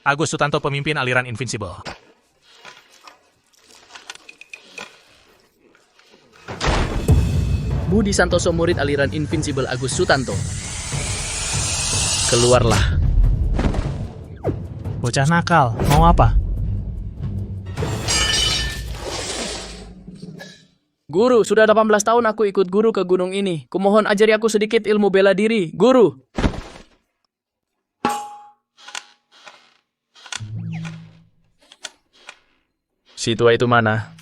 Agus Sutanto, pemimpin aliran Invincible. Budi Santoso, murid aliran Invincible Agus Sutanto. Keluarlah. Bocah nakal, mau apa? Guru, sudah 18 tahun aku ikut guru ke gunung ini. Kumohon ajari aku sedikit ilmu bela diri. Guru. Si tua itu mana?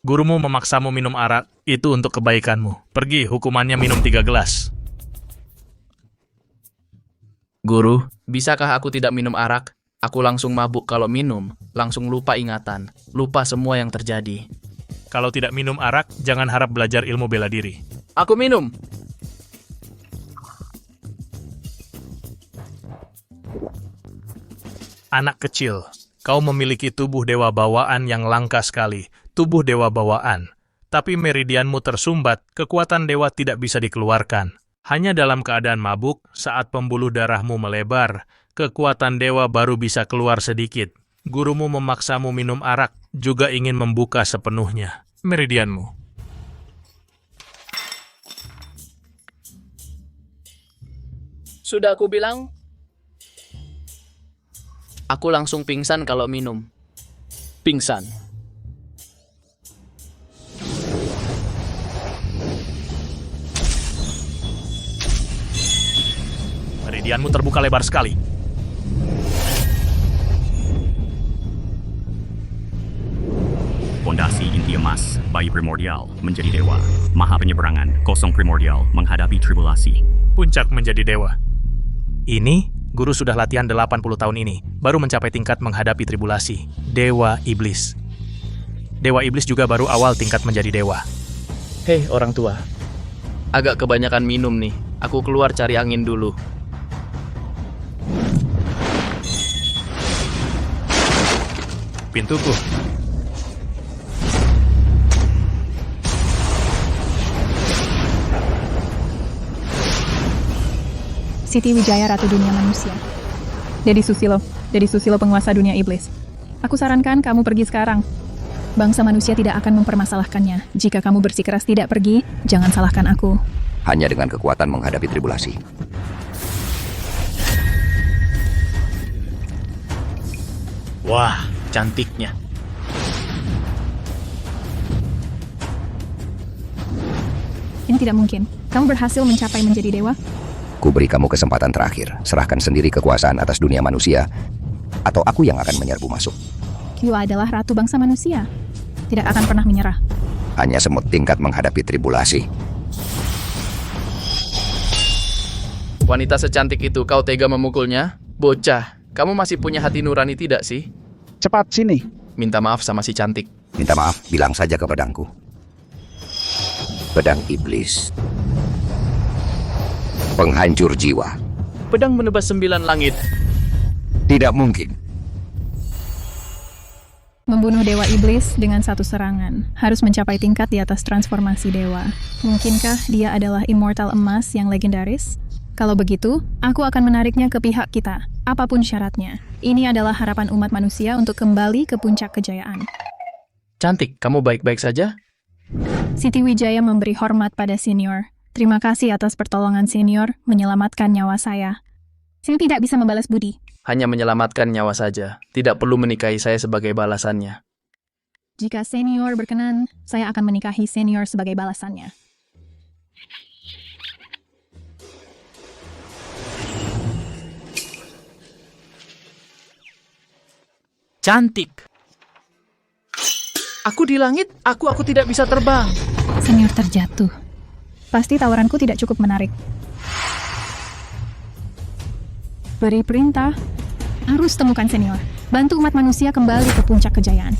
Gurumu memaksamu minum arak, itu untuk kebaikanmu. Pergi, hukumannya minum 3 gelas. Guru, bisakah aku tidak minum arak? Aku langsung mabuk kalau minum, langsung lupa ingatan, lupa semua yang terjadi. Kalau tidak minum arak, jangan harap belajar ilmu bela diri. Aku minum. Anak kecil, kau memiliki tubuh dewa bawaan yang langka sekali, tubuh dewa bawaan. Tapi meridianmu tersumbat, kekuatan dewa tidak bisa dikeluarkan. Hanya dalam keadaan mabuk, saat pembuluh darahmu melebar, kekuatan dewa baru bisa keluar sedikit. Gurumu memaksamu minum arak, juga ingin membuka sepenuhnya meridianmu. Sudah aku bilang, aku langsung pingsan kalau minum. Pingsan. Meridianmu terbuka lebar sekali. Fondasi inti emas, bayi primordial, menjadi dewa. Maha penyeberangan, kosong primordial, menghadapi tribulasi. Puncak menjadi dewa. Ini, guru sudah latihan 80 tahun ini, baru mencapai tingkat menghadapi tribulasi. Dewa Iblis. Dewa Iblis juga baru awal tingkat menjadi dewa. Hei orang tua, agak kebanyakan minum nih. Aku keluar cari angin dulu. Pintuku. Siti Wijaya, Ratu Dunia Manusia. Dedi Susilo penguasa dunia iblis. Aku sarankan kamu pergi sekarang. Bangsa manusia tidak akan mempermasalahkannya. Jika kamu bersikeras tidak pergi, jangan salahkan aku. Hanya dengan kekuatan menghadapi tribulasi. Wah, cantiknya. Ini tidak mungkin. Kamu berhasil mencapai menjadi dewa? Ku beri kamu kesempatan terakhir. Serahkan sendiri kekuasaan atas dunia manusia, atau aku yang akan menyerbu masuk. Kiwa adalah ratu bangsa manusia. Tidak akan pernah menyerah. Hanya semut tingkat menghadapi tribulasi. Wanita secantik itu kau tega memukulnya? Bocah, kamu masih punya hati nurani tidak sih? Cepat sini. Minta maaf sama si cantik. Minta maaf, bilang saja ke pedangku. Pedang iblis. Penghancur jiwa. Pedang menebas 9 langit. Tidak mungkin. Membunuh dewa iblis dengan satu serangan. Harus mencapai tingkat di atas transformasi dewa. Mungkinkah dia adalah immortal emas yang legendaris? Kalau begitu, aku akan menariknya ke pihak kita, apapun syaratnya. Ini adalah harapan umat manusia untuk kembali ke puncak kejayaan. Cantik, kamu baik-baik saja? Siti Wijaya memberi hormat pada senior. Terima kasih atas pertolongan senior menyelamatkan nyawa saya. Saya tidak bisa membalas budi. Hanya menyelamatkan nyawa saja. Tidak perlu menikahi saya sebagai balasannya. Jika senior berkenan, saya akan menikahi senior sebagai balasannya. Cantik. Aku di langit, aku tidak bisa terbang. Senior terjatuh. Pasti tawaranku tidak cukup menarik. Beri perintah. Harus temukan senior. Bantu umat manusia kembali ke puncak kejayaan.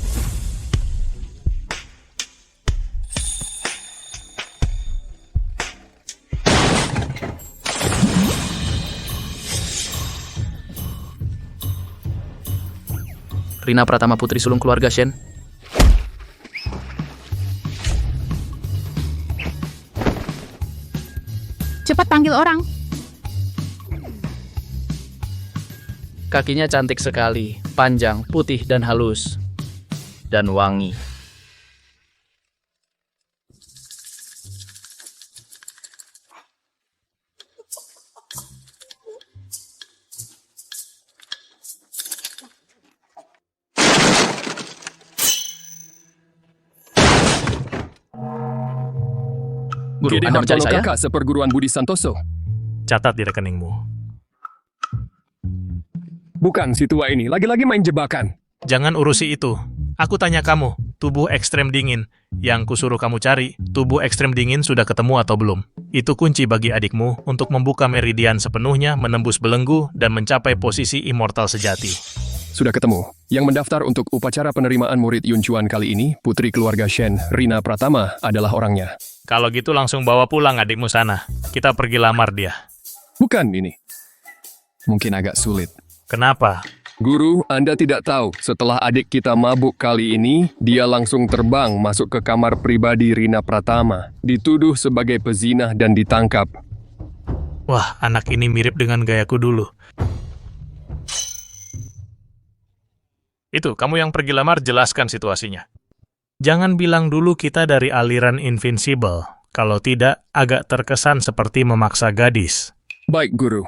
Rina Pratama, putri sulung keluarga Shen. Cepat panggil orang. Kakinya cantik sekali, panjang, putih, dan halus. Dan wangi. Guru, Gede Anda mencari Hartono saya? kakak seperguruan Budi Santoso. Catat di rekeningmu. Bukan si tua ini, lagi-lagi main jebakan. Jangan urusi itu. Aku tanya kamu, tubuh ekstrem dingin. Yang kusuruh kamu cari, tubuh ekstrem dingin sudah ketemu atau belum? Itu kunci bagi adikmu untuk membuka meridian sepenuhnya, menembus belenggu, dan mencapai posisi immortal sejati. Sudah ketemu. Yang mendaftar untuk upacara penerimaan murid Yunchuan kali ini, putri keluarga Shen, Rina Pratama, adalah orangnya. Kalau gitu langsung bawa pulang adikmu sana. Kita pergi lamar dia. Bukan ini. Mungkin agak sulit. Kenapa? Guru, Anda tidak tahu, setelah adik kita mabuk kali ini, dia langsung terbang masuk ke kamar pribadi Rina Pratama, dituduh sebagai pezinah dan ditangkap. Wah, anak ini mirip dengan gayaku dulu. Itu, kamu yang pergi lamar, jelaskan situasinya. Jangan bilang dulu kita dari aliran Invincible. Kalau tidak, agak terkesan seperti memaksa gadis. Baik, Guru.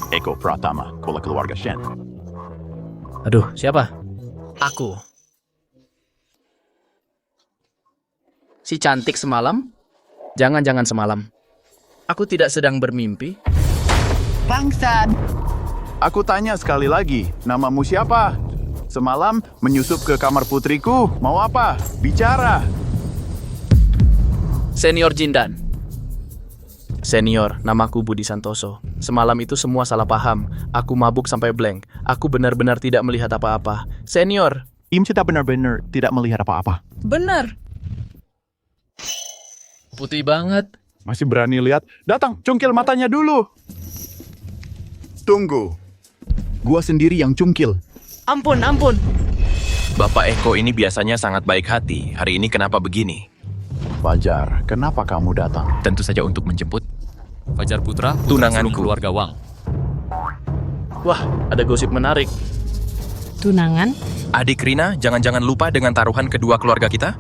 Eko Pratama, Kola Keluarga Shen. Aduh, siapa? Aku. Si cantik semalam? Jangan-jangan semalam. Aku tidak sedang bermimpi. Bangsat! Aku tanya sekali lagi, namamu siapa? Semalam menyusup ke kamar putriku, mau apa? Bicara! Senior Jindan. Senior, namaku Budi Santoso. Semalam itu semua salah paham. Aku mabuk sampai blank. Aku benar-benar tidak melihat apa-apa. Senior. Imcita benar-benar tidak melihat apa-apa. Benar. Putih banget. Masih berani lihat? Datang, cungkil matanya dulu! Tunggu. Gua sendiri yang cungkil. Ampun, ampun. Bapak Eko ini biasanya sangat baik hati. Hari ini kenapa begini? Fajar, kenapa kamu datang? Tentu saja untuk menjemput Fajar Putra, tunanganku. keluarga Wang. Wah, ada gosip menarik. Tunangan? Adik Rina, jangan-jangan lupa dengan taruhan kedua keluarga kita?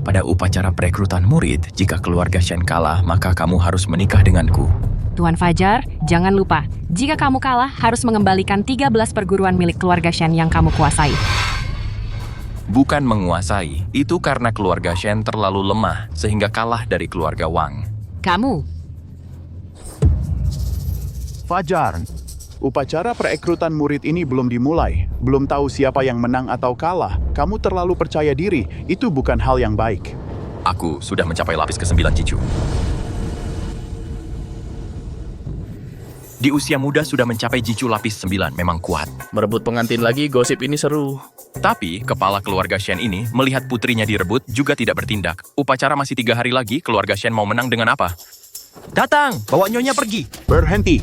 Pada upacara perekrutan murid, jika keluarga Shen kalah, maka kamu harus menikah denganku. Tuan Fajar, jangan lupa, jika kamu kalah, harus mengembalikan 13 perguruan milik keluarga Shen yang kamu kuasai. Bukan menguasai, itu karena keluarga Shen terlalu lemah, sehingga kalah dari keluarga Wang. Kamu? Fajar, upacara perekrutan murid ini belum dimulai. Belum tahu siapa yang menang atau kalah. Kamu terlalu percaya diri, itu bukan hal yang baik. Aku sudah mencapai lapis ke-9 Cicu. Di usia muda sudah mencapai Jicu lapis 9, memang kuat. Merebut pengantin lagi, gosip ini seru. Tapi, kepala keluarga Shen ini melihat putrinya direbut juga tidak bertindak. Upacara masih 3 hari lagi, keluarga Shen mau menang dengan apa? Datang, bawa nyonya pergi. Berhenti.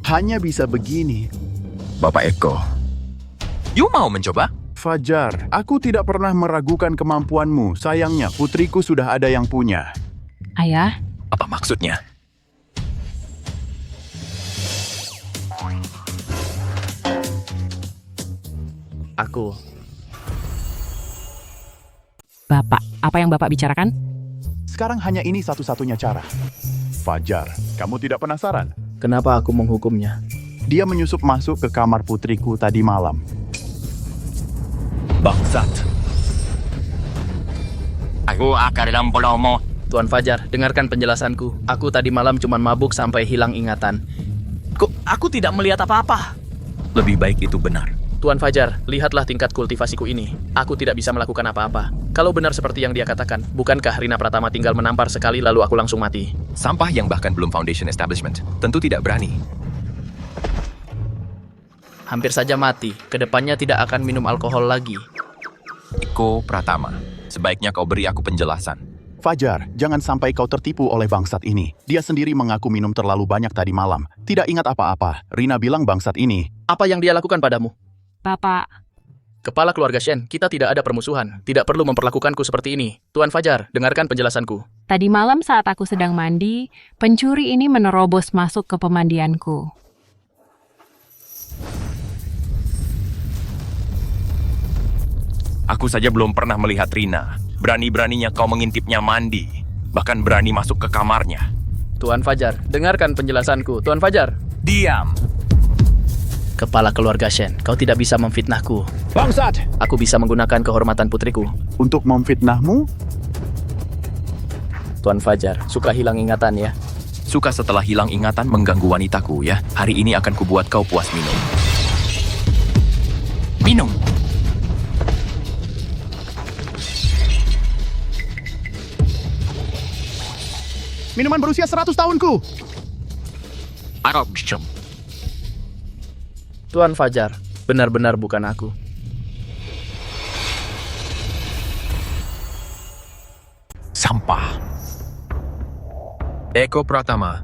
Hanya bisa begini. Bapak Eko. You mau mencoba? Fajar, aku tidak pernah meragukan kemampuanmu. Sayangnya, putriku sudah ada yang punya. Ayah, Apa maksudnya? Aku. Bapak, apa yang Bapak bicarakan? Sekarang hanya ini satu-satunya cara. Fajar, kamu tidak penasaran? Kenapa aku menghukumnya? Dia menyusup masuk ke kamar putriku tadi malam. Bangsat. Aku akan dalam polomo. Tuan Fajar, dengarkan penjelasanku. Aku tadi malam cuma mabuk sampai hilang ingatan. Aku tidak melihat apa-apa. Lebih baik itu benar. Tuan Fajar, lihatlah tingkat kultivasiku ini. Aku tidak bisa melakukan apa-apa. Kalau benar seperti yang dia katakan, bukankah Rina Pratama tinggal menampar sekali lalu aku langsung mati? Sampah yang bahkan belum foundation establishment. Tentu tidak berani. Hampir saja mati. Kedepannya tidak akan minum alkohol lagi. Eko Pratama. Sebaiknya kau beri aku penjelasan. Fajar, jangan sampai kau tertipu oleh bangsat ini. Dia sendiri mengaku minum terlalu banyak tadi malam. Tidak ingat apa-apa. Rina bilang bangsat ini. Apa yang dia lakukan padamu? Bapak, Kepala keluarga Shen, kita tidak ada permusuhan. Tidak perlu memperlakukanku seperti ini. Tuan Fajar, dengarkan penjelasanku. Tadi malam saat aku sedang mandi, pencuri ini menerobos masuk ke pemandianku. Aku saja belum pernah melihat Rina. Berani-beraninya kau mengintipnya mandi. Bahkan berani masuk ke kamarnya. Tuan Fajar, dengarkan penjelasanku. Tuan Fajar. Diam! Kepala keluarga Shen, kau tidak bisa memfitnahku. Bangsat! Aku bisa menggunakan kehormatan putriku. Untuk memfitnahmu? Tuan Fajar, suka hilang ingatan ya. Suka setelah hilang ingatan mengganggu wanitaku ya. Hari ini akan kubuat kau puas minum. Minum! Minuman berusia 100 tahunku! Tuan Fajar, benar-benar bukan aku. Sampah. Eko Pratama.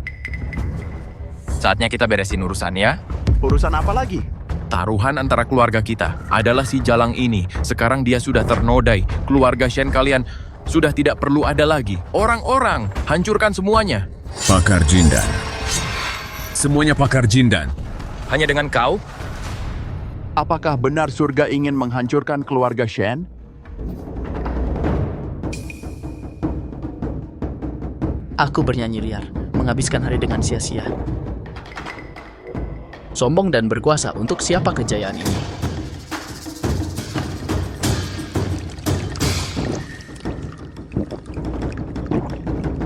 Saatnya kita beresin urusan ya. Urusan apa lagi? Taruhan antara keluarga kita adalah si Jalang ini. Sekarang dia sudah ternodai. Keluarga Shen kalian sudah tidak perlu ada lagi. Orang-orang, hancurkan semuanya. Pakar Jindan. Semuanya Pakar Jindan. Hanya dengan kau? Apakah benar surga ingin menghancurkan keluarga Shen? Aku bernyanyi liar, menghabiskan hari dengan sia-sia. Sombong dan berkuasa, untuk siapa kejayaan ini?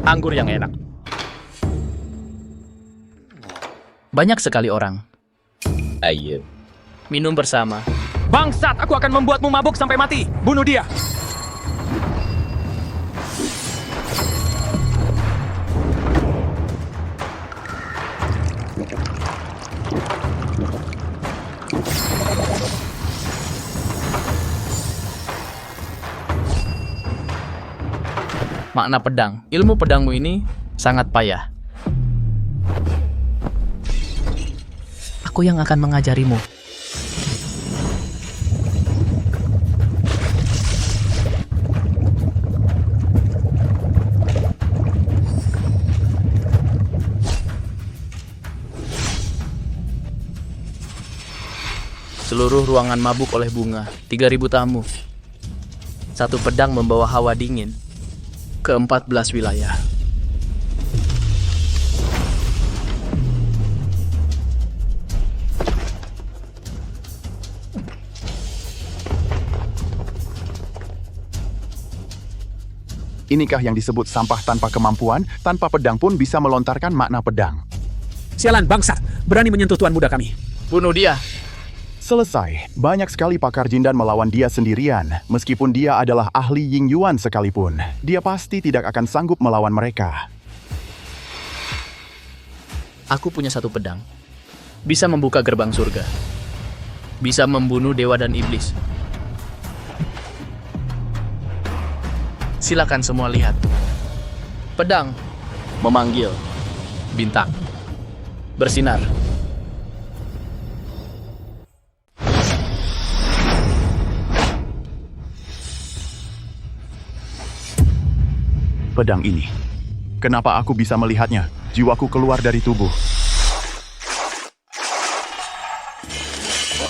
Anggur yang enak. Banyak sekali orang. Ayo. Minum bersama. Bangsat, aku akan membuatmu mabuk sampai mati. Bunuh dia. Makna pedang. Ilmu pedangmu ini sangat payah. Aku yang akan mengajarimu. Seluruh ruangan mabuk oleh bunga. 3.000 tamu. Satu pedang membawa hawa dingin ke 14 wilayah. Inikah yang disebut sampah tanpa kemampuan? Tanpa pedang pun bisa melontarkan makna pedang. Sialan bangsat, berani menyentuh tuan muda kami. Bunuh dia. Selesai. Banyak sekali pakar Jindan melawan dia sendirian. Meskipun dia adalah ahli Ying Yuan sekalipun, dia pasti tidak akan sanggup melawan mereka. Aku punya satu pedang. Bisa membuka gerbang surga. Bisa membunuh dewa dan iblis. Silakan semua lihat. Pedang memanggil bintang bersinar. Pedang ini. Kenapa aku bisa melihatnya? Jiwaku keluar dari tubuh.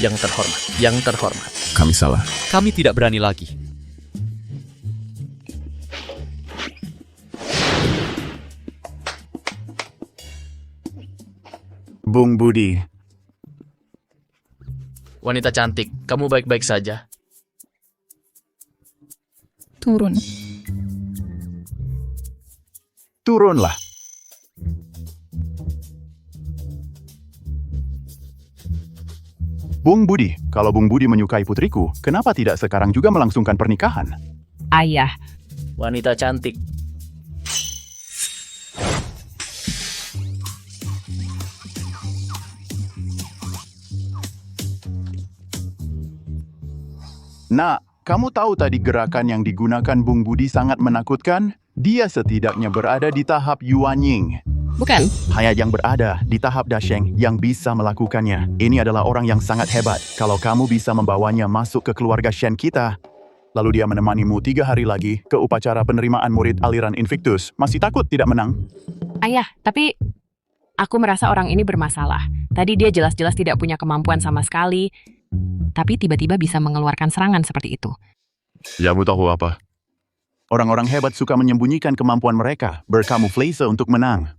Yang terhormat, yang terhormat. Kami salah. Kami tidak berani lagi. Bung Budi. Wanita cantik, kamu baik-baik saja? Turun. Turunlah. Bung Budi, kalau Bung Budi menyukai putriku, kenapa tidak sekarang juga melangsungkan pernikahan? Ayah, Wanita cantik. Nak, kamu tahu tadi gerakan yang digunakan Bung Budi sangat menakutkan? Dia setidaknya berada di tahap Yuanying. Bukan? Hanya yang berada di tahap Dasheng yang bisa melakukannya. Ini adalah orang yang sangat hebat. Kalau kamu bisa membawanya masuk ke keluarga Shen kita, lalu dia menemanimu 3 hari lagi ke upacara penerimaan murid aliran Invictus, masih takut tidak menang? Ayah, tapi aku merasa orang ini bermasalah. Tadi dia jelas-jelas tidak punya kemampuan sama sekali, tapi tiba-tiba bisa mengeluarkan serangan seperti itu. Kamu tahu apa? Orang-orang hebat suka menyembunyikan kemampuan mereka, berkamuflase untuk menang.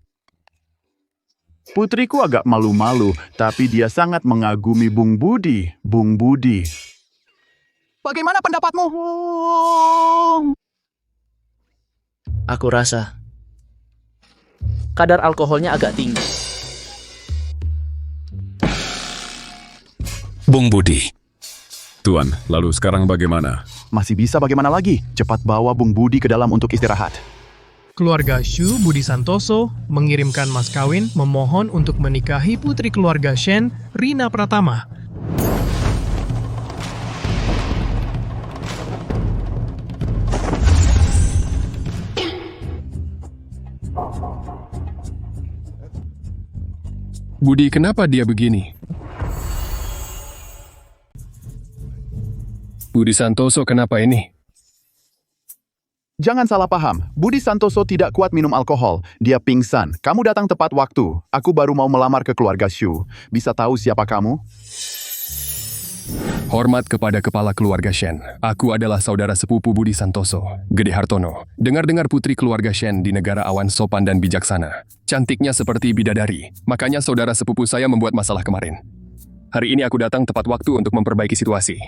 Putriku agak malu-malu, tapi dia sangat mengagumi Bung Budi. Bung Budi. Bagaimana pendapatmu? Aku rasa kadar alkoholnya agak tinggi. Bung Budi. Tuan, lalu sekarang bagaimana? Masih bisa bagaimana lagi? Cepat bawa Bung Budi ke dalam untuk istirahat. Keluarga Shu Budi Santoso mengirimkan mas kawin memohon untuk menikahi putri keluarga Shen, Rina Pratama. Budi, kenapa dia begini? Budi Santoso, kenapa ini? Jangan salah paham, Budi Santoso tidak kuat minum alkohol. Dia pingsan. Kamu datang tepat waktu. Aku baru mau melamar ke keluarga Shu. Bisa tahu siapa kamu? Hormat kepada kepala keluarga Shen. Aku adalah saudara sepupu Budi Santoso, Gede Hartono. Dengar-dengar putri keluarga Shen di negara awan sopan dan bijaksana. Cantiknya seperti bidadari. Makanya saudara sepupu saya membuat masalah kemarin. Hari ini aku datang tepat waktu untuk memperbaiki situasi.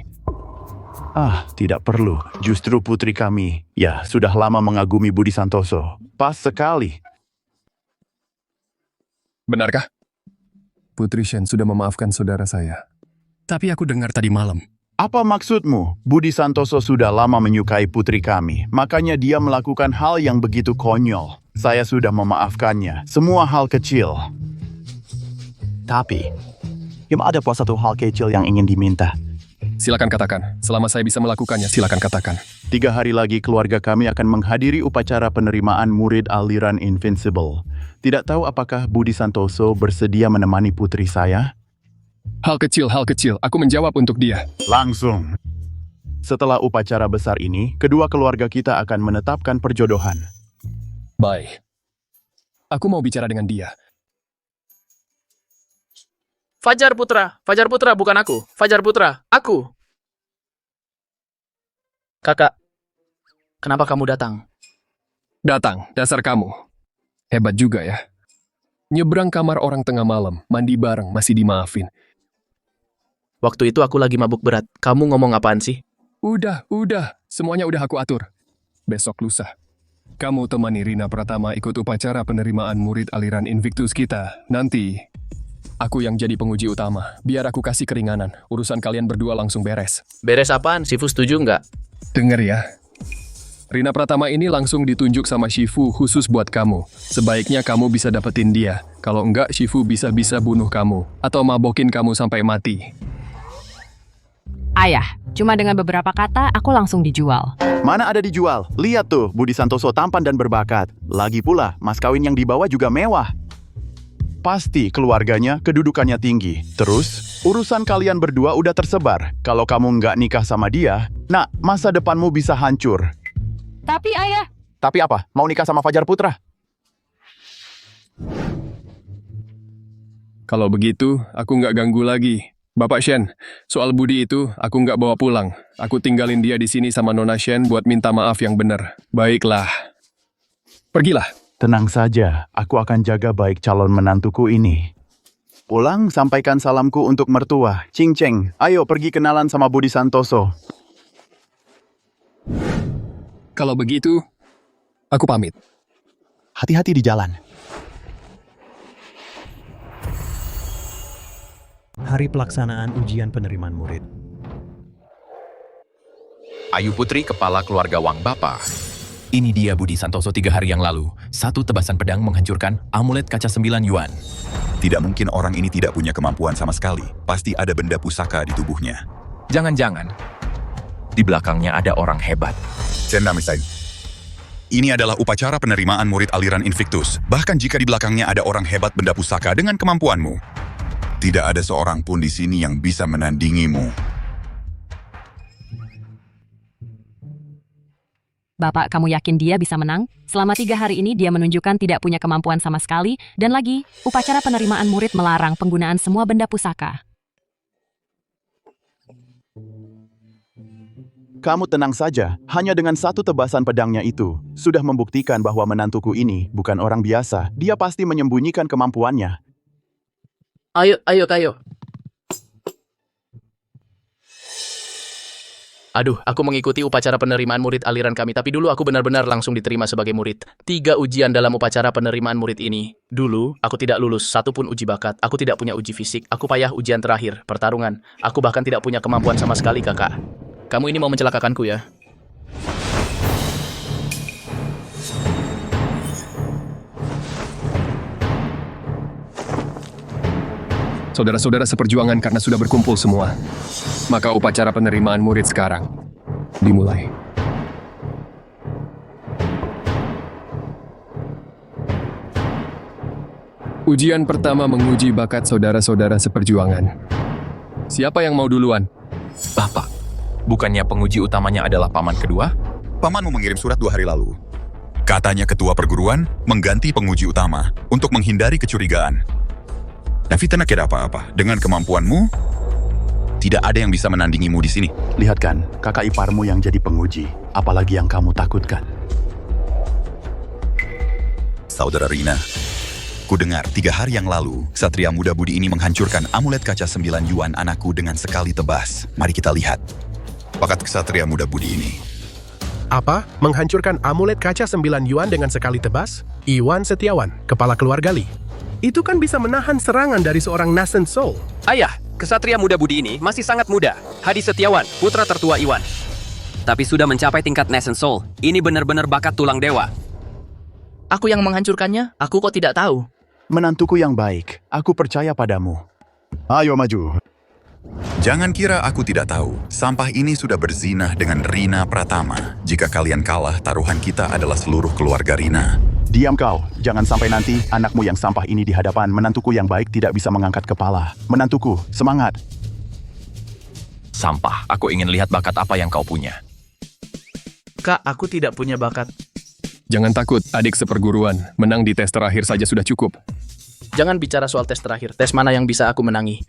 Tidak perlu. Justru putri kami, sudah lama mengagumi Budi Santoso. Pas sekali. Benarkah? Putri Shen sudah memaafkan saudara saya. Tapi aku dengar tadi malam. Apa maksudmu? Budi Santoso sudah lama menyukai putri kami. Makanya dia melakukan hal yang begitu konyol. Saya sudah memaafkannya. Semua hal kecil. Tapi, ada satu hal kecil yang ingin diminta. Silakan katakan. Selama saya bisa melakukannya, silakan katakan. 3 hari lagi keluarga kami akan menghadiri upacara penerimaan murid aliran Invincible. Tidak tahu apakah Budi Santoso bersedia menemani putri saya? Hal kecil. Aku menjawab untuk dia. Langsung. Setelah upacara besar ini, kedua keluarga kita akan menetapkan perjodohan. Baik. Aku mau bicara dengan dia. Fajar Putra, bukan aku. Fajar Putra, aku. Kakak, kenapa kamu datang? Datang, dasar kamu. Hebat juga ya. Nyebrang kamar orang tengah malam, mandi bareng, masih dimaafin. Waktu itu aku lagi mabuk berat. Kamu ngomong apaan sih? Udah. Semuanya udah aku atur. Besok lusa. Kamu temani Rina Pratama ikut upacara penerimaan murid aliran Invictus kita. Nanti, aku yang jadi penguji utama. Biar aku kasih keringanan. Urusan kalian berdua langsung beres. Beres apaan? Shifu setuju nggak? Dengar ya. Rina Pratama ini langsung ditunjuk sama Shifu khusus buat kamu. Sebaiknya kamu bisa dapetin dia. Kalau enggak, Shifu bisa-bisa bunuh kamu. Atau mabokin kamu sampai mati. Ayah, cuma dengan beberapa kata aku langsung dijual. Mana ada dijual? Lihat tuh, Budi Santoso tampan dan berbakat. Lagi pula, mas kawin yang dibawa juga mewah. Pasti keluarganya kedudukannya tinggi. Terus, urusan kalian berdua udah tersebar. Kalau kamu nggak nikah sama dia, masa depanmu bisa hancur. Tapi ayah... Tapi apa? Mau nikah sama Fajar Putra? Kalau begitu, aku nggak ganggu lagi. Bapak Shen, soal Budi itu aku nggak bawa pulang. Aku tinggalin dia di sini sama Nona Shen buat minta maaf yang benar. Baiklah. Pergilah. Tenang saja, aku akan jaga baik calon menantuku ini. Pulang, sampaikan salamku untuk mertua. Cing Ceng, ayo pergi kenalan sama Budi Santoso. Kalau begitu, aku pamit. Hati-hati di jalan. Hari pelaksanaan ujian penerimaan murid. Ayu Putri, kepala keluarga Wang Bapa. Ini dia Budi Santoso 3 hari yang lalu. 1 tebasan pedang menghancurkan amulet kaca 9 yuan. Tidak mungkin orang ini tidak punya kemampuan sama sekali. Pasti ada benda pusaka di tubuhnya. Jangan-jangan di belakangnya ada orang hebat. Chen Namisai. Ini adalah upacara penerimaan murid aliran Invictus, bahkan jika di belakangnya ada orang hebat benda pusaka dengan kemampuanmu. Tidak ada seorang pun di sini yang bisa menandingimu. Bapak, kamu yakin dia bisa menang? Selama 3 hari ini dia menunjukkan tidak punya kemampuan sama sekali. Dan lagi, upacara penerimaan murid melarang penggunaan semua benda pusaka. Kamu tenang saja, hanya dengan satu tebasan pedangnya itu, sudah membuktikan bahwa menantuku ini bukan orang biasa. Dia pasti menyembunyikan kemampuannya. Ayo. Aduh, aku mengikuti upacara penerimaan murid aliran kami, tapi dulu aku benar-benar langsung diterima sebagai murid. 3 ujian dalam upacara penerimaan murid ini. Dulu, aku tidak lulus satu pun uji bakat. Aku tidak punya uji fisik. Aku payah ujian terakhir, pertarungan. Aku bahkan tidak punya kemampuan sama sekali, kakak. Kamu ini mau mencelakakanku ya? Saudara-saudara seperjuangan karena sudah berkumpul semua. Maka upacara penerimaan murid sekarang dimulai. Ujian pertama menguji bakat saudara-saudara seperjuangan. Siapa yang mau duluan? Bapak, bukannya penguji utamanya adalah paman kedua? Pamanmu mengirim surat 2 hari lalu. Katanya ketua perguruan mengganti penguji utama untuk menghindari kecurigaan. Tapi tenang, tidak apa-apa. Dengan kemampuanmu, tidak ada yang bisa menandingimu di sini. Lihat kan, kakak iparmu yang jadi penguji. Apalagi yang kamu takutkan. Saudara Rina, ku dengar 3 hari yang lalu, Satria Muda Budi ini menghancurkan amulet kaca 9 Yuan anakku dengan sekali tebas. Mari kita lihat bakat Ksatria Muda Budi ini. Apa? Menghancurkan amulet kaca 9 Yuan dengan sekali tebas? Iwan Setiawan, kepala keluarga Li. Itu kan bisa menahan serangan dari seorang Nascent Soul. Ayah, Ksatria Muda Budi ini masih sangat muda. Hadi Setiawan, putra tertua Iwan. Tapi sudah mencapai tingkat Nascent Soul. Ini benar-benar bakat tulang dewa. Aku yang menghancurkannya? Aku kok tidak tahu? Menantuku yang baik, aku percaya padamu. Ayo maju. Jangan kira aku tidak tahu. Sampah ini sudah berzinah dengan Rina Pratama. Jika kalian kalah, taruhan kita adalah seluruh keluarga Rina. Diam kau, jangan sampai nanti anakmu yang sampah ini di hadapan menantuku yang baik tidak bisa mengangkat kepala. Menantuku, semangat. Sampah, aku ingin lihat bakat apa yang kau punya. Kak, aku tidak punya bakat. Jangan takut, adik seperguruan. Menang di tes terakhir saja sudah cukup. Jangan bicara soal tes terakhir. Tes mana yang bisa aku menangi?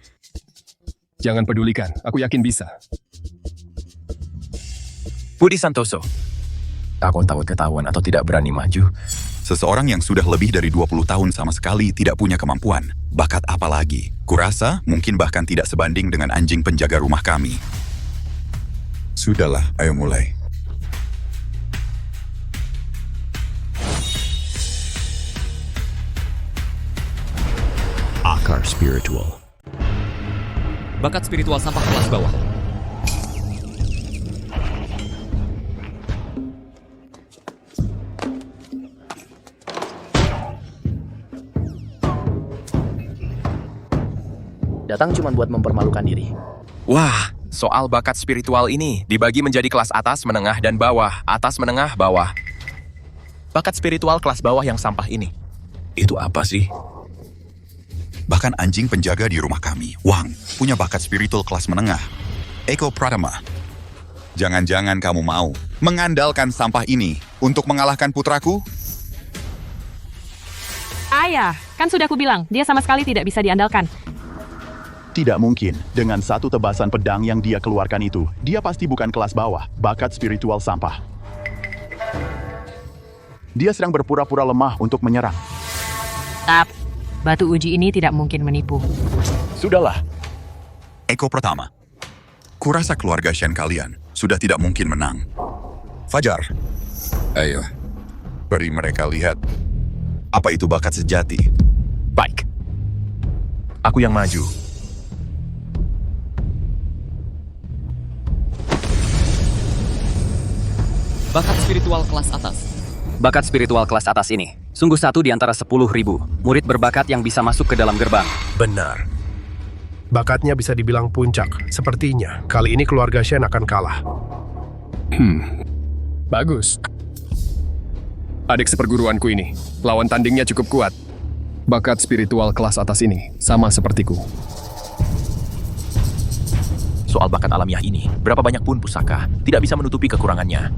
Jangan pedulikan, aku yakin bisa. Budi Santoso. Aku takut ketahuan atau tidak berani maju. Seseorang yang sudah lebih dari 20 tahun sama sekali tidak punya kemampuan. Bakat apa lagi? Kurasa mungkin bahkan tidak sebanding dengan anjing penjaga rumah kami. Sudahlah, ayo mulai. Akar spiritual. Bakat spiritual sampah kelas bawah. Datang cuma buat mempermalukan diri. Wah, soal bakat spiritual ini dibagi menjadi kelas atas, menengah, dan bawah. Atas, menengah, bawah. Bakat spiritual kelas bawah yang sampah ini. Itu apa sih? Bahkan anjing penjaga di rumah kami, Wang, punya bakat spiritual kelas menengah. Eko Pratama. Jangan-jangan kamu mau mengandalkan sampah ini untuk mengalahkan putraku? Ayah, kan sudah aku bilang, dia sama sekali tidak bisa diandalkan. Tidak mungkin, dengan satu tebasan pedang yang dia keluarkan itu, dia pasti bukan kelas bawah, bakat spiritual sampah. Dia sedang berpura-pura lemah untuk menyerang. Batu uji ini tidak mungkin menipu. Sudahlah. Eko Pratama. Kurasa keluarga Shen kalian sudah tidak mungkin menang. Fajar. Ayo, beri mereka lihat apa itu bakat sejati. Baik. Aku yang maju. Bakat spiritual kelas atas. Bakat spiritual kelas atas ini sungguh satu di antara 10.000 murid berbakat yang bisa masuk ke dalam gerbang. Benar. Bakatnya bisa dibilang puncak. Sepertinya kali ini keluarga Shen akan kalah. Bagus. Adik seperguruanku ini, lawan tandingnya cukup kuat. Bakat spiritual kelas atas ini sama sepertiku. Soal bakat alamiah ini, berapa banyak pun pusaka, tidak bisa menutupi kekurangannya.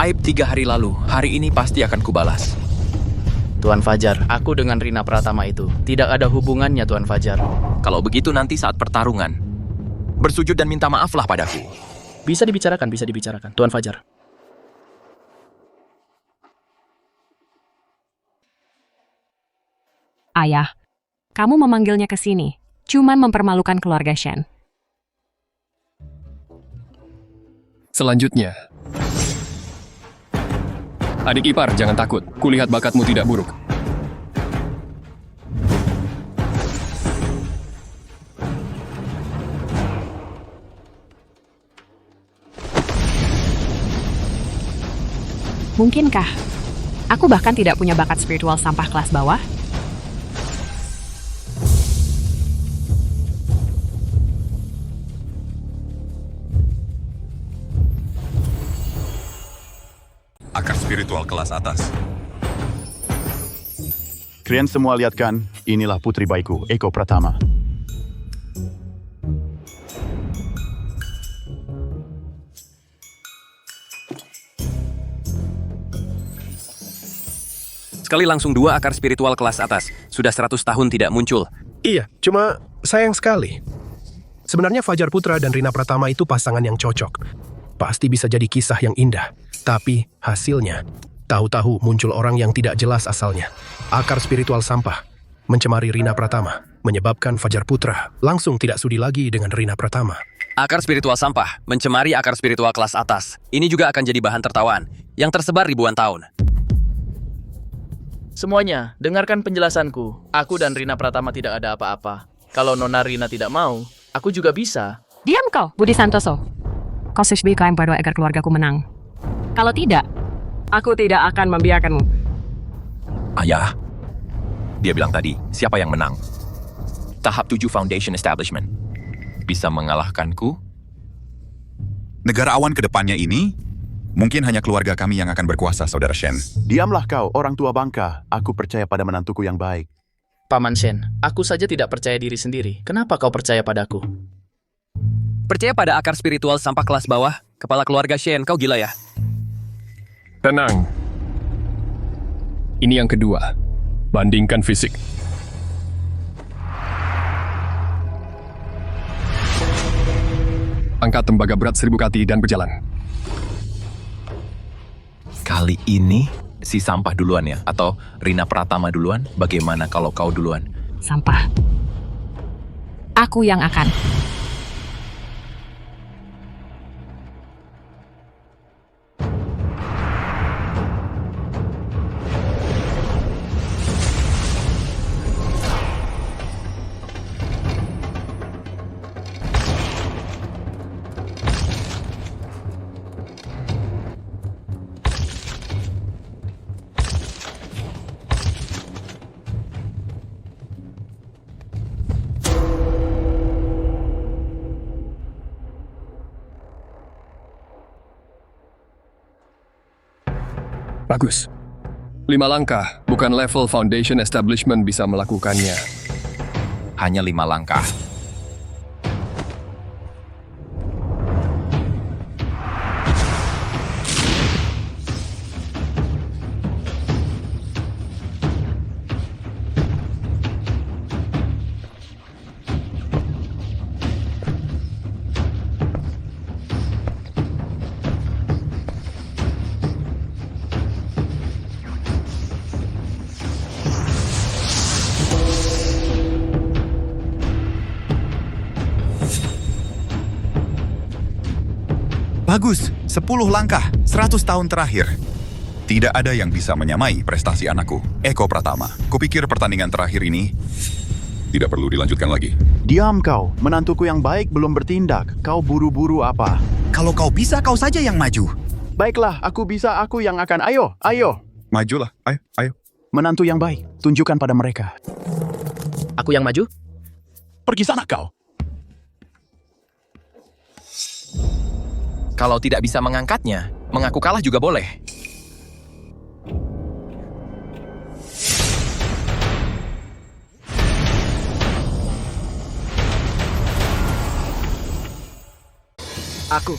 Aib 3 hari lalu, hari ini pasti akan kubalas. Tuan Fajar, aku dengan Rina Pratama itu tidak ada hubungannya, Tuan Fajar. Kalau begitu nanti saat pertarungan, bersujud dan minta maaflah padaku. Bisa dibicarakan, Tuan Fajar. Ayah, kamu memanggilnya ke sini, cuman mempermalukan keluarga Shen. Selanjutnya, adik ipar, jangan takut. Kulihat bakatmu tidak buruk. Mungkinkah? Aku bahkan tidak punya bakat spiritual sampah kelas bawah. Akar spiritual kelas atas. Kalian semua lihat kan, inilah putri bayiku, Eko Pratama. Sekali langsung 2 akar spiritual kelas atas. Sudah 100 tahun tidak muncul. Iya, cuma sayang sekali. Sebenarnya Fajar Putra dan Rina Pratama itu pasangan yang cocok. Pasti bisa jadi kisah yang indah. Tapi hasilnya, tahu-tahu muncul orang yang tidak jelas asalnya. Akar spiritual sampah mencemari Rina Pratama, menyebabkan Fajar Putra langsung tidak sudi lagi dengan Rina Pratama. Akar spiritual sampah mencemari akar spiritual kelas atas. Ini juga akan jadi bahan tertawaan yang tersebar ribuan tahun. Semuanya, dengarkan penjelasanku. Aku dan Rina Pratama tidak ada apa-apa. Kalau Nona Rina tidak mau, aku juga bisa. Diam kau, Budi Santoso. Kau sesuai yang berdoa agar keluargaku menang. Kalau tidak, aku tidak akan membiarkanmu. Ayah, dia bilang tadi, siapa yang menang? Tahap 7 Foundation Establishment. Bisa mengalahkanku? Negara awan kedepannya ini, mungkin hanya keluarga kami yang akan berkuasa, Saudara Shen. Diamlah kau, orang tua bangka. Aku percaya pada menantuku yang baik. Paman Shen, aku saja tidak percaya diri sendiri. Kenapa kau percaya padaku? Percaya pada akar spiritual sampah kelas bawah? Kepala keluarga Shen, kau gila ya? Tenang. Ini yang kedua. Bandingkan fisik. Angkat tembaga berat 1000 kati dan berjalan. Kali ini, si sampah duluan ya? Atau Rina Pratama duluan? Bagaimana kalau kau duluan? Sampah. Aku yang akan. Bagus. 5 langkah, bukan level Foundation Establishment bisa melakukannya. Hanya 5 langkah. Bagus, 10 langkah, 100 tahun terakhir. Tidak ada yang bisa menyamai prestasi anakku, Eko Pratama. Kupikir pertandingan terakhir ini tidak perlu dilanjutkan lagi. Diam kau, menantuku yang baik belum bertindak. Kau buru-buru apa? Kalau kau bisa, kau saja yang maju. Baiklah, aku bisa, aku yang akan. Ayo, ayo. Majulah, ayo. Menantu yang baik, tunjukkan pada mereka. Aku yang maju? Pergi sana kau. Kalau tidak bisa mengangkatnya, mengaku kalah juga boleh. Aku.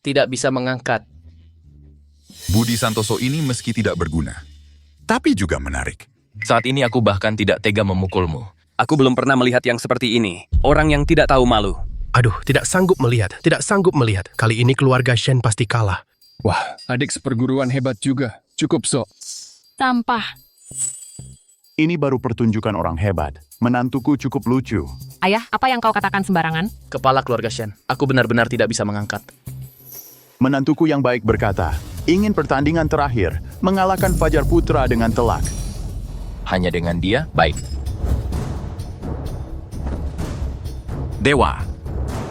Tidak bisa mengangkat. Budi Santoso ini meski tidak berguna, tapi juga menarik. Saat ini aku bahkan tidak tega memukulmu. Aku belum pernah melihat yang seperti ini. Orang yang tidak tahu malu. Aduh, tidak sanggup melihat. Kali ini keluarga Shen pasti kalah. Wah, adik seperguruan hebat juga. Cukup, So. Sampah. Ini baru pertunjukan orang hebat. Menantuku cukup lucu. Ayah, apa yang kau katakan sembarangan? Kepala keluarga Shen. Aku benar-benar tidak bisa mengangkat. Menantuku yang baik berkata, ingin pertandingan terakhir, mengalahkan Fajar Putra dengan telak. Hanya dengan dia, baik. Dewa,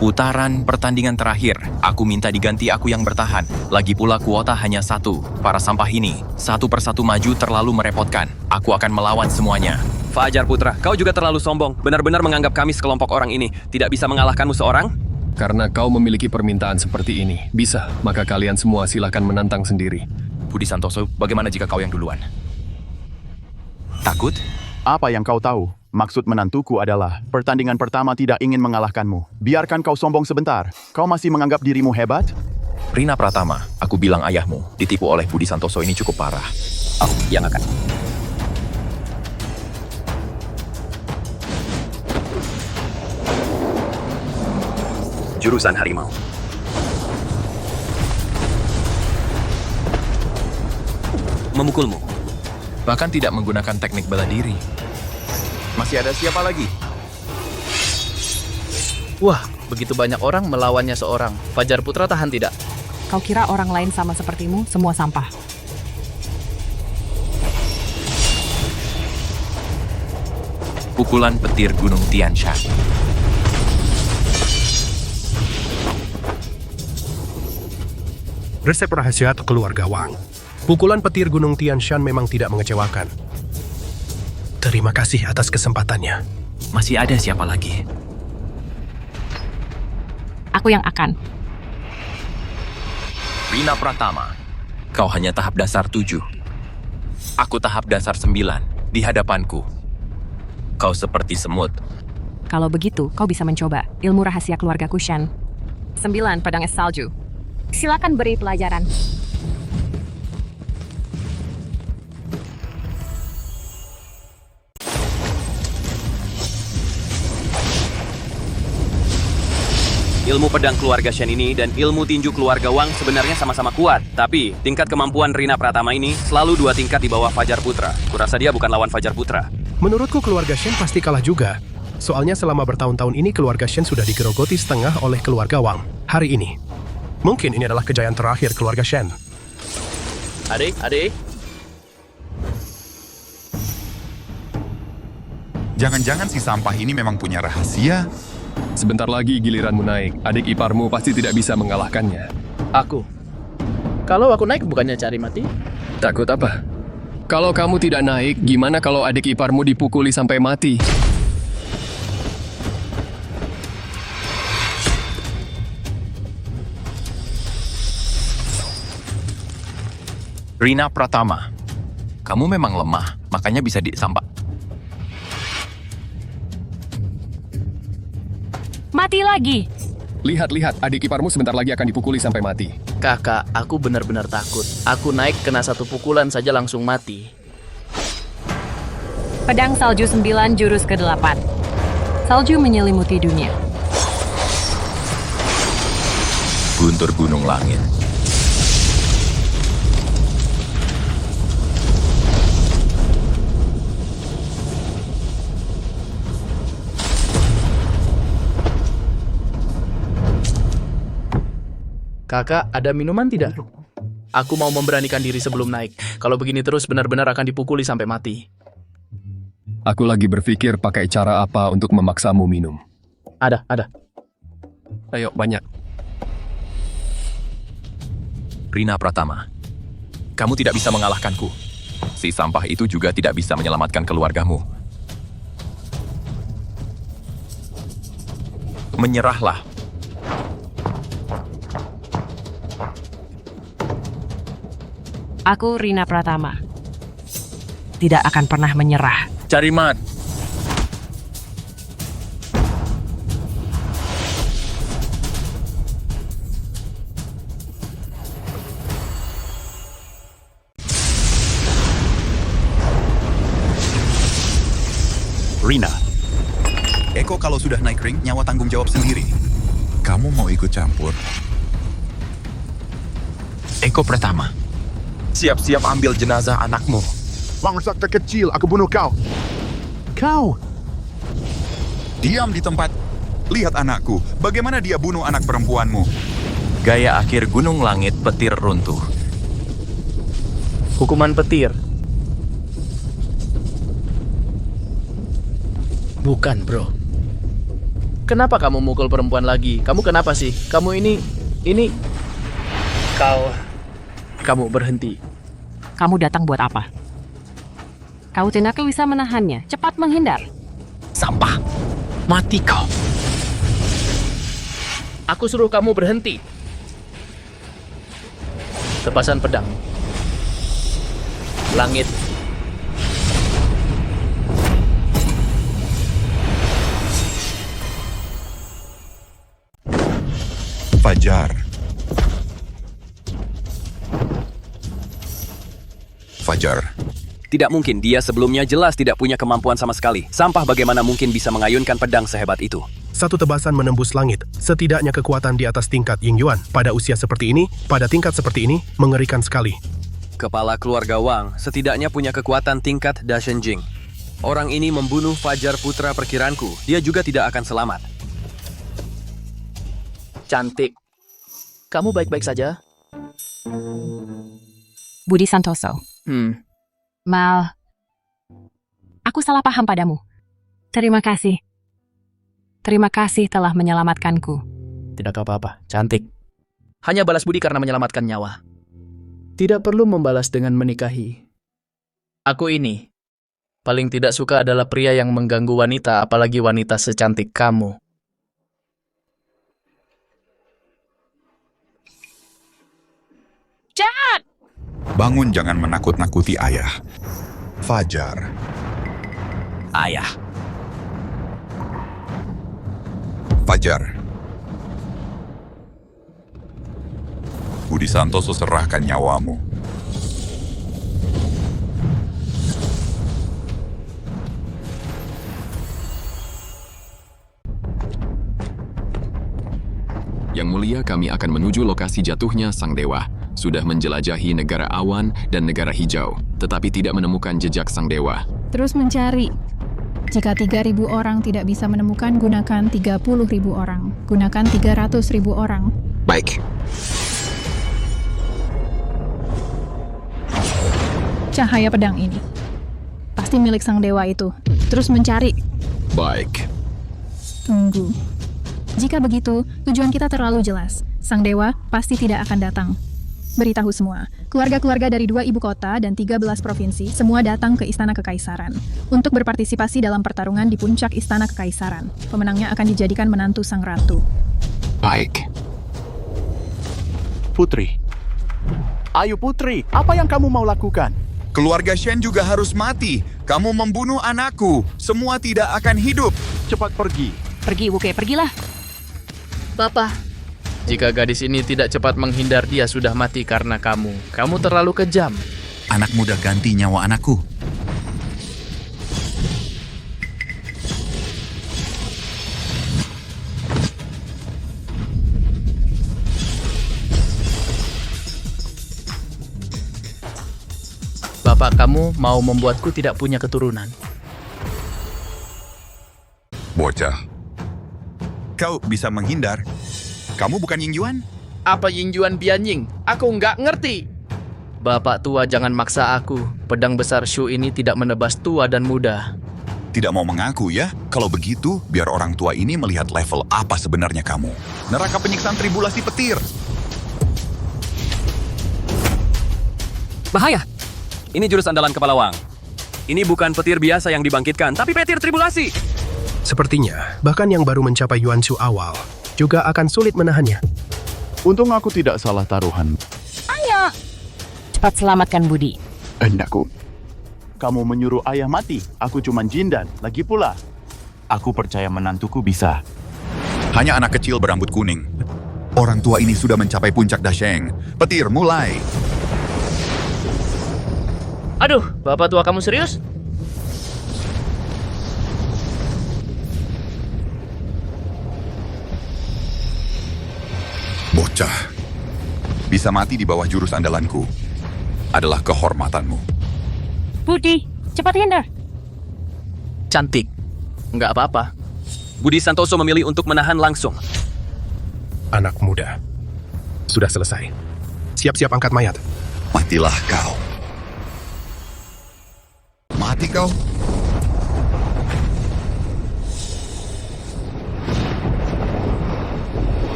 putaran pertandingan terakhir. Aku minta diganti aku yang bertahan. Lagi pula kuota hanya 1. Para sampah ini, satu persatu maju terlalu merepotkan. Aku akan melawan semuanya. Fajar Putra, kau juga terlalu sombong. Benar-benar menganggap kami sekelompok orang ini tidak bisa mengalahkanmu seorang? Karena kau memiliki permintaan seperti ini, bisa, maka kalian semua silakan menantang sendiri. Budi Santoso, bagaimana jika kau yang duluan? Takut? Apa yang kau tahu? Maksud menantuku adalah, pertandingan pertama tidak ingin mengalahkanmu. Biarkan kau sombong sebentar. Kau masih menganggap dirimu hebat? Rina Pratama, aku bilang ayahmu, ditipu oleh Budi Santoso ini cukup parah. Aku yang akan. Jurusan harimau. Memukulmu. Bahkan tidak menggunakan teknik bela diri. Masih ada siapa lagi? Wah, begitu banyak orang melawannya seorang. Fajar Putra tahan tidak? Kau kira orang lain sama sepertimu, semua sampah. Pukulan petir Gunung Tian Shan. Resep rahasia keluarga Wang. Pukulan petir Gunung Tian Shan memang tidak mengecewakan. Terima kasih atas kesempatannya. Masih ada siapa lagi? Aku yang akan. Rina Pratama, kau hanya tahap dasar 7. Aku tahap dasar 9, di hadapanku. Kau seperti semut. Kalau begitu, kau bisa mencoba ilmu rahasia keluarga Kushan. 9 pedang es salju. Silakan beri pelajaran. Ilmu pedang keluarga Shen ini dan ilmu tinju keluarga Wang sebenarnya sama-sama kuat. Tapi, tingkat kemampuan Rina Pratama ini selalu 2 tingkat di bawah Fajar Putra. Kurasa dia bukan lawan Fajar Putra. Menurutku keluarga Shen pasti kalah juga. Soalnya selama bertahun-tahun ini keluarga Shen sudah digerogoti setengah oleh keluarga Wang. Hari ini. Mungkin ini adalah kejayaan terakhir keluarga Shen. Adik. Jangan-jangan si sampah ini memang punya rahasia? Sebentar lagi giliranmu naik. Adik iparmu pasti tidak bisa mengalahkannya. Aku. Kalau aku naik bukannya cari mati? Takut apa? Kalau kamu tidak naik, gimana kalau adik iparmu dipukuli sampai mati? Rina Pratama, kamu memang lemah, makanya bisa disampak. Mati lagi. Lihat, adik iparmu sebentar lagi akan dipukuli sampai mati. Kakak, aku benar-benar takut. Aku naik kena 1 pukulan saja langsung mati. Pedang salju 9 jurus ke-8. Salju menyelimuti dunia. Guntur Gunung Langit. Kakak, ada minuman tidak? Aku mau memberanikan diri sebelum naik. Kalau begini terus benar-benar akan dipukuli sampai mati. Aku lagi berpikir pakai cara apa untuk memaksamu minum. Ada. Ayo, banyak. Rina Pratama, kamu tidak bisa mengalahkanku. Si sampah itu juga tidak bisa menyelamatkan keluargamu. Menyerahlah. Aku Rina Pratama. Tidak akan pernah menyerah. Cari mat. Rina. Eko kalau sudah naik ring, nyawa tanggung jawab sendiri. Kamu mau ikut campur? Eko pertama. Siap-siap ambil jenazah anakmu. Bangsa kecil, aku bunuh kau. Kau. Diam di tempat. Lihat anakku, bagaimana dia bunuh anak perempuanmu. Gaya akhir Gunung Langit petir runtuh. Hukuman petir. Bukan, bro. Kenapa kamu mukul perempuan lagi? Kamu kenapa sih? Kamu ini... Kamu berhenti. Kamu datang buat apa? Kau tidak bisa menahannya. Cepat menghindar. Sampah. Mati kau. Aku suruh kamu berhenti. Tepasan pedang. Langit. Fajar. Fajar. Tidak mungkin, dia sebelumnya jelas tidak punya kemampuan sama sekali. Sampah bagaimana mungkin bisa mengayunkan pedang sehebat itu? Satu tebasan menembus langit. Setidaknya kekuatan di atas tingkat Ying Yuan. Pada usia seperti ini, pada tingkat seperti ini, mengerikan sekali. Kepala keluarga Wang setidaknya punya kekuatan tingkat Da Shenjing. Orang ini membunuh Fajar putra perkiraanku. Dia juga tidak akan selamat. Cantik. Kamu baik-baik saja? Budi Santoso. Mal, aku salah paham padamu. Terima kasih. Terima kasih telah menyelamatkanku. Tidak apa-apa, cantik. Hanya balas budi karena menyelamatkan nyawa. Tidak perlu membalas dengan menikahi. Aku ini paling tidak suka adalah pria yang mengganggu wanita, apalagi wanita secantik kamu. Jahat! Bangun, jangan menakut-nakuti ayah. Fajar. Ayah. Fajar. Budi Santoso, serahkan nyawamu. Yang mulia, kami akan menuju lokasi jatuhnya sang dewa. Sudah menjelajahi negara awan dan negara hijau, tetapi tidak menemukan jejak sang dewa. Terus mencari. Jika 3.000 orang tidak bisa menemukan, gunakan 30.000 orang. Gunakan 300.000 orang. Baik. Cahaya pedang ini pasti milik sang dewa itu. Terus mencari. Baik. Tunggu. Jika begitu, tujuan kita terlalu jelas. Sang dewa pasti tidak akan datang. Beritahu semua, keluarga-keluarga dari 2 ibu kota dan 13 provinsi semua datang ke Istana Kekaisaran untuk berpartisipasi dalam pertarungan di puncak Istana Kekaisaran. Pemenangnya akan dijadikan menantu sang ratu. Baik. Putri. Ayo Putri, apa yang kamu mau lakukan? Keluarga Shen juga harus mati. Kamu membunuh anakku. Semua tidak akan hidup. Cepat pergi. Pergi, Wuke, pergilah. Papa. Jika gadis ini tidak cepat menghindar, dia sudah mati karena kamu. Kamu terlalu kejam. Anak muda ganti nyawa anakku. Bapak kamu mau membuatku tidak punya keturunan. Bocah. Kau bisa menghindar. Kamu bukan Ying Yuan? Apa Ying Yuan Bianying? Aku nggak ngerti. Bapak tua, jangan maksa aku. Pedang besar Shu ini tidak menebas tua dan muda. Tidak mau mengaku ya? Kalau begitu, biar orang tua ini melihat level apa sebenarnya kamu. Neraka penyiksaan tribulasi petir. Bahaya! Ini jurus andalan Kepala Wang. Ini bukan petir biasa yang dibangkitkan, tapi petir tribulasi. Sepertinya, bahkan yang baru mencapai Yuanshu awal juga akan sulit menahannya. Untung aku tidak salah taruhan. Ayo! Cepat selamatkan Budi. Endaku. Kamu menyuruh ayah mati. Aku cuma jindan. Lagi pula, aku percaya menantuku bisa. Hanya anak kecil berambut kuning. Orang tua ini sudah mencapai puncak Dasheng. Petir, mulai. Aduh, bapak tua kamu serius? Bocah, bisa mati di bawah jurus andalanku adalah kehormatanmu. Budi, cepat hindar. Cantik. Nggak apa-apa. Budi Santoso memilih untuk menahan langsung. Anak muda. Sudah selesai. Siap-siap angkat mayat. Matilah kau. Mati kau.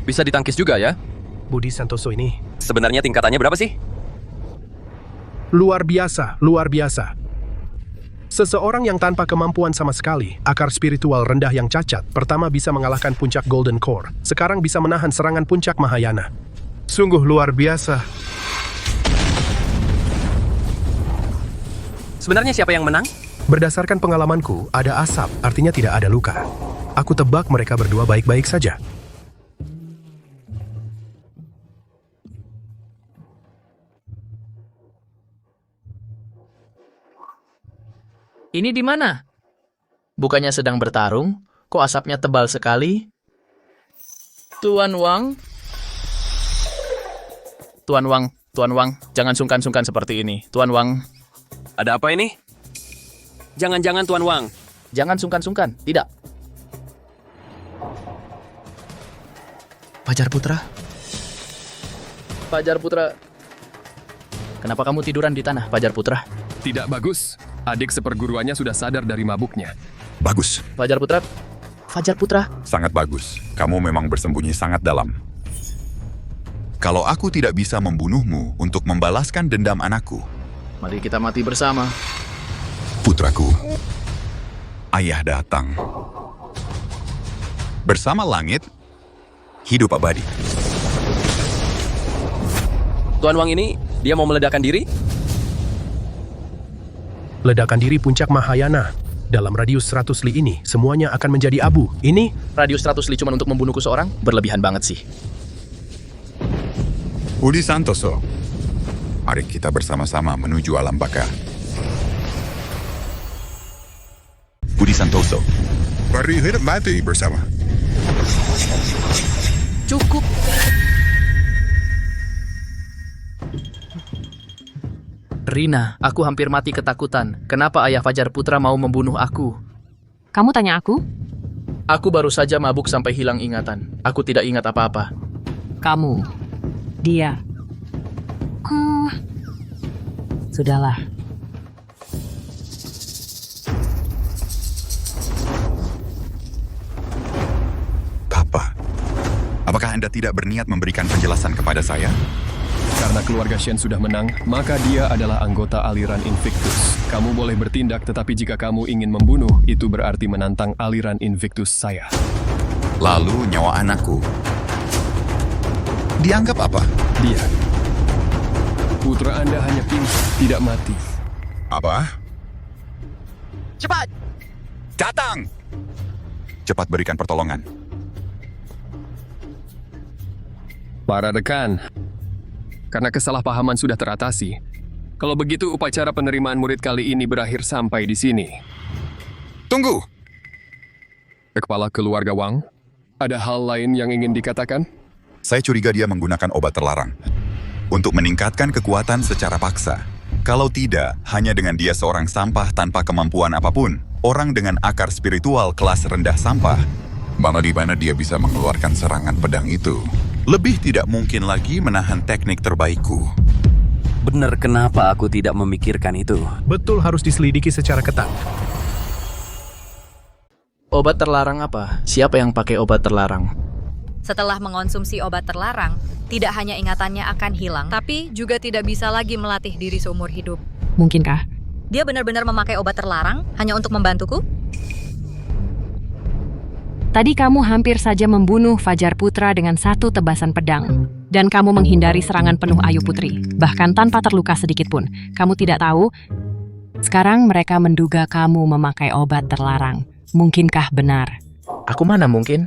Bisa ditangkis juga ya? Budi Santoso ini Sebenarnya tingkatannya berapa sih? luar biasa, luar biasa. Seseorang yang tanpa kemampuan sama sekali, akar spiritual rendah yang cacat, pertama bisa mengalahkan puncak Golden Core, sekarang bisa menahan serangan puncak Mahayana. Sungguh luar biasa. Sebenarnya siapa yang menang? Berdasarkan pengalamanku, ada asap, artinya tidak ada luka. Aku tebak mereka berdua baik-baik saja. Ini di mana? Bukannya sedang bertarung? Kok asapnya tebal sekali? Tuan Wang? Tuan Wang, jangan sungkan-sungkan seperti ini. Tuan Wang. Ada apa ini? Jangan-jangan Tuan Wang. Jangan sungkan-sungkan, tidak. Fajar Putra. Fajar Putra. Kenapa kamu tiduran di tanah, Fajar Putra? Tidak bagus. Adik seperguruannya sudah sadar dari mabuknya. Bagus. Fajar Putra. Fajar Putra. Sangat bagus. Kamu memang bersembunyi sangat dalam. Kalau aku tidak bisa membunuhmu untuk membalaskan dendam anakku, Mari kita mati bersama. putraku, ayah datang. Bersama langit, hidup abadi. Tuan Wang ini, dia mau meledakkan diri? Ledakan diri puncak Mahayana. Dalam radius 100 li ini, semuanya akan menjadi abu. Ini Radius 100 li cuma untuk membunuhku seorang? Berlebihan banget sih. Budi Santoso, mari kita bersama-sama menuju alam baka. Budi Santoso, mari hidup mati bersama. Cukup. Rina, aku hampir mati ketakutan. Kenapa ayah Fajar Putra mau membunuh aku? Kamu tanya aku? Aku baru saja mabuk sampai hilang ingatan. Aku tidak ingat apa-apa. Kamu. Dia. Sudahlah. Papa, apakah Anda tidak berniat memberikan penjelasan kepada saya? Karena keluarga Shen sudah menang, maka dia adalah anggota aliran Invictus. Kamu boleh bertindak, tetapi jika kamu ingin membunuh, itu berarti menantang aliran Invictus saya. Lalu nyawa anakku dianggap apa? Dia. Putra Anda hanya pingsan, tidak mati. Apa? Cepat! Datang! Cepat berikan pertolongan. Para rekan, karena kesalahpahaman sudah teratasi, kalau begitu upacara penerimaan murid kali ini berakhir sampai di sini. Tunggu! Kepala keluarga Wang, ada hal lain yang ingin dikatakan? Saya curiga dia menggunakan obat terlarang untuk meningkatkan kekuatan secara paksa. Kalau tidak, hanya dengan dia seorang sampah tanpa kemampuan apapun, orang dengan akar spiritual kelas rendah sampah, mana di mana dia bisa mengeluarkan serangan pedang itu. Lebih tidak mungkin lagi menahan teknik terbaikku. Benar, kenapa aku tidak memikirkan itu? betul harus diselidiki secara ketat. Obat terlarang apa? Siapa yang pakai obat terlarang? Setelah mengonsumsi obat terlarang, tidak hanya ingatannya akan hilang, tapi juga tidak bisa lagi melatih diri seumur hidup. Mungkinkah? Dia benar-benar memakai obat terlarang hanya untuk membantuku? Tadi kamu hampir saja membunuh Fajar Putra dengan satu tebasan pedang. Dan kamu menghindari serangan penuh Ayu Putri. Bahkan tanpa terluka sedikit pun. Kamu tidak tahu? Sekarang mereka menduga kamu memakai obat terlarang. Mungkinkah benar? Aku mana mungkin?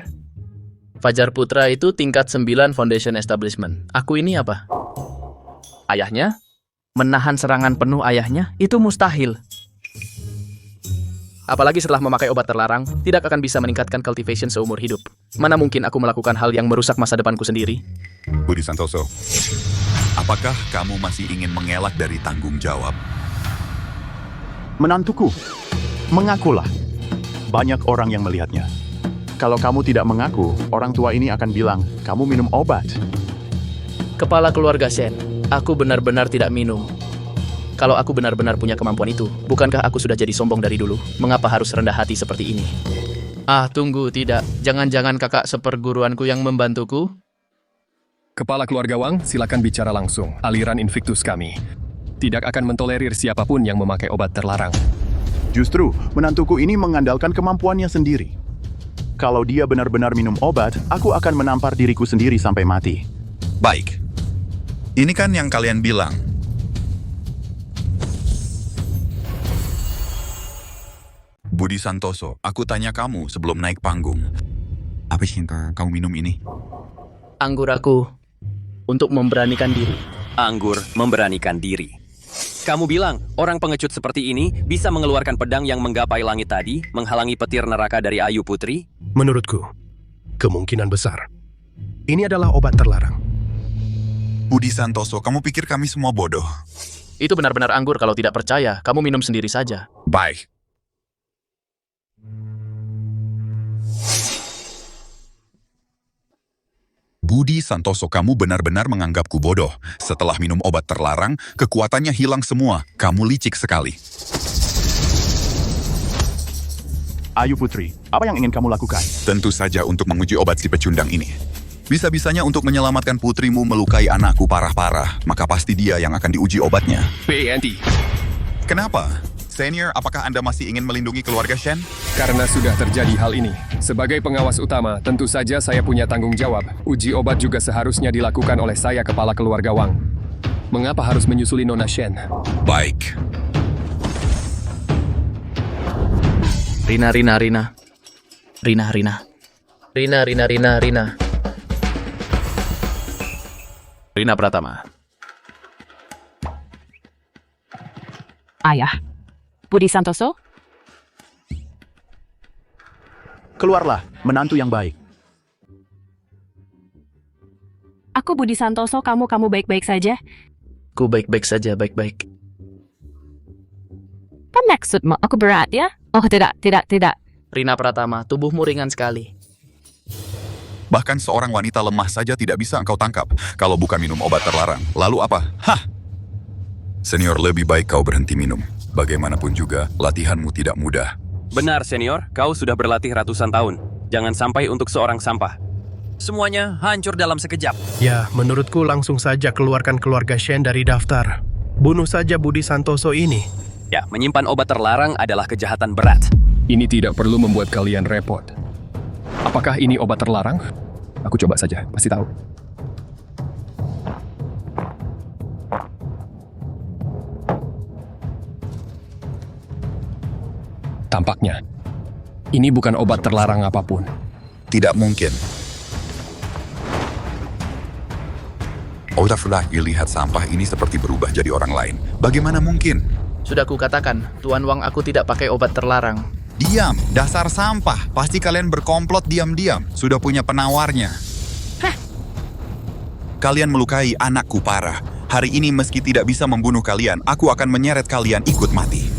Fajar Putra itu tingkat 9 Foundation Establishment. Aku ini apa? Ayahnya? Menahan serangan penuh ayahnya? Itu mustahil. Apalagi setelah memakai obat terlarang, tidak akan bisa meningkatkan cultivation seumur hidup. Mana mungkin aku melakukan hal yang merusak masa depanku sendiri? Budi Santoso, apakah kamu masih ingin mengelak dari tanggung jawab? Menantuku, mengakulah. Banyak orang yang melihatnya. Kalau kamu tidak mengaku, orang tua ini akan bilang, kamu minum obat. Kepala keluarga Shen, aku benar-benar tidak minum. Kalau aku benar-benar punya kemampuan itu, bukankah aku sudah jadi sombong dari dulu? Mengapa harus rendah hati seperti ini? Tunggu, tidak. Jangan-jangan kakak seperguruanku yang membantuku? Kepala keluarga Wang, silakan bicara langsung. Aliran Invictus kami tidak akan mentolerir siapapun yang memakai obat terlarang. Justru, menantuku ini mengandalkan kemampuannya sendiri. Kalau dia benar-benar minum obat, aku akan menampar diriku sendiri sampai mati. Baik. Ini kan yang kalian bilang. Budi Santoso, aku tanya kamu sebelum naik panggung. Apa sih yang kamu minum ini? Anggur aku untuk memberanikan diri. Anggur memberanikan diri. Kamu bilang, orang pengecut seperti ini bisa mengeluarkan pedang yang menggapai langit tadi, menghalangi petir neraka dari Ayu Putri? Menurutku, kemungkinan besar. Ini adalah obat terlarang. Budi Santoso, kamu pikir kami semua bodoh? Itu benar-benar anggur. Kalau tidak percaya, kamu minum sendiri saja. Baik. Budi Santoso, kamu benar-benar menganggapku bodoh. Setelah minum obat terlarang, kekuatannya hilang semua. Kamu licik sekali. Ayu Putri, apa yang ingin kamu lakukan? Tentu saja untuk menguji obat si pecundang ini. Bisa-bisanya untuk menyelamatkan putrimu melukai anakku parah-parah, maka pasti dia yang akan diuji obatnya. PNT. Kenapa? Senior, apakah Anda masih ingin melindungi keluarga Shen? Karena sudah terjadi hal ini. Sebagai pengawas utama, tentu saja saya punya tanggung jawab. Uji obat juga seharusnya dilakukan oleh saya, kepala keluarga Wang. Mengapa harus menyusuli Nona Shen? Baik. Rina. Rina Pratama. Ayah. Budi Santoso? Keluarlah, menantu yang baik. Aku Budi Santoso, kamu baik-baik saja? Ku baik-baik saja, baik-baik. Apa maksudmu? Aku berat ya? Oh tidak. Rina Pratama, tubuhmu ringan sekali. Bahkan seorang wanita lemah saja tidak bisa engkau tangkap kalau bukan minum obat terlarang. Lalu apa? Hah! Senior, lebih baik kau berhenti minum. Bagaimanapun juga, latihanmu tidak mudah. Benar, senior. Kau sudah berlatih ratusan tahun. Jangan sampai untuk seorang sampah. Semuanya hancur dalam sekejap. Ya, menurutku langsung saja keluarkan keluarga Shen dari daftar. Bunuh saja Budi Santoso ini. Ya, menyimpan obat terlarang adalah kejahatan berat. Ini tidak perlu membuat kalian repot. Apakah ini obat terlarang? Aku coba saja, pasti tahu. Tampaknya, ini bukan obat terlarang apapun. Tidak mungkin. Otafullah, lihat sampah ini seperti berubah jadi orang lain. Bagaimana mungkin? Sudah kukatakan, Tuan Wang, aku tidak pakai obat terlarang. Diam, dasar sampah. Pasti kalian berkomplot diam-diam. Sudah punya penawarnya. Hah? Kalian melukai anakku parah. Hari ini meski tidak bisa membunuh kalian, aku akan menyeret kalian ikut mati.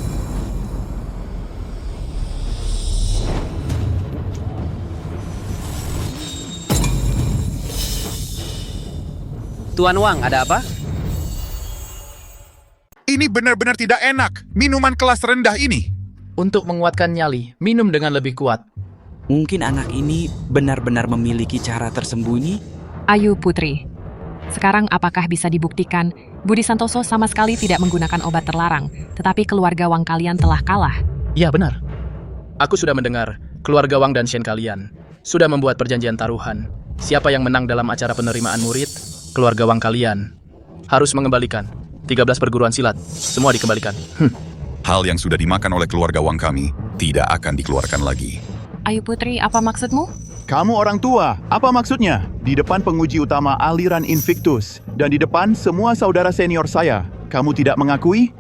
Tuan Wang, ada apa? Ini benar-benar tidak enak. Minuman kelas rendah ini. Untuk menguatkan nyali, minum dengan lebih kuat. Mungkin anak ini benar-benar memiliki cara tersembunyi? Ayu Putri, sekarang apakah bisa dibuktikan Budi Santoso sama sekali tidak menggunakan obat terlarang, tetapi keluarga Wang kalian telah kalah? Ya, benar. Aku sudah mendengar keluarga Wang dan Shen kalian sudah membuat perjanjian taruhan. Siapa yang menang dalam acara penerimaan murid, keluarga Wang kalian harus mengembalikan 13 perguruan silat. Semua dikembalikan. Hal yang sudah dimakan oleh keluarga Wang kami tidak akan dikeluarkan lagi. Ayu Putri, apa maksudmu? Kamu orang tua, apa maksudnya? Di depan penguji utama aliran Invictus dan di depan semua saudara senior saya, kamu tidak mengakui?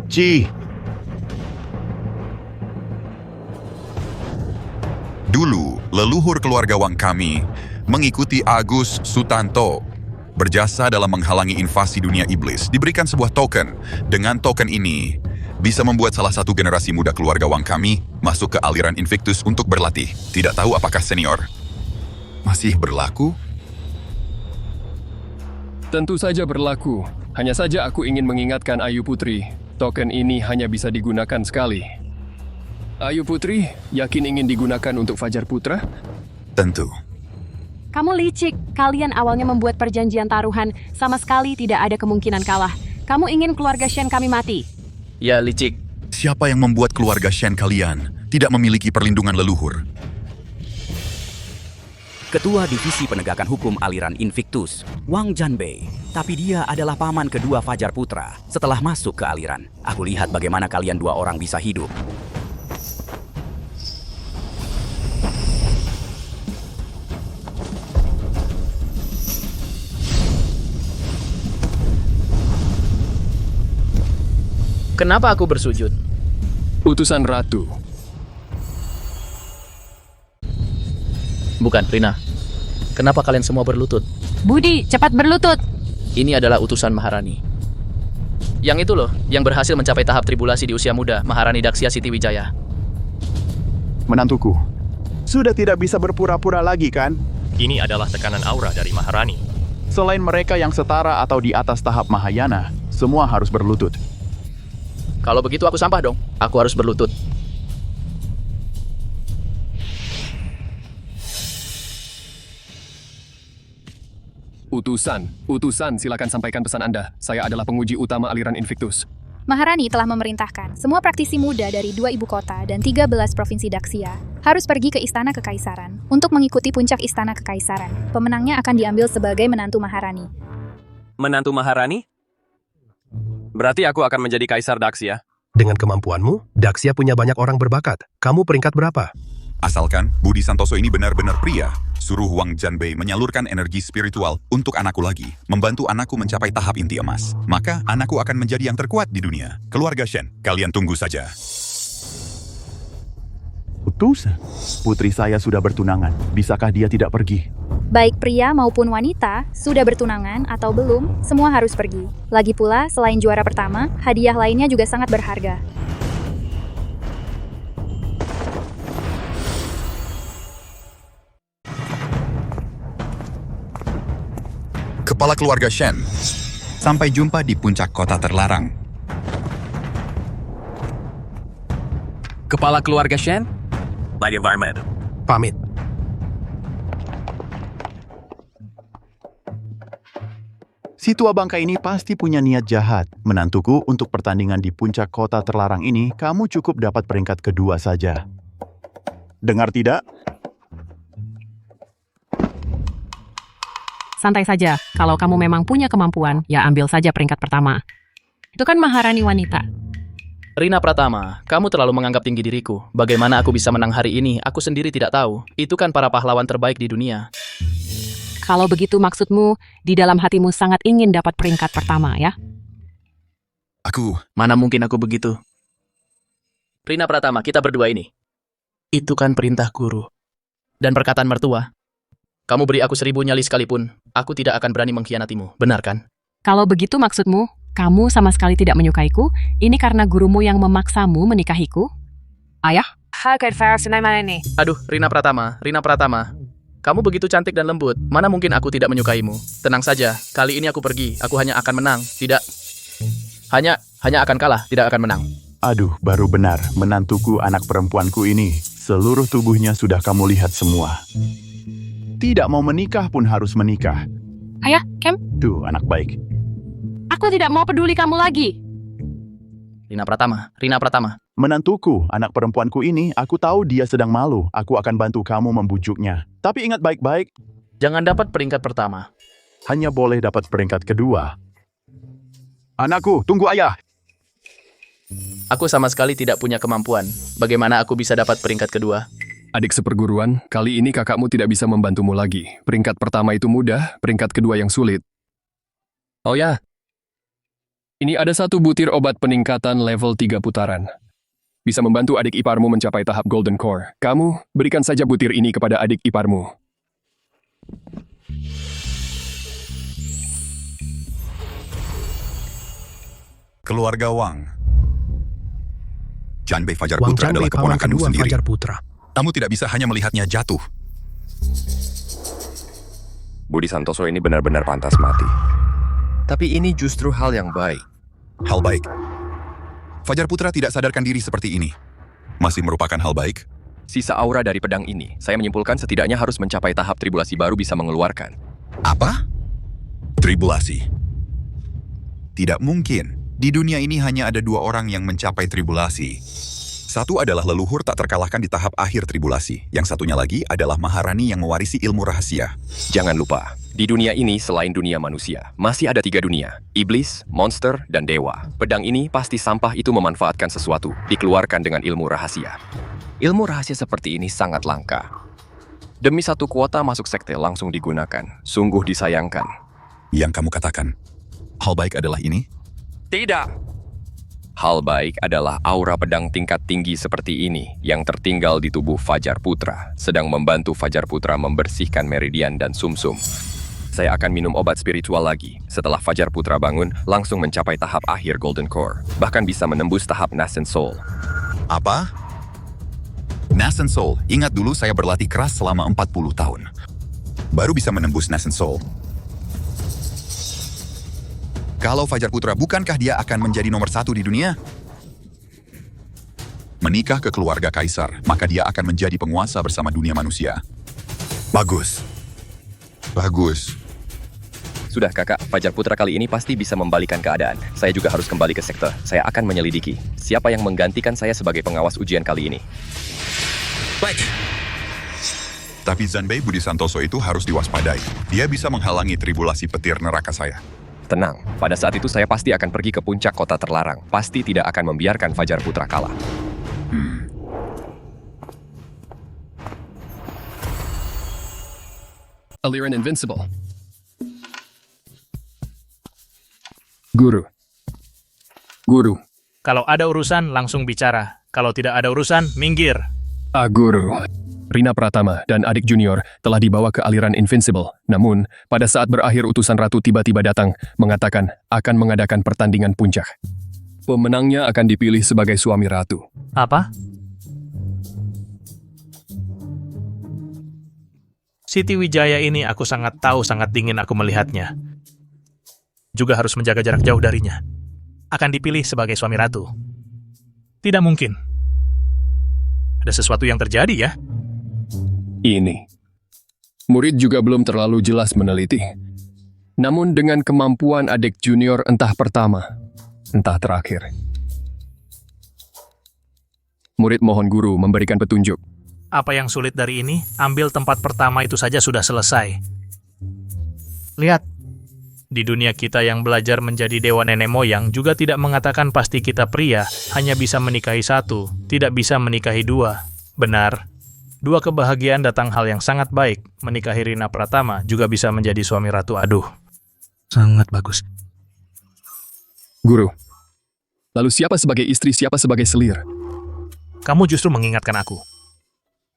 leluhur keluarga Wang kami mengikuti Agus Sutanto. Berjasa dalam menghalangi invasi dunia iblis, diberikan sebuah token. Dengan token ini, bisa membuat salah satu generasi muda keluarga Wang kami masuk ke aliran Invictus untuk berlatih. Tidak tahu apakah senior masih berlaku? Tentu saja berlaku. Hanya saja aku ingin mengingatkan Ayu Putri, token ini hanya bisa digunakan sekali. Ayu Putri, yakin ingin digunakan untuk Fajar Putra? Tentu. Kamu licik. Kalian awalnya membuat perjanjian taruhan. Sama sekali tidak ada kemungkinan kalah. Kamu ingin keluarga Shen kami mati. Ya, licik. Siapa yang membuat keluarga Shen kalian tidak memiliki perlindungan leluhur? Ketua Divisi Penegakan Hukum Aliran Invictus, Wang Janbei. Tapi dia adalah paman kedua Fajar Putra. Setelah masuk ke aliran, aku lihat bagaimana kalian dua orang bisa hidup. Kenapa aku bersujud? Utusan Ratu. Bukan, Rina. Kenapa kalian semua berlutut? Budi, cepat berlutut. Ini adalah utusan Maharani. Yang itu loh, yang berhasil mencapai tahap tribulasi di usia muda, Maharani Daksya Siti Wijaya. Menantuku, sudah tidak bisa berpura-pura lagi kan? Ini adalah tekanan aura dari Maharani. Selain mereka yang setara atau di atas tahap Mahayana, semua harus berlutut. Kalau begitu aku sampah dong. Aku harus berlutut. Utusan, silakan sampaikan pesan Anda. Saya adalah penguji utama aliran Invictus. Maharani telah memerintahkan semua praktisi muda dari 2 ibu kota dan 13 provinsi Daksya harus pergi ke Istana Kekaisaran untuk mengikuti puncak Istana Kekaisaran. Pemenangnya akan diambil sebagai menantu Maharani. Menantu Maharani? Berarti aku akan menjadi Kaisar Daksya. Dengan kemampuanmu, Daksya punya banyak orang berbakat. Kamu peringkat berapa? Asalkan Budi Santoso ini benar-benar pria, suruh Wang Janbei menyalurkan energi spiritual untuk anakku lagi, membantu anakku mencapai tahap inti emas. Maka anakku akan menjadi yang terkuat di dunia. Keluarga Shen, kalian tunggu saja. Utusan? Putri saya sudah bertunangan. Bisakah dia tidak pergi? Baik pria maupun wanita, sudah bertunangan atau belum, semua harus pergi. Lagi pula, selain juara pertama, hadiah lainnya juga sangat berharga. Kepala keluarga Shen, sampai jumpa di puncak kota terlarang. Kepala keluarga Shen? Lady Varmed. Pamit. Si tua bangka ini pasti punya niat jahat. Menantuku, untuk pertandingan di puncak kota terlarang ini, kamu cukup dapat peringkat kedua saja. Dengar tidak? Santai saja, kalau kamu memang punya kemampuan, ya ambil saja peringkat pertama. Itu kan Maharani wanita. Rina Pratama, kamu terlalu menganggap tinggi diriku. Bagaimana aku bisa menang hari ini, aku sendiri tidak tahu. Itu kan para pahlawan terbaik di dunia. Kalau begitu maksudmu, di dalam hatimu sangat ingin dapat peringkat pertama, ya? Mana mungkin aku begitu? Rina Pratama, kita berdua ini. Itu kan perintah guru. Dan perkataan mertua. Kamu beri aku 1000 nyali sekalipun, aku tidak akan berani mengkhianatimu, benar kan? Kalau begitu maksudmu, kamu sama sekali tidak menyukaiku, ini karena gurumu yang memaksamu menikahiku? Ayah? Aduh, Rina Pratama. Kamu begitu cantik dan lembut, mana mungkin aku tidak menyukaimu? Tenang saja, kali ini aku pergi, aku hanya akan menang, tidak... Hanya akan kalah, tidak akan menang. Aduh, baru benar, menantuku anak perempuanku ini. Seluruh tubuhnya sudah kamu lihat semua. Tidak mau menikah pun harus menikah. Ayah, Kem? Tuh, anak baik. Aku tidak mau peduli kamu lagi. Rina Pratama. Menantuku, anak perempuanku ini, aku tahu dia sedang malu. Aku akan bantu kamu membujuknya. Tapi ingat baik-baik. Jangan dapat peringkat pertama. Hanya boleh dapat peringkat kedua. Anakku, tunggu ayah. Aku sama sekali tidak punya kemampuan. Bagaimana aku bisa dapat peringkat kedua? Adik seperguruan, kali ini kakakmu tidak bisa membantumu lagi. Peringkat pertama itu mudah, peringkat kedua yang sulit. Oh ya? Ini ada 1 butir obat peningkatan level 3 putaran. bisa membantu adik iparmu mencapai tahap Golden Core. Kamu, berikan saja butir ini kepada adik iparmu. Keluarga Wang. Janbei Fajar Wang Putra Janbei adalah paman keponakanmu kedua sendiri. Fajar Putra. Kamu tidak bisa hanya melihatnya jatuh. Budi Santoso ini benar-benar pantas mati. Tapi ini justru hal yang baik. Hal baik. Fajar Putra tidak sadarkan diri seperti ini. Masih merupakan hal baik? Sisa aura dari pedang ini, saya menyimpulkan setidaknya harus mencapai tahap tribulasi baru bisa mengeluarkan. Apa? Tribulasi. Tidak mungkin. Di dunia ini hanya ada 2 orang yang mencapai tribulasi. Satu adalah leluhur tak terkalahkan di tahap akhir tribulasi. Yang satunya lagi adalah Maharani yang mewarisi ilmu rahasia. Jangan lupa, di dunia ini selain dunia manusia, masih ada 3 dunia. Iblis, monster, dan dewa. Pedang ini pasti sampah itu memanfaatkan sesuatu, dikeluarkan dengan ilmu rahasia. Ilmu rahasia seperti ini sangat langka. Demi 1 kuota masuk sekte langsung digunakan. Sungguh disayangkan. Yang kamu katakan, hal baik adalah ini? Tidak. Hal baik adalah aura pedang tingkat tinggi seperti ini yang tertinggal di tubuh Fajar Putra, sedang membantu Fajar Putra membersihkan meridian dan sumsum. Saya akan minum obat spiritual lagi. Setelah Fajar Putra bangun, langsung mencapai tahap akhir Golden Core. Bahkan bisa menembus tahap Nascent Soul. Apa? Nascent Soul. Ingat dulu saya berlatih keras selama 40 tahun. Baru bisa menembus Nascent Soul. Kalau Fajar Putra, bukankah dia akan menjadi nomor 1 di dunia? Menikah ke keluarga kaisar, maka dia akan menjadi penguasa bersama dunia manusia. Bagus. Bagus. Sudah kakak, Fajar Putra kali ini pasti bisa membalikan keadaan. Saya juga harus kembali ke sekte. Saya akan menyelidiki siapa yang menggantikan saya sebagai pengawas ujian kali ini. Baik. Tapi Janbei Budi Santoso itu harus diwaspadai. Dia bisa menghalangi tribulasi petir neraka saya. Tenang, pada saat itu saya pasti akan pergi ke puncak kota terlarang. Pasti tidak akan membiarkan Fajar Putra kalah. Aliran Invincible. Guru. Kalau ada urusan, langsung bicara. Kalau tidak ada urusan, minggir. Guru. Rina Pratama dan adik junior telah dibawa ke aliran Invincible. Namun, pada saat berakhir utusan ratu tiba-tiba datang, mengatakan akan mengadakan pertandingan puncak. Pemenangnya akan dipilih sebagai suami ratu. Apa? Siti Wijaya ini aku sangat tahu, sangat dingin aku melihatnya. Juga harus menjaga jarak jauh darinya. Akan dipilih sebagai suami ratu. Tidak mungkin. Ada sesuatu yang terjadi ya? Ini. Murid juga belum terlalu jelas meneliti. Namun dengan kemampuan adik junior entah pertama, entah terakhir. Murid mohon guru memberikan petunjuk. Apa yang sulit dari ini? Ambil tempat pertama itu saja sudah selesai. Lihat. Di dunia kita yang belajar menjadi dewa nenek moyang juga tidak mengatakan pasti kita pria hanya bisa menikahi 1, tidak bisa menikahi 2. Benar. 2 kebahagiaan datang hal yang sangat baik. Menikahi Rina Pratama juga bisa menjadi suami ratu. Aduh. Sangat bagus. Guru. Lalu siapa sebagai istri, siapa sebagai selir? Kamu justru mengingatkan aku.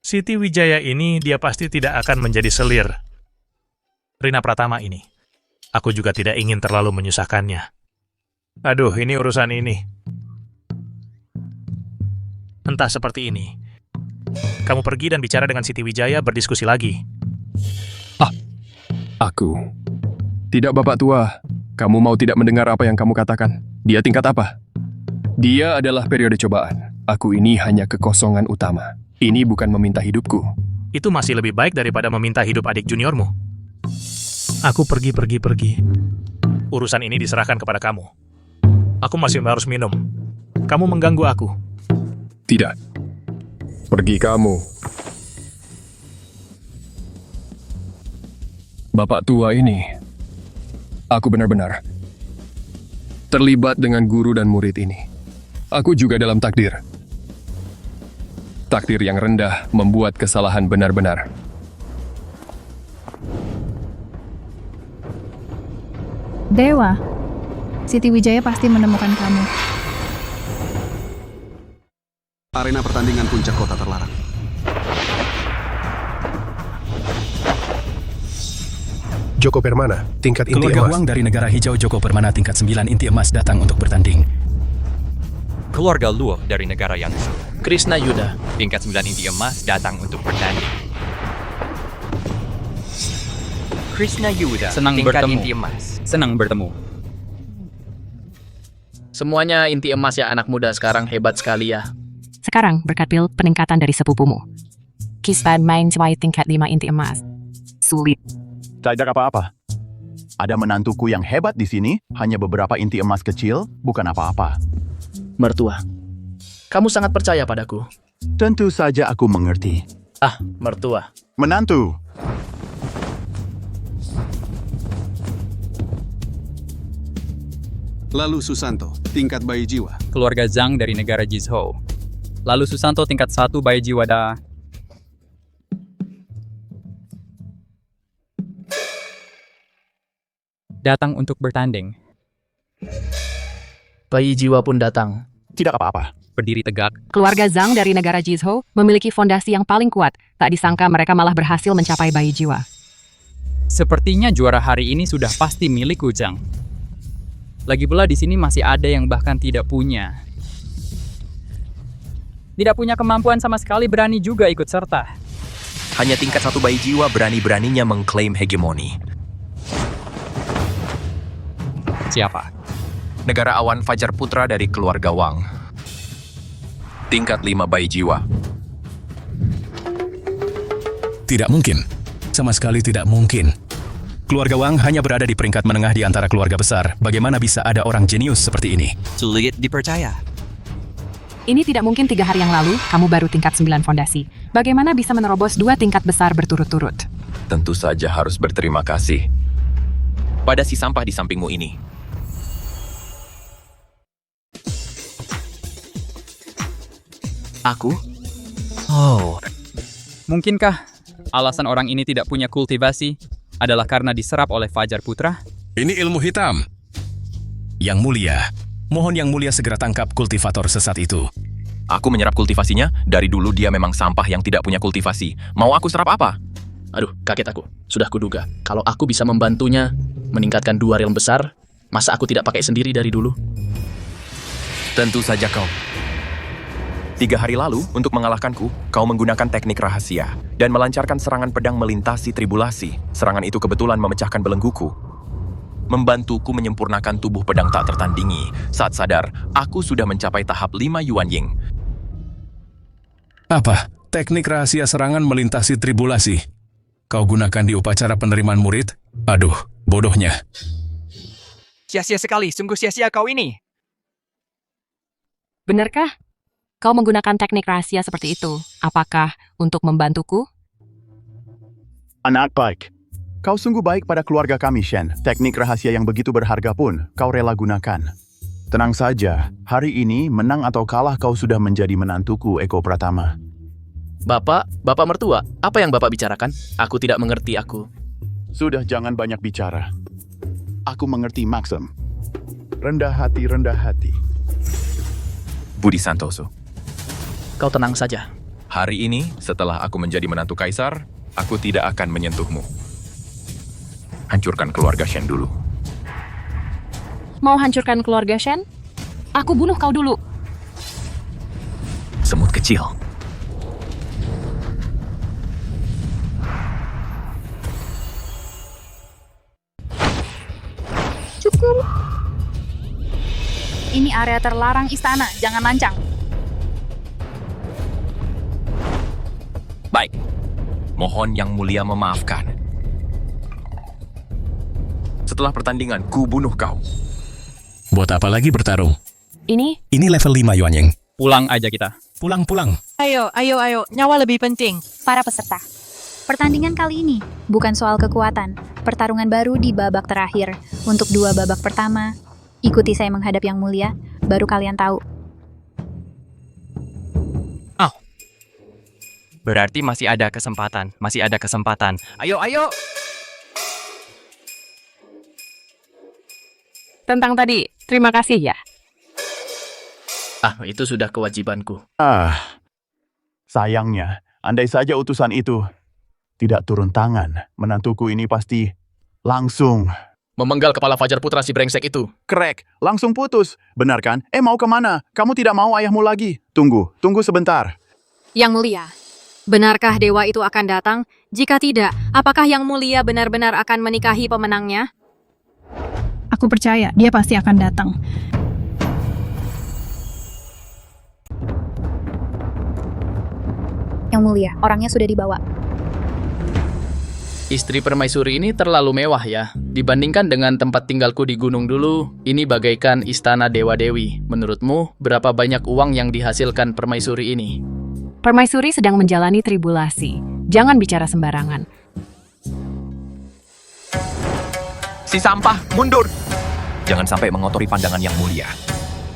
Siti Wijaya ini dia pasti tidak akan menjadi selir. Rina Pratama ini. Aku juga tidak ingin terlalu menyusahkannya. Aduh, ini urusan ini. Entah seperti ini. Kamu pergi dan bicara dengan Siti Wijaya, berdiskusi lagi. Aku. Tidak, Bapak Tua. Kamu mau tidak mendengar apa yang kamu katakan? Dia tingkat apa? Dia adalah periode cobaan. Aku ini hanya kekosongan utama. Ini bukan meminta hidupku. Itu masih lebih baik daripada meminta hidup adik juniormu. Aku pergi. Urusan ini diserahkan kepada kamu. Aku masih harus minum. Kamu mengganggu aku. Tidak. Pergi kamu. Bapak tua ini. Aku benar-benar terlibat dengan guru dan murid ini. Aku juga dalam takdir. Takdir yang rendah membuat kesalahan benar-benar. Dewa, Siti Wijaya pasti menemukan kamu. arena pertandingan puncak kota terlarang. Joko Permana, tingkat inti Keluarga emas. Wang dari negara hijau Joko Permana tingkat 9 inti emas datang untuk bertanding. Keluarga Luo dari negara Yangsu. Krishna Yuda. Tingkat 9 inti emas datang untuk bertanding. Krishna Yuda. Senang tingkat bertemu. inti emas. Senang bertemu. Semuanya inti emas ya anak muda sekarang hebat sekali ya. Sekarang berkat pil peningkatan dari sepupumu. Kispan main cewek tingkat 5 inti emas. Sulit. Tidak apa-apa. Ada menantuku yang hebat di sini, hanya beberapa inti emas kecil, bukan apa-apa. Mertua, kamu sangat percaya padaku. Tentu saja aku mengerti. Ah, mertua. Menantu. Lalu Susanto, tingkat bayi jiwa. Keluarga Zhang dari negara Jizhou. Lalu Susanto tingkat 1 bayi jiwa datang untuk bertanding. Bayi jiwa pun datang. Tidak apa-apa. Berdiri tegak. Keluarga Zhang dari negara Jizhou memiliki fondasi yang paling kuat. Tak disangka mereka malah berhasil mencapai bayi jiwa. Sepertinya juara hari ini sudah pasti milik Zhang. Lagi pula di sini masih ada yang bahkan tidak punya. Tidak punya kemampuan sama sekali berani juga ikut serta. Hanya tingkat 1 bayi jiwa berani-beraninya mengklaim hegemoni. Siapa? Negara awan Fajar Putra dari keluarga Wang. Tingkat 5 bayi jiwa. Tidak mungkin. Sama sekali tidak mungkin. Keluarga Wang hanya berada di peringkat menengah di antara keluarga besar. Bagaimana bisa ada orang jenius seperti ini? Sulit dipercaya. Ini tidak mungkin 3 hari yang lalu, kamu baru tingkat 9 fondasi. Bagaimana bisa menerobos 2 tingkat besar berturut-turut? Tentu saja harus berterima kasih pada si sampah di sampingmu ini. Aku? Oh. Mungkinkah alasan orang ini tidak punya kultivasi adalah karena diserap oleh Fajar Putra? Ini ilmu hitam. Yang mulia, mohon yang mulia segera tangkap kultivator sesat itu. Aku menyerap kultivasinya, dari dulu dia memang sampah yang tidak punya kultivasi. Mau aku serap apa? Aduh, kaget aku. Sudah kuduga. Kalau aku bisa membantunya meningkatkan 2 realm besar, masa aku tidak pakai sendiri dari dulu? Tentu saja kau. 3 hari lalu, untuk mengalahkanku, kau menggunakan teknik rahasia dan melancarkan serangan pedang melintasi tribulasi. Serangan itu kebetulan memecahkan belengguku. Membantuku menyempurnakan tubuh pedang tak tertandingi. Saat sadar, aku sudah mencapai tahap 5 Yuan Ying. Apa? Teknik rahasia serangan melintasi tribulasi. Kau gunakan di upacara penerimaan murid? Aduh, bodohnya. Sia-sia sekali, sungguh sia-sia kau ini. Benarkah? Kau menggunakan teknik rahasia seperti itu. Apakah untuk membantuku? Anak baik. Kau sungguh baik pada keluarga kami, Shen. Teknik rahasia yang begitu berharga pun kau rela gunakan. Tenang saja, hari ini menang atau kalah kau sudah menjadi menantuku, Eko Pratama. Bapak mertua, apa yang Bapak bicarakan? Aku tidak mengerti aku. Sudah jangan banyak bicara. Aku mengerti maksum. Rendah hati, rendah hati. Budi Santoso. Kau tenang saja. Hari ini, setelah aku menjadi menantu kaisar, aku tidak akan menyentuhmu. Hancurkan keluarga Shen dulu. Mau hancurkan keluarga Shen? Aku bunuh kau dulu. Semut kecil. Cukup. Ini area terlarang istana, jangan lancang. Baik. Mohon yang mulia memaafkan. Setelah pertandingan, ku bunuh kau. Buat apa lagi bertarung? Ini level 5 Yuan Ying. Pulang aja kita. Pulang. Ayo, nyawa lebih penting. Para peserta, pertandingan kali ini bukan soal kekuatan. Pertarungan baru di babak terakhir. Untuk 2 babak pertama, ikuti saya menghadap yang mulia, baru kalian tahu. Berarti masih ada kesempatan. Ayo. tentang tadi. Terima kasih ya. Itu sudah kewajibanku. Sayangnya, andai saja utusan itu tidak turun tangan, menantuku ini pasti langsung Memenggal kepala Fajar Putra si brengsek itu. krek, langsung putus. Benar kan? Mau kemana? Kamu tidak mau ayahmu lagi? Tunggu sebentar. Yang Mulia, benarkah dewa itu akan datang? Jika tidak, apakah Yang Mulia benar-benar akan menikahi pemenangnya? Aku percaya dia pasti akan datang. Yang Mulia, orangnya sudah dibawa. Istri permaisuri ini terlalu mewah ya. Dibandingkan dengan tempat tinggalku di gunung dulu, ini bagaikan istana dewa-dewi. Menurutmu, berapa banyak uang yang dihasilkan permaisuri ini? Permaisuri sedang menjalani tribulasi. Jangan bicara sembarangan. Si sampah, mundur! Jangan sampai mengotori pandangan Yang Mulia.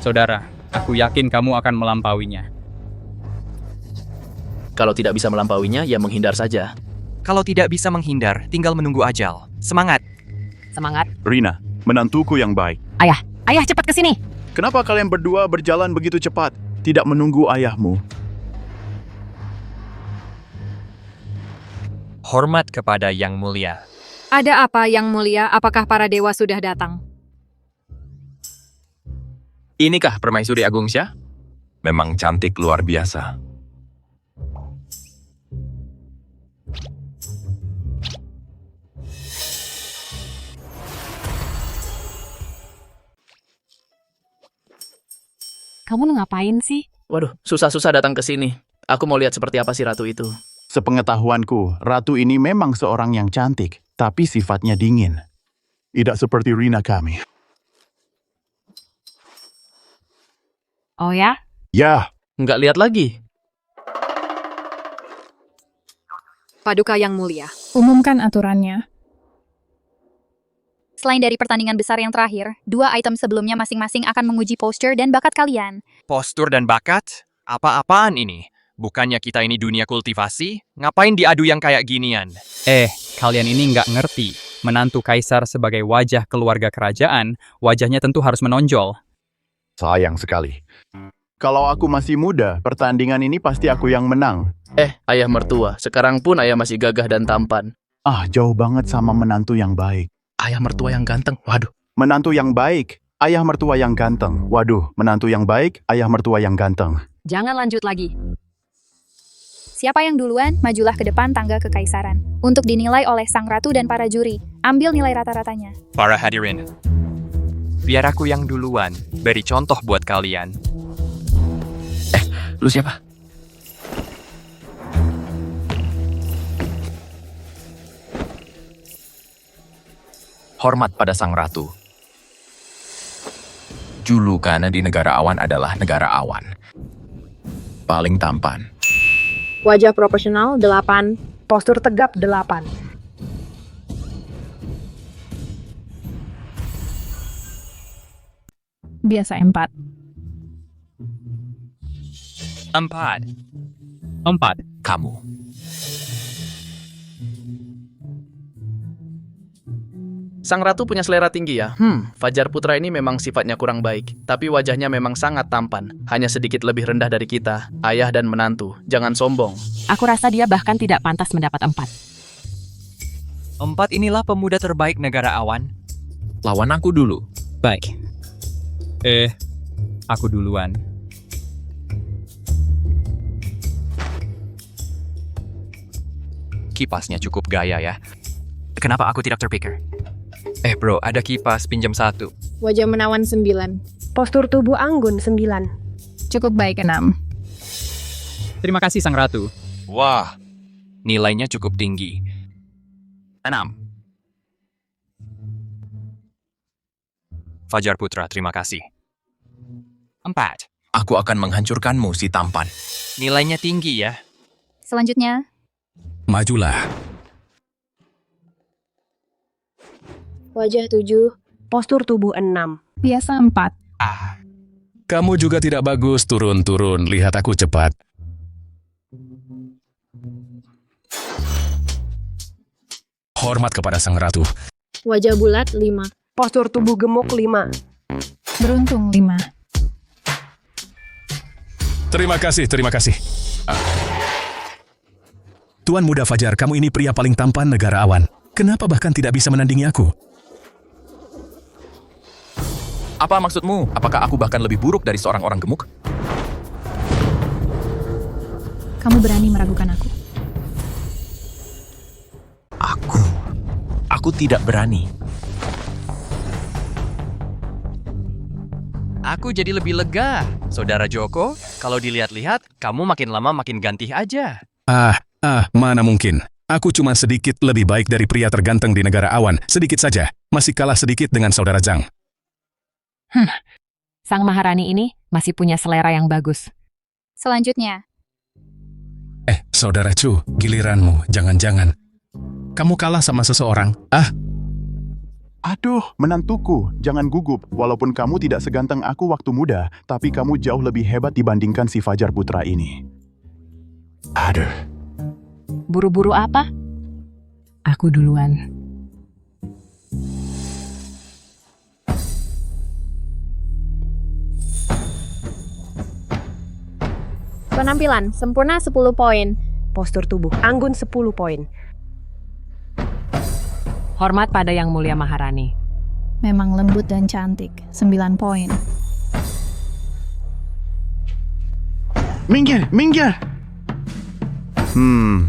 Saudara, aku yakin kamu akan melampauinya. Kalau tidak bisa melampauinya, ya menghindar saja. Kalau tidak bisa menghindar, tinggal menunggu ajal. Semangat! Semangat. Rina, menantuku yang baik. Ayah cepat ke sini. Kenapa kalian berdua berjalan begitu cepat? Tidak menunggu ayahmu. Hormat kepada Yang Mulia. Ada apa, Yang Mulia? Apakah para dewa sudah datang? Inikah permaisuri Agung Syah? Memang cantik luar biasa. Kamu ngapain sih? Waduh, susah-susah datang ke sini. Aku mau lihat seperti apa si ratu itu. Sepengetahuanku, ratu ini memang seorang yang cantik, tapi sifatnya dingin. Tidak seperti Rina kami. Oh ya? Ya. Nggak lihat lagi. Paduka Yang Mulia. Umumkan aturannya. Selain dari pertandingan besar yang terakhir, 2 item sebelumnya masing-masing akan menguji posture dan bakat kalian. Postur dan bakat? Apa-apaan ini? Bukannya kita ini dunia kultivasi? Ngapain diadu yang kayak ginian? Kalian ini nggak ngerti. Menantu kaisar sebagai wajah keluarga kerajaan, wajahnya tentu harus menonjol. Sayang sekali. Kalau aku masih muda, pertandingan ini pasti aku yang menang. Ayah mertua. Sekarang pun ayah masih gagah dan tampan. Jauh banget sama menantu yang baik. Ayah mertua yang ganteng. Waduh. Menantu yang baik, ayah mertua yang ganteng. Waduh, menantu yang baik, ayah mertua yang ganteng. Jangan lanjut lagi. Siapa yang duluan, majulah ke depan tangga kekaisaran. Untuk dinilai oleh sang ratu dan para juri. Ambil nilai rata-ratanya. Para hadirin, biar aku yang duluan, beri contoh buat kalian. Lu siapa? Hormat pada sang ratu. Julukan di negara awan adalah negara awan. Paling tampan. Wajah proporsional 8, postur tegap 8. Biasa 4. 4. Kamu. Sang ratu punya selera tinggi ya. Fajar Putra ini memang sifatnya kurang baik. Tapi wajahnya memang sangat tampan. Hanya sedikit lebih rendah dari kita, ayah dan menantu. Jangan sombong. Aku rasa dia bahkan tidak pantas mendapat 4. 4 inilah pemuda terbaik negara awan. Lawan aku dulu. Baik. Aku duluan. Kipasnya cukup gaya ya. Kenapa aku tidak terpikir? Bro, ada kipas, pinjam 1. Wajah menawan 9. Postur tubuh anggun 9. Cukup baik 6. Terima kasih sang ratu. Wah, nilainya cukup tinggi. 6. Fajar Putra, terima kasih. 4. Aku akan menghancurkanmu si tampan. Nilainya tinggi ya. Selanjutnya, Majulah. Wajah 7, postur tubuh 6. Biasa 4. Kamu juga tidak bagus, turun-turun. Lihat aku cepat. Hormat kepada sang ratu. Wajah bulat 5, postur tubuh gemuk 5. Beruntung 5. Terima kasih, terima kasih. Tuan Muda Fajar, kamu ini pria paling tampan negara awan. Kenapa bahkan tidak bisa menandingi aku? Apa maksudmu? Apakah aku bahkan lebih buruk dari seorang orang gemuk? Kamu berani meragukan aku. Aku tidak berani. Aku jadi lebih lega. Saudara Joko, kalau dilihat-lihat, kamu makin lama makin gantih aja. Mana mungkin. Aku cuma sedikit lebih baik dari pria terganteng di negara awan. Sedikit saja. Masih kalah sedikit dengan saudara Zhang. Sang Maharani ini masih punya selera yang bagus. Selanjutnya, Saudara Chu, giliranmu. Jangan-jangan kamu kalah sama seseorang. Aduh, menantuku, jangan gugup. Walaupun kamu tidak seganteng aku waktu muda, tapi kamu jauh lebih hebat dibandingkan si Fajar Putra ini. Aduh. Buru-buru apa? Aku duluan. Penampilan, sempurna 10 poin. Postur tubuh, anggun 10 poin. Hormat pada Yang Mulia Maharani. Memang lembut dan cantik, 9 poin. Minggir, minggir!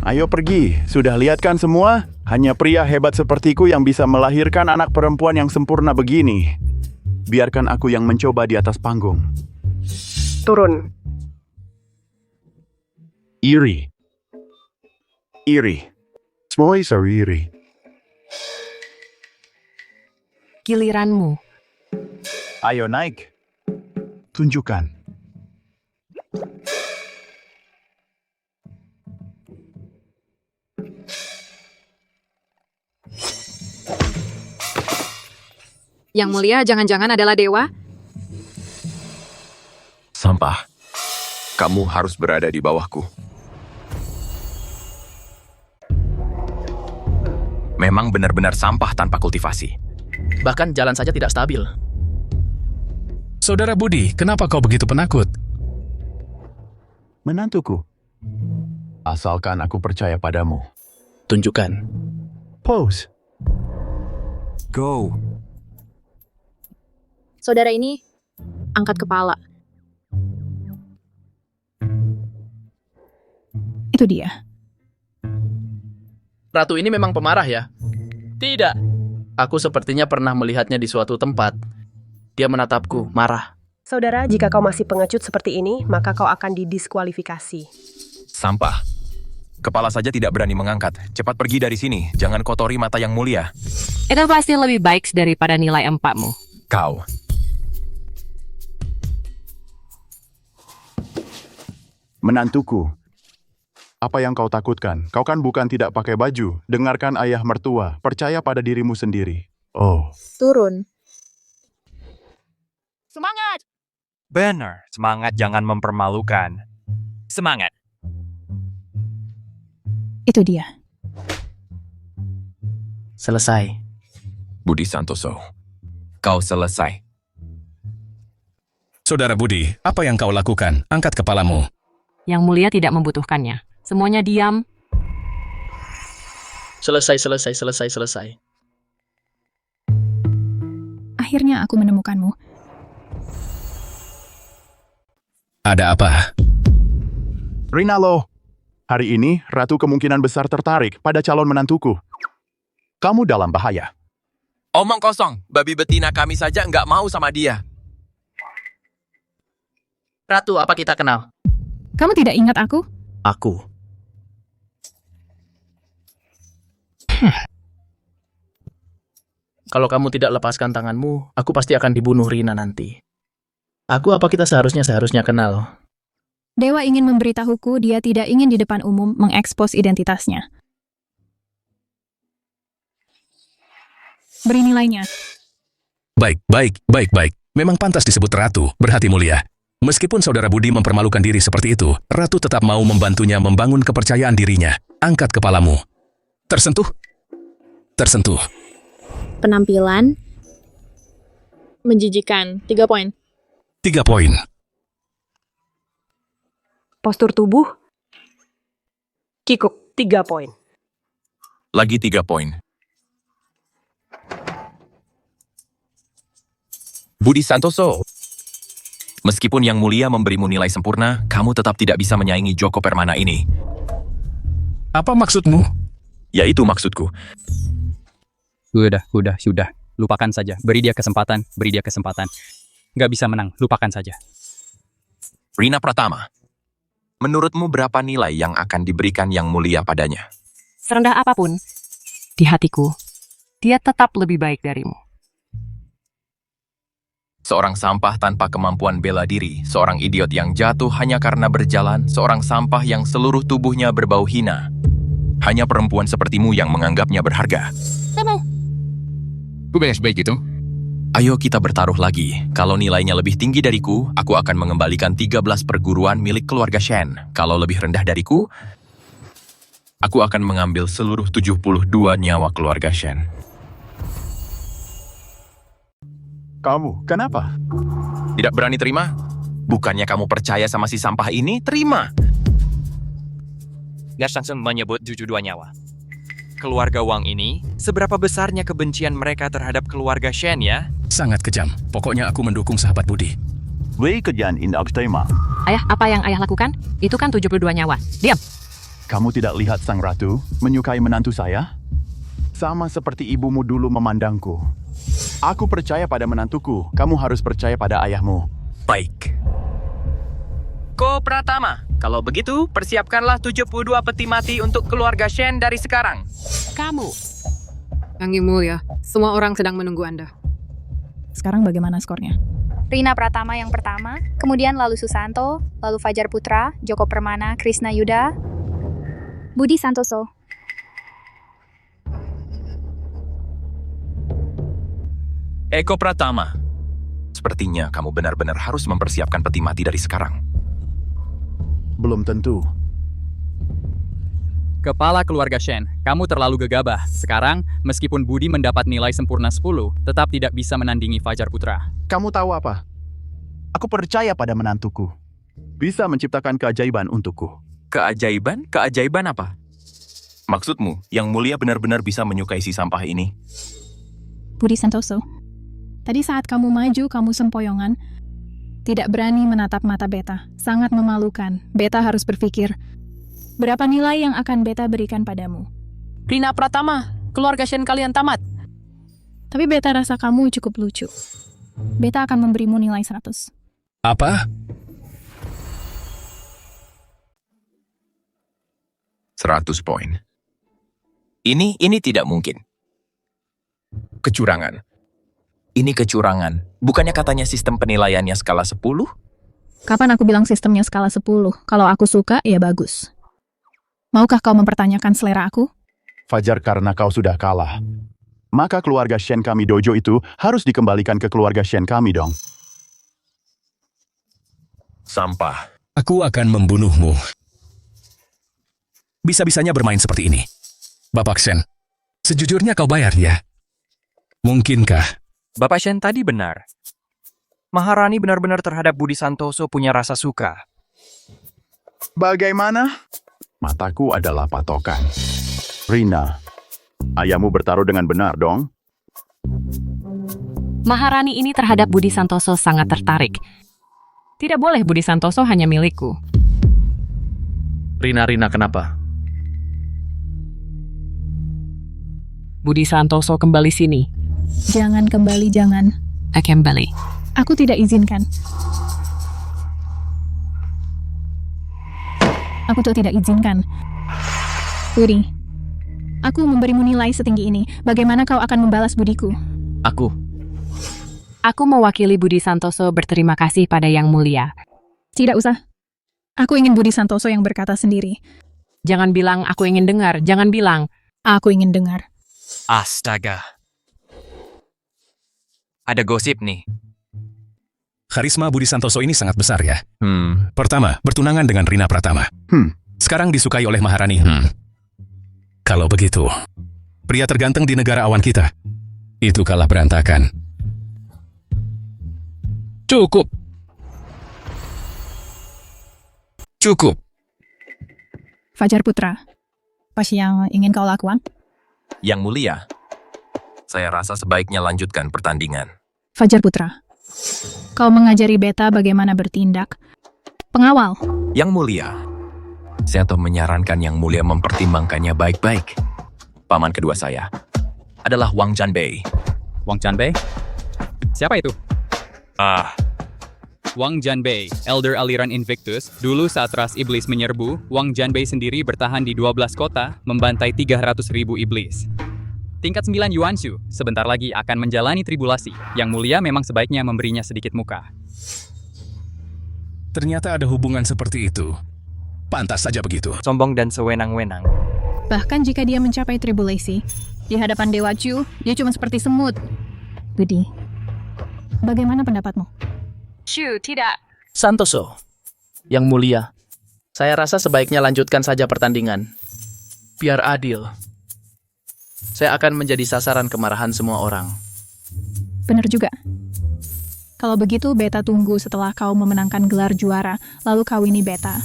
Ayo pergi. Sudah lihat kan semua? Hanya pria hebat sepertiku yang bisa melahirkan anak perempuan yang sempurna begini. Biarkan aku yang mencoba di atas panggung. Turun. Iri. Boys are iri. Giliranmu. Ayo naik. Tunjukkan. Yang Mulia jangan-jangan adalah dewa? Sampah. Kamu harus berada di bawahku. Memang benar-benar sampah tanpa kultivasi. Bahkan jalan saja tidak stabil. Saudara Budi, kenapa kau begitu penakut? Menantuku. Asalkan aku percaya padamu. Tunjukkan. Pose. Go. Saudara ini, angkat kepala. Itu dia. Ratu ini memang pemarah ya? Tidak. Aku sepertinya pernah melihatnya di suatu tempat. Dia menatapku, marah. Saudara, jika kau masih pengecut seperti ini, maka kau akan didiskualifikasi. Sampah. Kepala saja tidak berani mengangkat. Cepat pergi dari sini. Jangan kotori mata Yang Mulia. Itu pasti lebih baik daripada nilai 4-mu. Kau. Menantuku. Apa yang kau takutkan? Kau kan bukan tidak pakai baju. Dengarkan ayah mertua. Percaya pada dirimu sendiri. Oh. Turun. Semangat! Benar, semangat jangan mempermalukan. Semangat. Itu dia. Selesai. Budi Santoso. Kau selesai. Saudara Budi, apa yang kau lakukan? Angkat kepalamu. Yang Mulia tidak membutuhkannya. Semuanya diam. Selesai. Akhirnya aku menemukanmu. Ada apa? Rinalo. Hari ini, Ratu kemungkinan besar tertarik pada calon menantuku. Kamu dalam bahaya. Omong kosong, babi betina kami saja nggak mau sama dia. Ratu, apa kita kenal? Kamu tidak ingat aku? Aku. Kalau kamu tidak lepaskan tanganmu, aku pasti akan dibunuh Rina nanti. Aku apa kita seharusnya kenal? Dewa ingin memberitahuku dia tidak ingin di depan umum mengekspos identitasnya. Beri nilainya. Baik. Memang pantas disebut Ratu, berhati mulia. Meskipun saudara Budi mempermalukan diri seperti itu, Ratu tetap mau membantunya membangun kepercayaan dirinya. Angkat kepalamu. Tersentuh. Penampilan. Menjijikan, 3 poin. 3 poin. Postur tubuh, kikuk 3 poin. Lagi 3 poin. Budi Santoso. Meskipun Yang Mulia memberimu nilai sempurna, kamu tetap tidak bisa menyaingi Joko Permana ini. Apa maksudmu? Ya itu maksudku. Sudah. Lupakan saja. Beri dia kesempatan. Nggak bisa menang, lupakan saja. Rina Pratama. Menurutmu berapa nilai yang akan diberikan Yang Mulia padanya? Serendah apapun, di hatiku, dia tetap lebih baik darimu. Seorang sampah tanpa kemampuan bela diri, seorang idiot yang jatuh hanya karena berjalan, seorang sampah yang seluruh tubuhnya berbau hina. Hanya perempuan sepertimu yang menganggapnya berharga. Ku beres baik gitu. Ayo kita bertaruh lagi. Kalau nilainya lebih tinggi dariku, aku akan mengembalikan 13 perguruan milik keluarga Shen. Kalau lebih rendah dariku, aku akan mengambil seluruh 72 nyawa keluarga Shen. Kamu, kenapa? Tidak berani terima? Bukannya kamu percaya sama si sampah ini? Terima! Gas langsung menyebut 72 nyawa. Keluarga Wang ini, seberapa besarnya kebencian mereka terhadap keluarga Shen ya? Sangat kejam. Pokoknya aku mendukung sahabat Budi. Wei kejan in Agstema. Ayah, apa yang ayah lakukan? Itu kan 72 nyawa. Diam! Kamu tidak lihat sang ratu menyukai menantu saya? Sama seperti ibumu dulu memandangku. Aku percaya pada menantuku, kamu harus percaya pada ayahmu. Baik. Ko Pratama, kalau begitu persiapkanlah 72 peti mati untuk keluarga Shen dari sekarang. Kamu. Yang Mulia, semua orang sedang menunggu Anda. Sekarang bagaimana skornya? Rina Pratama yang pertama, kemudian lalu Susanto, lalu Fajar Putra, Joko Permana, Krishna Yuda, Budi Santoso. Eko Pratama. Sepertinya kamu benar-benar harus mempersiapkan peti mati dari sekarang. Belum tentu. Kepala keluarga Shen, kamu terlalu gegabah. Sekarang, meskipun Budi mendapat nilai sempurna 10, tetap tidak bisa menandingi Fajar Putra. Kamu tahu apa? Aku percaya pada menantuku. Bisa menciptakan keajaiban untukku. Keajaiban? Keajaiban apa? Maksudmu, Yang Mulia benar-benar bisa menyukai si sampah ini? Budi Santoso, tadi saat kamu maju, kamu sempoyongan, tidak berani menatap mata Beta. Sangat memalukan. Beta harus berpikir, berapa nilai yang akan Beta berikan padamu? Rina Pratama, keluarga Shen kalian tamat. Tapi Beta rasa kamu cukup lucu. Beta akan memberimu nilai 100. Apa? 100 poin. Ini tidak mungkin. Kecurangan. Ini kecurangan. Bukannya katanya sistem penilaiannya skala 10? Kapan aku bilang sistemnya skala 10? Kalau aku suka, ya bagus. Maukah kau mempertanyakan selera aku? Fajar, karena kau sudah kalah. Maka keluarga Shen kami dojo itu harus dikembalikan ke keluarga Shen kami dong. Sampah. Aku akan membunuhmu. Bisa-bisanya bermain seperti ini. Bapak Shen, sejujurnya kau bayar ya? Mungkinkah? Bapak Shen tadi benar. Maharani benar-benar terhadap Budi Santoso punya rasa suka. Bagaimana? Mataku adalah patokan. Rina, ayahmu bertaruh dengan benar dong? Maharani ini terhadap Budi Santoso sangat tertarik. Tidak boleh Budi Santoso hanya milikku. Rina, kenapa? Budi Santoso kembali sini. Jangan kembali, jangan. Kembali. Aku tidak izinkan. Aku tuh tidak izinkan. Budi, aku memberimu nilai setinggi ini. Bagaimana kau akan membalas budiku? Aku mewakili Budi Santoso berterima kasih pada Yang Mulia. Tidak usah. Aku ingin Budi Santoso yang berkata sendiri. Jangan bilang aku ingin dengar. Jangan bilang. Aku ingin dengar. Astaga. Ada gosip nih. Karisma Budi Santoso ini sangat besar ya. Pertama, bertunangan dengan Rina Pratama. Sekarang disukai oleh Maharani. Kalau begitu, pria terganteng di negara awan kita, itu kalah berantakan. Cukup. Cukup. Fajar Putra, apa yang ingin kau lakukan? Yang Mulia, saya rasa sebaiknya lanjutkan pertandingan. Fajar Putra, kau mengajari beta bagaimana bertindak. Pengawal. Yang Mulia, saya telah menyarankan Yang Mulia mempertimbangkannya baik-baik. Paman kedua saya adalah Wang Janbei. Wang Janbei? Siapa itu? Wang Janbei, Elder aliran Invictus. Dulu saat ras iblis menyerbu, Wang Janbei sendiri bertahan di 12 kota, membantai 300.000 iblis. Tingkat 9 Yuanshu, sebentar lagi akan menjalani tribulasi. Yang Mulia memang sebaiknya memberinya sedikit muka. Ternyata ada hubungan seperti itu. Pantas saja begitu. Sombong dan sewenang-wenang. Bahkan jika dia mencapai tribulasi, di hadapan Dewa Chu, dia cuma seperti semut. Budi, bagaimana pendapatmu? Shu, tidak. Santoso, Yang Mulia, saya rasa sebaiknya lanjutkan saja pertandingan. Biar adil. Saya akan menjadi sasaran kemarahan semua orang. Benar juga. Kalau begitu, beta tunggu setelah kau memenangkan gelar juara, lalu kawini beta.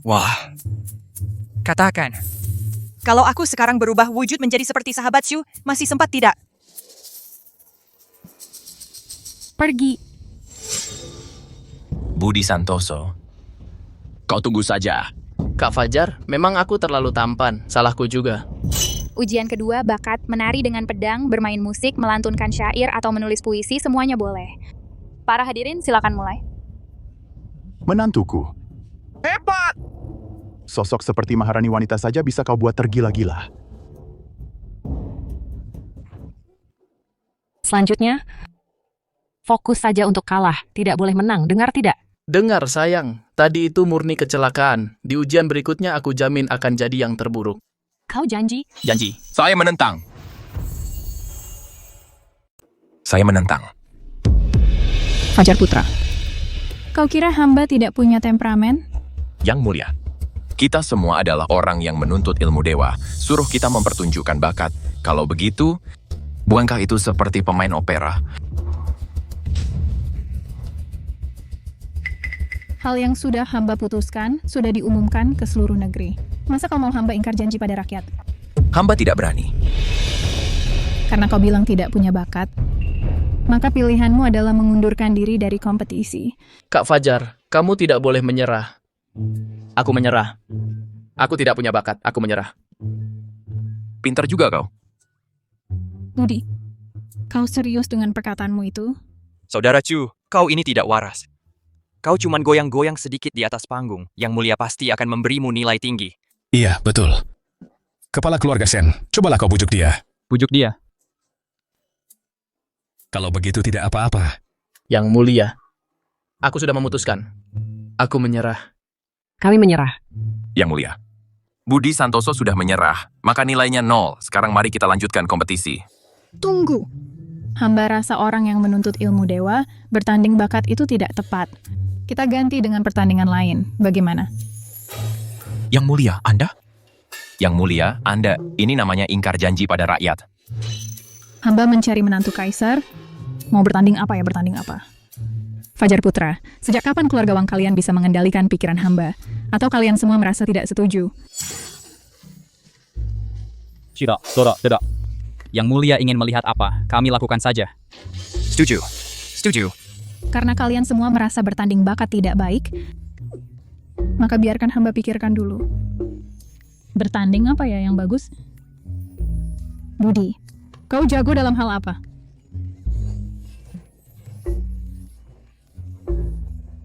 Wah. Katakan, kalau aku sekarang berubah wujud menjadi seperti sahabat Shu, masih sempat tidak? Pergi. Budi Santoso, kau tunggu saja. Kak Fajar, memang aku terlalu tampan, salahku juga. Ujian kedua, bakat, menari dengan pedang, bermain musik, melantunkan syair, atau menulis puisi, semuanya boleh. Para hadirin, silakan mulai. Menantuku. Hebat! Sosok seperti Maharani wanita saja bisa kau buat tergila-gila. Selanjutnya, fokus saja untuk kalah, tidak boleh menang, dengar tidak? Dengar sayang, tadi itu murni kecelakaan. Di ujian berikutnya aku jamin akan jadi yang terburuk. Kau janji? Janji. Saya menentang. Saya menentang. Fajar Putra, kau kira hamba tidak punya temperamen? Yang Mulia, kita semua adalah orang yang menuntut ilmu dewa. Suruh kita mempertunjukkan bakat. Kalau begitu, bukankah itu seperti pemain opera? Hal yang sudah hamba putuskan, sudah diumumkan ke seluruh negeri. Masa kau mau hamba ingkar janji pada rakyat? Hamba tidak berani. Karena kau bilang tidak punya bakat, maka pilihanmu adalah mengundurkan diri dari kompetisi. Kak Fajar, kamu tidak boleh menyerah. Aku menyerah. Aku tidak punya bakat, aku menyerah. Pintar juga kau. Budi, kau serius dengan perkataanmu itu? Saudara Chu, kau ini tidak waras. Kau cuman goyang-goyang sedikit di atas panggung. Yang Mulia pasti akan memberimu nilai tinggi. Iya, betul. Kepala keluarga Shen, cobalah kau bujuk dia. Bujuk dia? Kalau begitu tidak apa-apa. Yang Mulia, aku sudah memutuskan. Aku menyerah. Kami menyerah. Yang Mulia, Budi Santoso sudah menyerah, maka nilainya 0. Sekarang mari kita lanjutkan kompetisi. Tunggu. Hamba rasa orang yang menuntut ilmu dewa, bertanding bakat itu tidak tepat. Kita ganti dengan pertandingan lain. Bagaimana? Yang Mulia, Anda? Yang Mulia, Anda, ini namanya ingkar janji pada rakyat. Hamba mencari menantu kaisar. Mau bertanding apa ya bertanding apa? Fajar Putra, sejak kapan keluarga Wang kalian bisa mengendalikan pikiran hamba? Atau kalian semua merasa tidak setuju? Tidak. Yang Mulia ingin melihat apa, kami lakukan saja. Setuju. Karena kalian semua merasa bertanding bakat tidak baik, maka biarkan hamba pikirkan dulu. Bertanding apa ya yang bagus? Budi, kau jago dalam hal apa?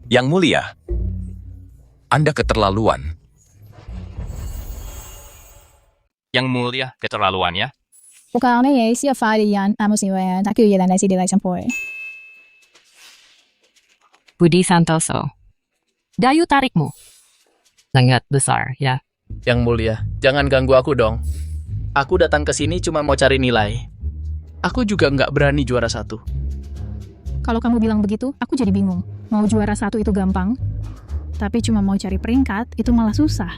Yang Mulia, Anda keterlaluan. Yang Mulia, keterlaluan ya? Budi Santoso. Dayu tarikmu. Sangat besar, ya. Yang Mulia, jangan ganggu aku dong. Aku datang ke sini cuma mau cari nilai. Aku juga nggak berani juara 1. Kalau kamu bilang begitu, aku jadi bingung. Mau juara 1 itu gampang, tapi cuma mau cari peringkat itu malah susah.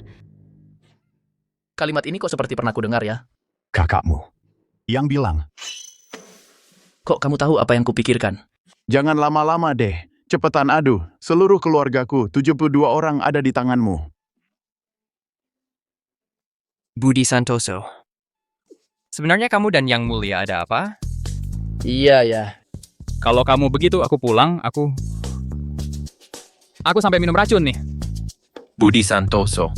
Kalimat ini kok seperti pernah ku dengar ya? Kakakmu yang bilang, Kok kamu tahu apa yang kupikirkan? Jangan lama-lama deh. Cepetan adu. Seluruh keluargaku, 72 orang ada di tanganmu. Budi Santoso. Sebenarnya kamu dan Yang Mulia ada apa? Iya ya. Kalau kamu begitu, aku pulang, aku sampai minum racun nih. Budi Santoso.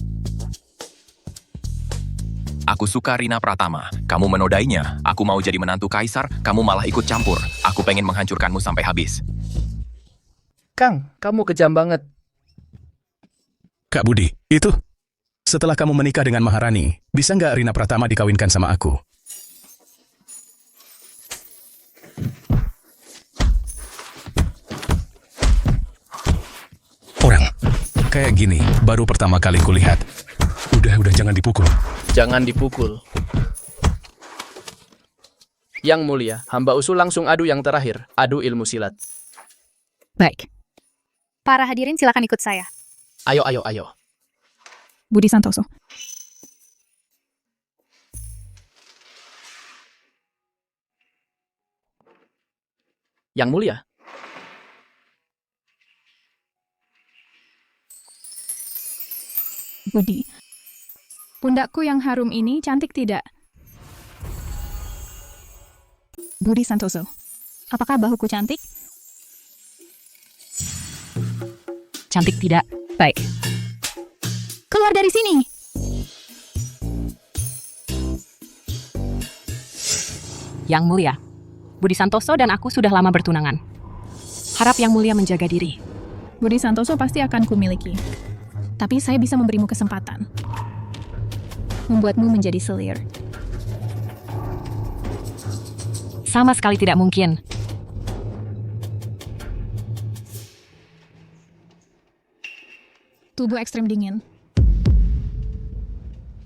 Aku suka Rina Pratama. Kamu menodainya. Aku mau jadi menantu kaisar, kamu malah ikut campur. Aku pengen menghancurkanmu sampai habis. Kang, kamu kejam banget. Kak Budi, itu. Setelah kamu menikah dengan Maharani, bisa nggak Rina Pratama dikawinkan sama aku? Orang, kayak gini, baru pertama kali kulihat. Udah jangan dipukul. Jangan dipukul. Yang Mulia, hamba usul langsung adu yang terakhir, adu ilmu silat. Baik. Para hadirin silakan ikut saya. Ayo. Budi Santoso. Yang Mulia. Budi. Pundakku yang harum ini cantik tidak? Budi Santoso. Apakah bahuku cantik? Cantik tidak? Baik. Keluar dari sini! Yang Mulia, Budi Santoso dan aku sudah lama bertunangan. Harap Yang Mulia menjaga diri. Budi Santoso pasti akan kumiliki. Tapi saya bisa memberimu kesempatan. Membuatmu menjadi selir. Sama sekali tidak mungkin. Tubuh ekstrem dingin.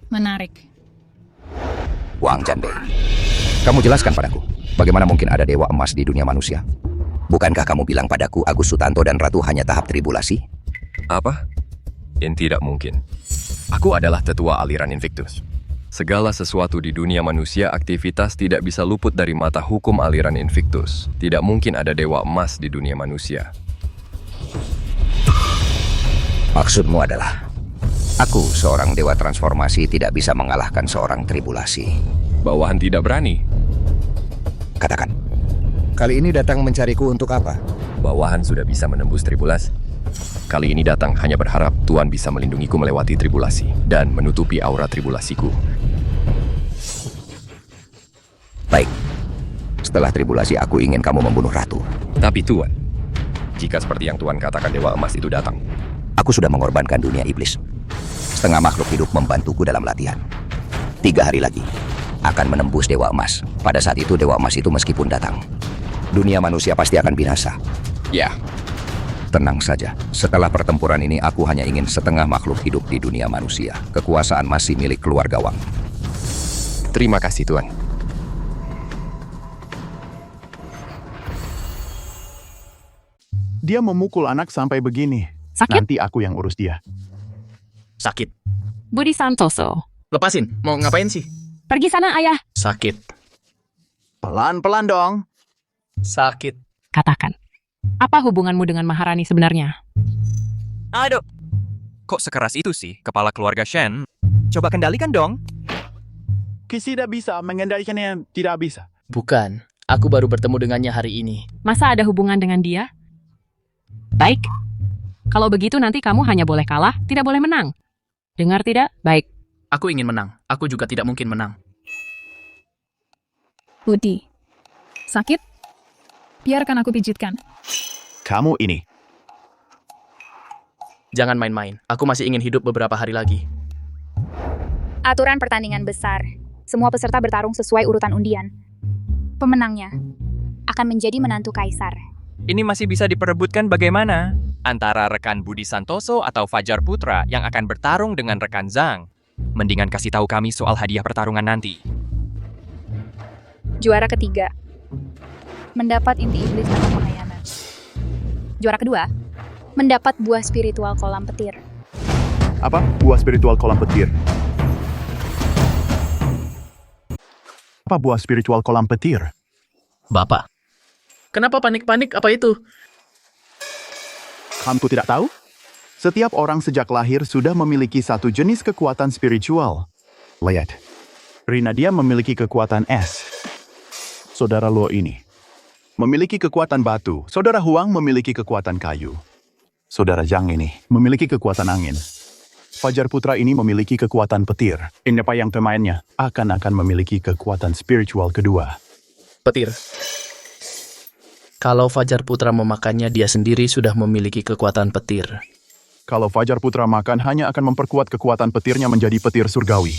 Menarik. Wang Janbei, kamu jelaskan padaku, bagaimana mungkin ada dewa emas di dunia manusia? Bukankah kamu bilang padaku Agus Sutanto dan Ratu hanya tahap tribulasi? Apa? Yang tidak mungkin. Aku adalah tetua aliran Invictus. Segala sesuatu di dunia manusia aktivitas tidak bisa luput dari mata hukum aliran Invictus. Tidak mungkin ada dewa emas di dunia manusia. Maksudmu adalah, aku seorang dewa transformasi tidak bisa mengalahkan seorang tribulasi. Bawahan tidak berani. Katakan, kali ini datang mencariku untuk apa? Bawahan sudah bisa menembus tribulasi. Kali ini datang hanya berharap Tuan bisa melindungiku melewati tribulasi dan menutupi aura tribulasiku. Baik, setelah tribulasi aku ingin kamu membunuh Ratu. Tapi Tuan, jika seperti yang Tuan katakan dewa emas itu datang, aku sudah mengorbankan dunia iblis. Setengah makhluk hidup membantuku dalam latihan. 3 hari lagi akan menembus dewa emas. Pada saat itu dewa emas itu meskipun datang, dunia manusia pasti akan binasa. Ya. Tenang saja, setelah pertempuran ini aku hanya ingin setengah makhluk hidup di dunia manusia. Kekuasaan masih milik keluarga Wang. Terima kasih Tuan. Dia memukul anak sampai begini. Sakit? Nanti aku yang urus dia. Sakit. Budi Santoso. Lepasin, mau ngapain sih? Pergi sana, ayah. Sakit. Pelan-pelan dong. Sakit. Katakan, apa hubunganmu dengan Maharani sebenarnya? Aduh. Kok sekeras itu sih, kepala keluarga Shen? Coba kendalikan dong. Tidak bisa, mengendalikannya tidak bisa. Bukan, aku baru bertemu dengannya hari ini. Masa ada hubungan dengan dia? Baik. Kalau begitu nanti kamu hanya boleh kalah, tidak boleh menang. Dengar tidak? Baik. Aku ingin menang. Aku juga tidak mungkin menang. Budi. Sakit? Biarkan aku pijitkan. Kamu ini. Jangan main-main. Aku masih ingin hidup beberapa hari lagi. Aturan pertandingan besar. Semua peserta bertarung sesuai urutan undian. Pemenangnya akan menjadi menantu kaisar. Ini masih bisa diperebutkan bagaimana? Antara rekan Budi Santoso atau Fajar Putra yang akan bertarung dengan rekan Zhang. Mendingan kasih tahu kami soal hadiah pertarungan nanti. Juara ketiga mendapat inti iblis atau pengkhianat. Juara kedua mendapat buah spiritual kolam petir. Apa? Buah spiritual kolam petir. Apa buah spiritual kolam petir? Bapak, Kenapa panik-panik? Apa itu? Kamu tidak tahu? Setiap orang sejak lahir sudah memiliki satu jenis kekuatan spiritual. Lihat, Rina dia memiliki kekuatan es. Saudara Luo ini memiliki kekuatan batu. Saudara Huang memiliki kekuatan kayu. Saudara Zhang ini memiliki kekuatan angin. Fajar Putra ini memiliki kekuatan petir. Siapa yang pemainnya akan memiliki kekuatan spiritual kedua. Petir. Kalau Fajar Putra memakannya, dia sendiri sudah memiliki kekuatan petir. Kalau Fajar Putra makan, hanya akan memperkuat kekuatan petirnya menjadi petir surgawi.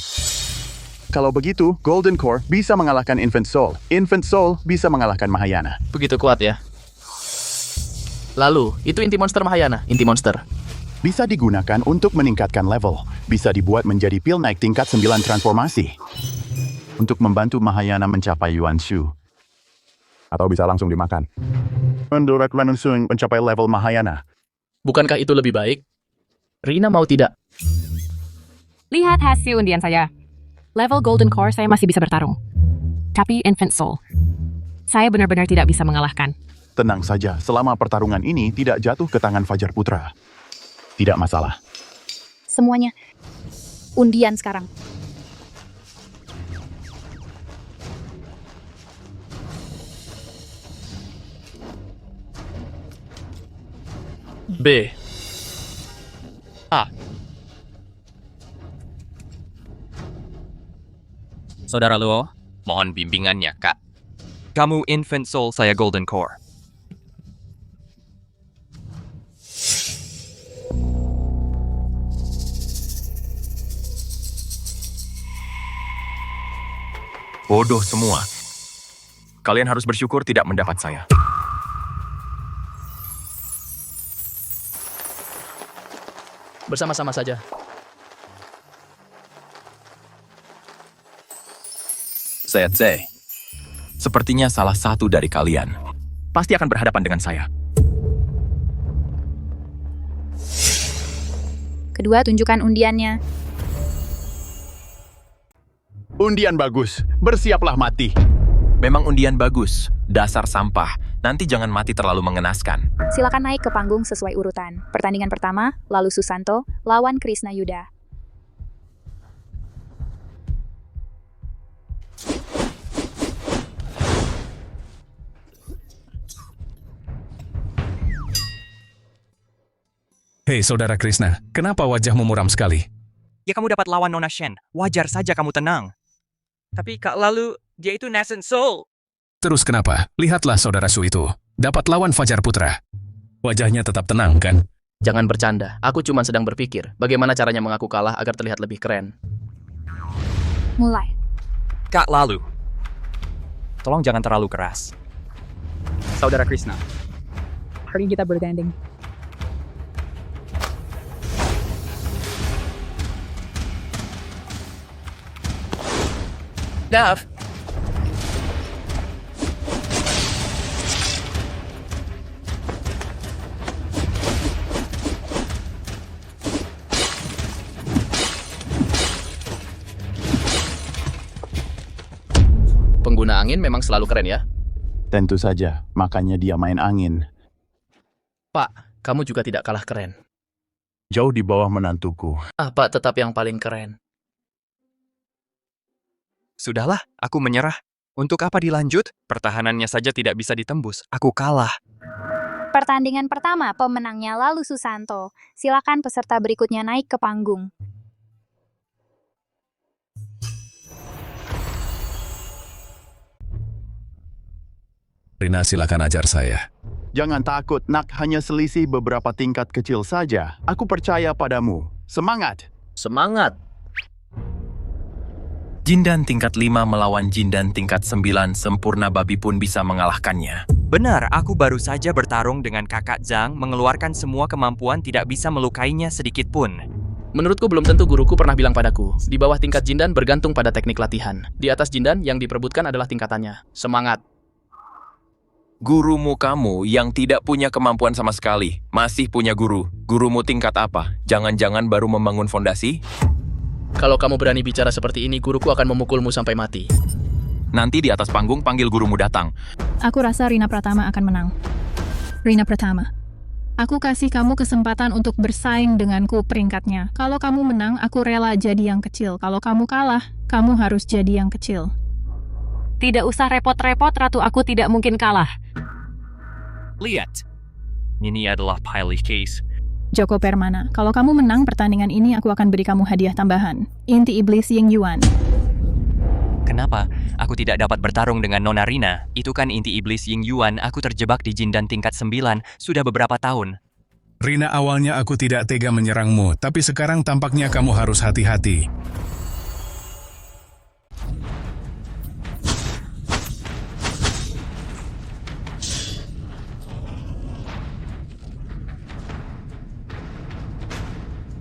Kalau begitu, Golden Core bisa mengalahkan Infant Soul. Infant Soul bisa mengalahkan Mahayana. Begitu kuat ya? Lalu, itu inti monster Mahayana, inti monster. Bisa digunakan untuk meningkatkan level. Bisa dibuat menjadi pil naik tingkat 9 transformasi. Untuk membantu Mahayana mencapai Yuan Shu. Atau bisa langsung dimakan. Menurut langsung mencapai level Mahayana. Bukankah itu lebih baik? Rina mau tidak? Lihat hasil undian saya. Level Golden Core saya masih bisa bertarung. Tapi Infant Soul, saya benar-benar tidak bisa mengalahkan. Tenang saja, selama pertarungan ini tidak jatuh ke tangan Fajar Putra. Tidak masalah. Semuanya. Undian sekarang. B. A. Saudara Luo, mohon bimbingannya, Kak. Kamu Infant Soul, saya Golden Core. Bodoh semua. Kalian harus bersyukur tidak mendapat saya. Bersama-sama saja. Zhe, sepertinya salah satu dari kalian pasti akan berhadapan dengan saya. Kedua, tunjukkan undiannya. Undian bagus. Bersiaplah mati. Memang undian bagus. Dasar sampah. Nanti jangan mati terlalu mengenaskan. Silakan naik ke panggung sesuai urutan. Pertandingan pertama, lalu Susanto lawan Krishna Yuda. Hei, Saudara Krishna, kenapa wajahmu muram sekali? Ya kamu dapat lawan Nona Shen. Wajar saja kamu tenang. Tapi Kak Lalu, dia itu Nascent Soul. Terus kenapa? Lihatlah Saudara Su itu. Dapat lawan Fajar Putra. Wajahnya tetap tenang, kan? Jangan bercanda. Aku cuma sedang berpikir bagaimana caranya mengaku kalah agar terlihat lebih keren. Mulai. Kak Lalu, tolong jangan terlalu keras. Saudara Krishna, hari ini kita bertanding. Dav. Pengguna angin memang selalu keren ya? Tentu saja, makanya dia main angin. Pak, kamu juga tidak kalah keren. Jauh di bawah menantuku. Pak tetap yang paling keren. Sudahlah, aku menyerah. Untuk apa dilanjut? Pertahanannya saja tidak bisa ditembus. Aku kalah. Pertandingan pertama, pemenangnya lalu Susanto. Silakan peserta berikutnya naik ke panggung. Rina, silakan ajar saya. Jangan takut, nak, hanya selisih beberapa tingkat kecil saja. Aku percaya padamu. Semangat! Semangat! Jindan tingkat 5 melawan Jindan tingkat 9, sempurna babi pun bisa mengalahkannya. Benar, aku baru saja bertarung dengan kakak Zhang, mengeluarkan semua kemampuan tidak bisa melukainya sedikit pun. Menurutku belum tentu guruku pernah bilang padaku, di bawah tingkat Jindan bergantung pada teknik latihan. Di atas Jindan yang diperebutkan adalah tingkatannya. Semangat! Gurumu kamu yang tidak punya kemampuan sama sekali, masih punya guru. Gurumu tingkat apa? Jangan-jangan baru membangun fondasi? Kalau kamu berani bicara seperti ini, guruku akan memukulmu sampai mati. Nanti di atas panggung panggil gurumu datang. Aku rasa Rina Pratama akan menang. Rina Pratama, aku kasih kamu kesempatan untuk bersaing denganku peringkatnya. Kalau kamu menang, aku rela jadi yang kecil. Kalau kamu kalah, kamu harus jadi yang kecil. Tidak usah repot-repot, Ratu, aku tidak mungkin kalah. Lihat. Ini adalah pilih case. Joko Permana, kalau kamu menang pertandingan ini, aku akan beri kamu hadiah tambahan. Inti Iblis Ying Yuan. Kenapa? Aku tidak dapat bertarung dengan Nona Rina. Itu kan inti iblis Ying Yuan. Aku terjebak di Jindan tingkat 9 sudah beberapa tahun. Rina, awalnya aku tidak tega menyerangmu, tapi sekarang tampaknya kamu harus hati-hati.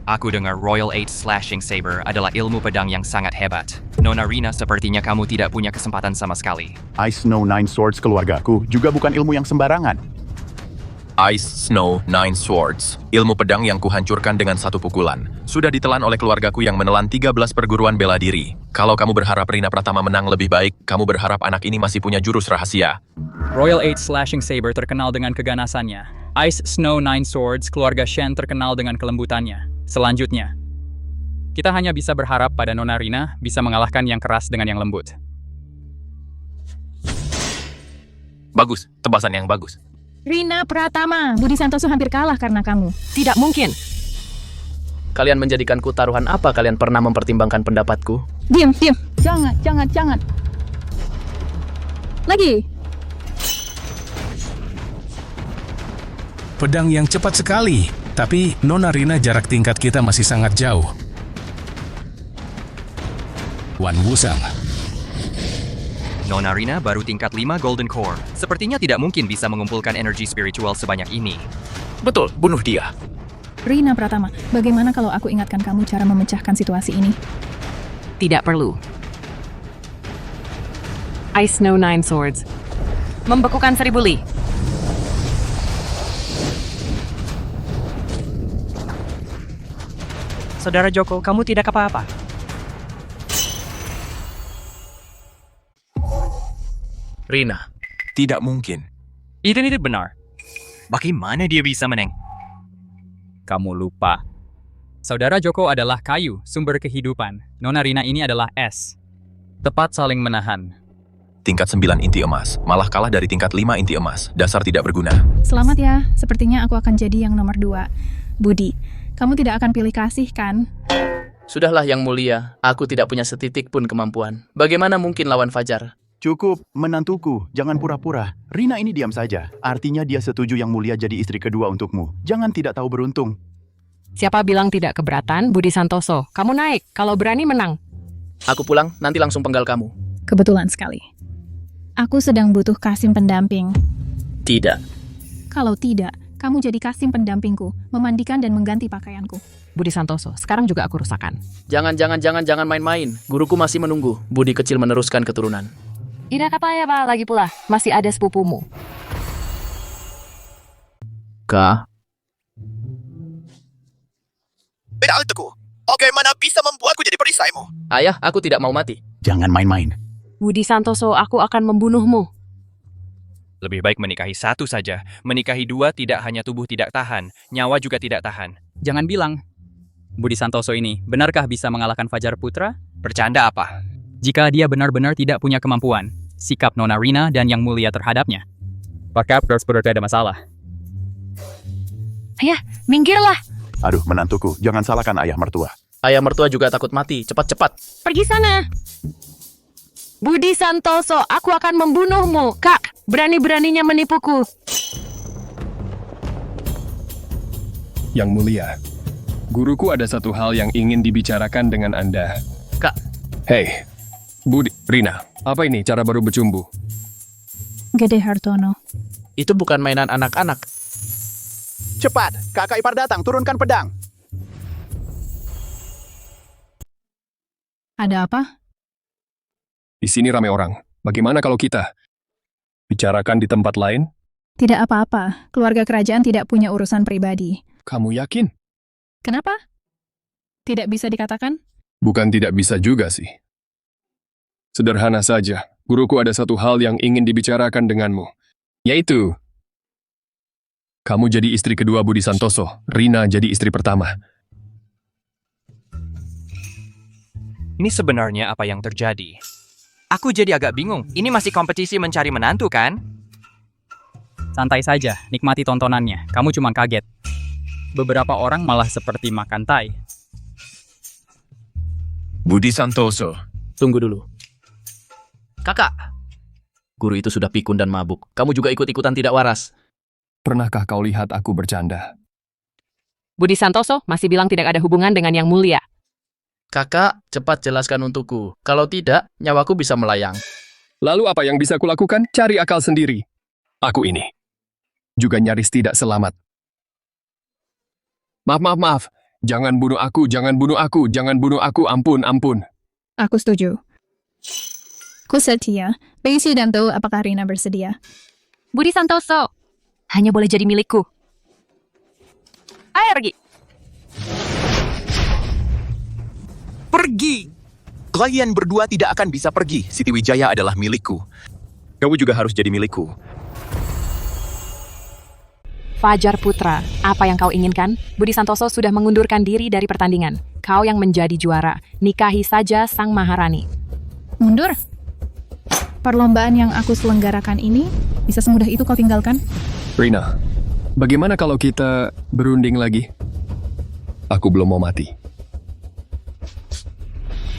Aku dengar Royal Eight Slashing Saber adalah ilmu pedang yang sangat hebat. Nona Rina, sepertinya kamu tidak punya kesempatan sama sekali. Ice Snow Nine Swords keluargaku juga bukan ilmu yang sembarangan. Ice Snow Nine Swords, ilmu pedang yang kuhancurkan dengan satu pukulan. Sudah ditelan oleh keluargaku yang menelan 13 perguruan bela diri. Kalau kamu berharap Rina Pratama menang lebih baik, kamu berharap anak ini masih punya jurus rahasia. Royal Eight Slashing Saber terkenal dengan keganasannya. Ice Snow Nine Swords, keluarga Shen terkenal dengan kelembutannya. Selanjutnya, kita hanya bisa berharap pada Nona Rina bisa mengalahkan yang keras dengan yang lembut. Bagus, tebasan yang bagus. Rina Pratama, Budi Santoso hampir kalah karena kamu. Tidak mungkin. Kalian menjadikanku taruhan apa? Kalian pernah mempertimbangkan pendapatku? Diam. Jangan. Lagi. Pedang yang cepat sekali, tapi Nona Rina jarak tingkat kita masih sangat jauh. Wan Wusang. Nona Rina baru tingkat 5 Golden Core. Sepertinya tidak mungkin bisa mengumpulkan energi spiritual sebanyak ini. Betul, bunuh dia. Rina Pratama, bagaimana kalau aku ingatkan kamu cara memecahkan situasi ini? Tidak perlu. Ice Snow Nine Swords. Membekukan 1000 li. Saudara Joko, kamu tidak apa-apa. Rina. Tidak mungkin. Itu benar. Bagaimana dia bisa menang? Kamu lupa. Saudara Joko adalah kayu, sumber kehidupan. Nona Rina ini adalah es. Tepat saling menahan. Tingkat 9 inti emas, malah kalah dari tingkat 5 inti emas. Dasar tidak berguna. Selamat ya, sepertinya aku akan jadi yang nomor 2. Budi, kamu tidak akan pilih kasih, kan? Sudahlah Yang Mulia, aku tidak punya setitik pun kemampuan. Bagaimana mungkin lawan Fajar? Cukup, menantuku. Jangan pura-pura. Rina ini diam saja. Artinya dia setuju Yang Mulia jadi istri kedua untukmu. Jangan tidak tahu beruntung. Siapa bilang tidak keberatan? Budi Santoso. Kamu naik, kalau berani menang. Aku pulang, nanti langsung penggal kamu. Kebetulan sekali. Aku sedang butuh Kasim pendamping. Tidak. Kalau tidak, kamu jadi Kasim pendampingku, memandikan dan mengganti pakaianku. Budi Santoso, sekarang juga aku rusakan. Jangan main-main. Guruku masih menunggu. Budi kecil meneruskan keturunan. Tidak kata ya, Pak. Lagi pula, masih ada sepupumu. Kak. Beraltuku, bagaimana bisa membuatku jadi perisaimu? Ayah, aku tidak mau mati. Jangan main-main. Budi Santoso, aku akan membunuhmu. Lebih baik menikahi satu saja. Menikahi 2 tidak hanya tubuh tidak tahan, nyawa juga tidak tahan. Jangan bilang. Budi Santoso ini, benarkah bisa mengalahkan Fajar Putra? Bercanda apa? Jika dia benar-benar tidak punya kemampuan, sikap Nona Rina dan Yang Mulia terhadapnya. Maka seperti ada masalah. Ayah, minggirlah. Aduh, menantuku, jangan salahkan ayah mertua. Ayah mertua juga takut mati. Cepat-cepat. Pergi sana. Budi Santoso, aku akan membunuhmu. Kak, berani-beraninya menipuku. Yang Mulia, guruku ada satu hal yang ingin dibicarakan dengan Anda. Kak. Hei, Budi, Rina, apa ini cara baru bercumbu? Gede Hartono. Itu bukan mainan anak-anak. Cepat, kakak ipar datang, turunkan pedang. Ada apa? Di sini ramai orang. Bagaimana kalau kita bicarakan di tempat lain? Tidak apa-apa. Keluarga kerajaan tidak punya urusan pribadi. Kamu yakin? Kenapa? Tidak bisa dikatakan? Bukan tidak bisa juga sih. Sederhana saja. Guruku ada satu hal yang ingin dibicarakan denganmu, yaitu kamu jadi istri kedua Budi Santoso, Rina jadi istri pertama. Ini sebenarnya apa yang terjadi? Aku jadi agak bingung. Ini masih kompetisi mencari menantu, kan? Santai saja, nikmati tontonannya. Kamu cuma kaget. Beberapa orang malah seperti makan tai. Budi Santoso. Tunggu dulu. Kakak! Guru itu sudah pikun dan mabuk. Kamu juga ikut-ikutan tidak waras. Pernahkah kau lihat aku bercanda? Budi Santoso masih bilang tidak ada hubungan dengan Yang Mulia. Kakak, cepat jelaskan untukku. Kalau tidak, nyawaku bisa melayang. Lalu apa yang bisa kulakukan? Cari akal sendiri. Aku ini juga nyaris tidak selamat. Maaf. Jangan bunuh aku, jangan bunuh aku, jangan bunuh aku, ampun. Aku setuju. Ku setia. Pengisi dan tahu apakah Rina bersedia. Budi Santoso hanya boleh jadi milikku. Ayo pergi. Pergi! Kalian berdua tidak akan bisa pergi. Siti Wijaya adalah milikku. Kamu juga harus jadi milikku. Fajar Putra, apa yang kau inginkan? Budi Santoso sudah mengundurkan diri dari pertandingan. Kau yang menjadi juara. Nikahi saja sang Maharani. Mundur? Perlombaan yang aku selenggarakan ini bisa semudah itu kau tinggalkan? Rina, bagaimana kalau kita berunding lagi? Aku belum mau mati.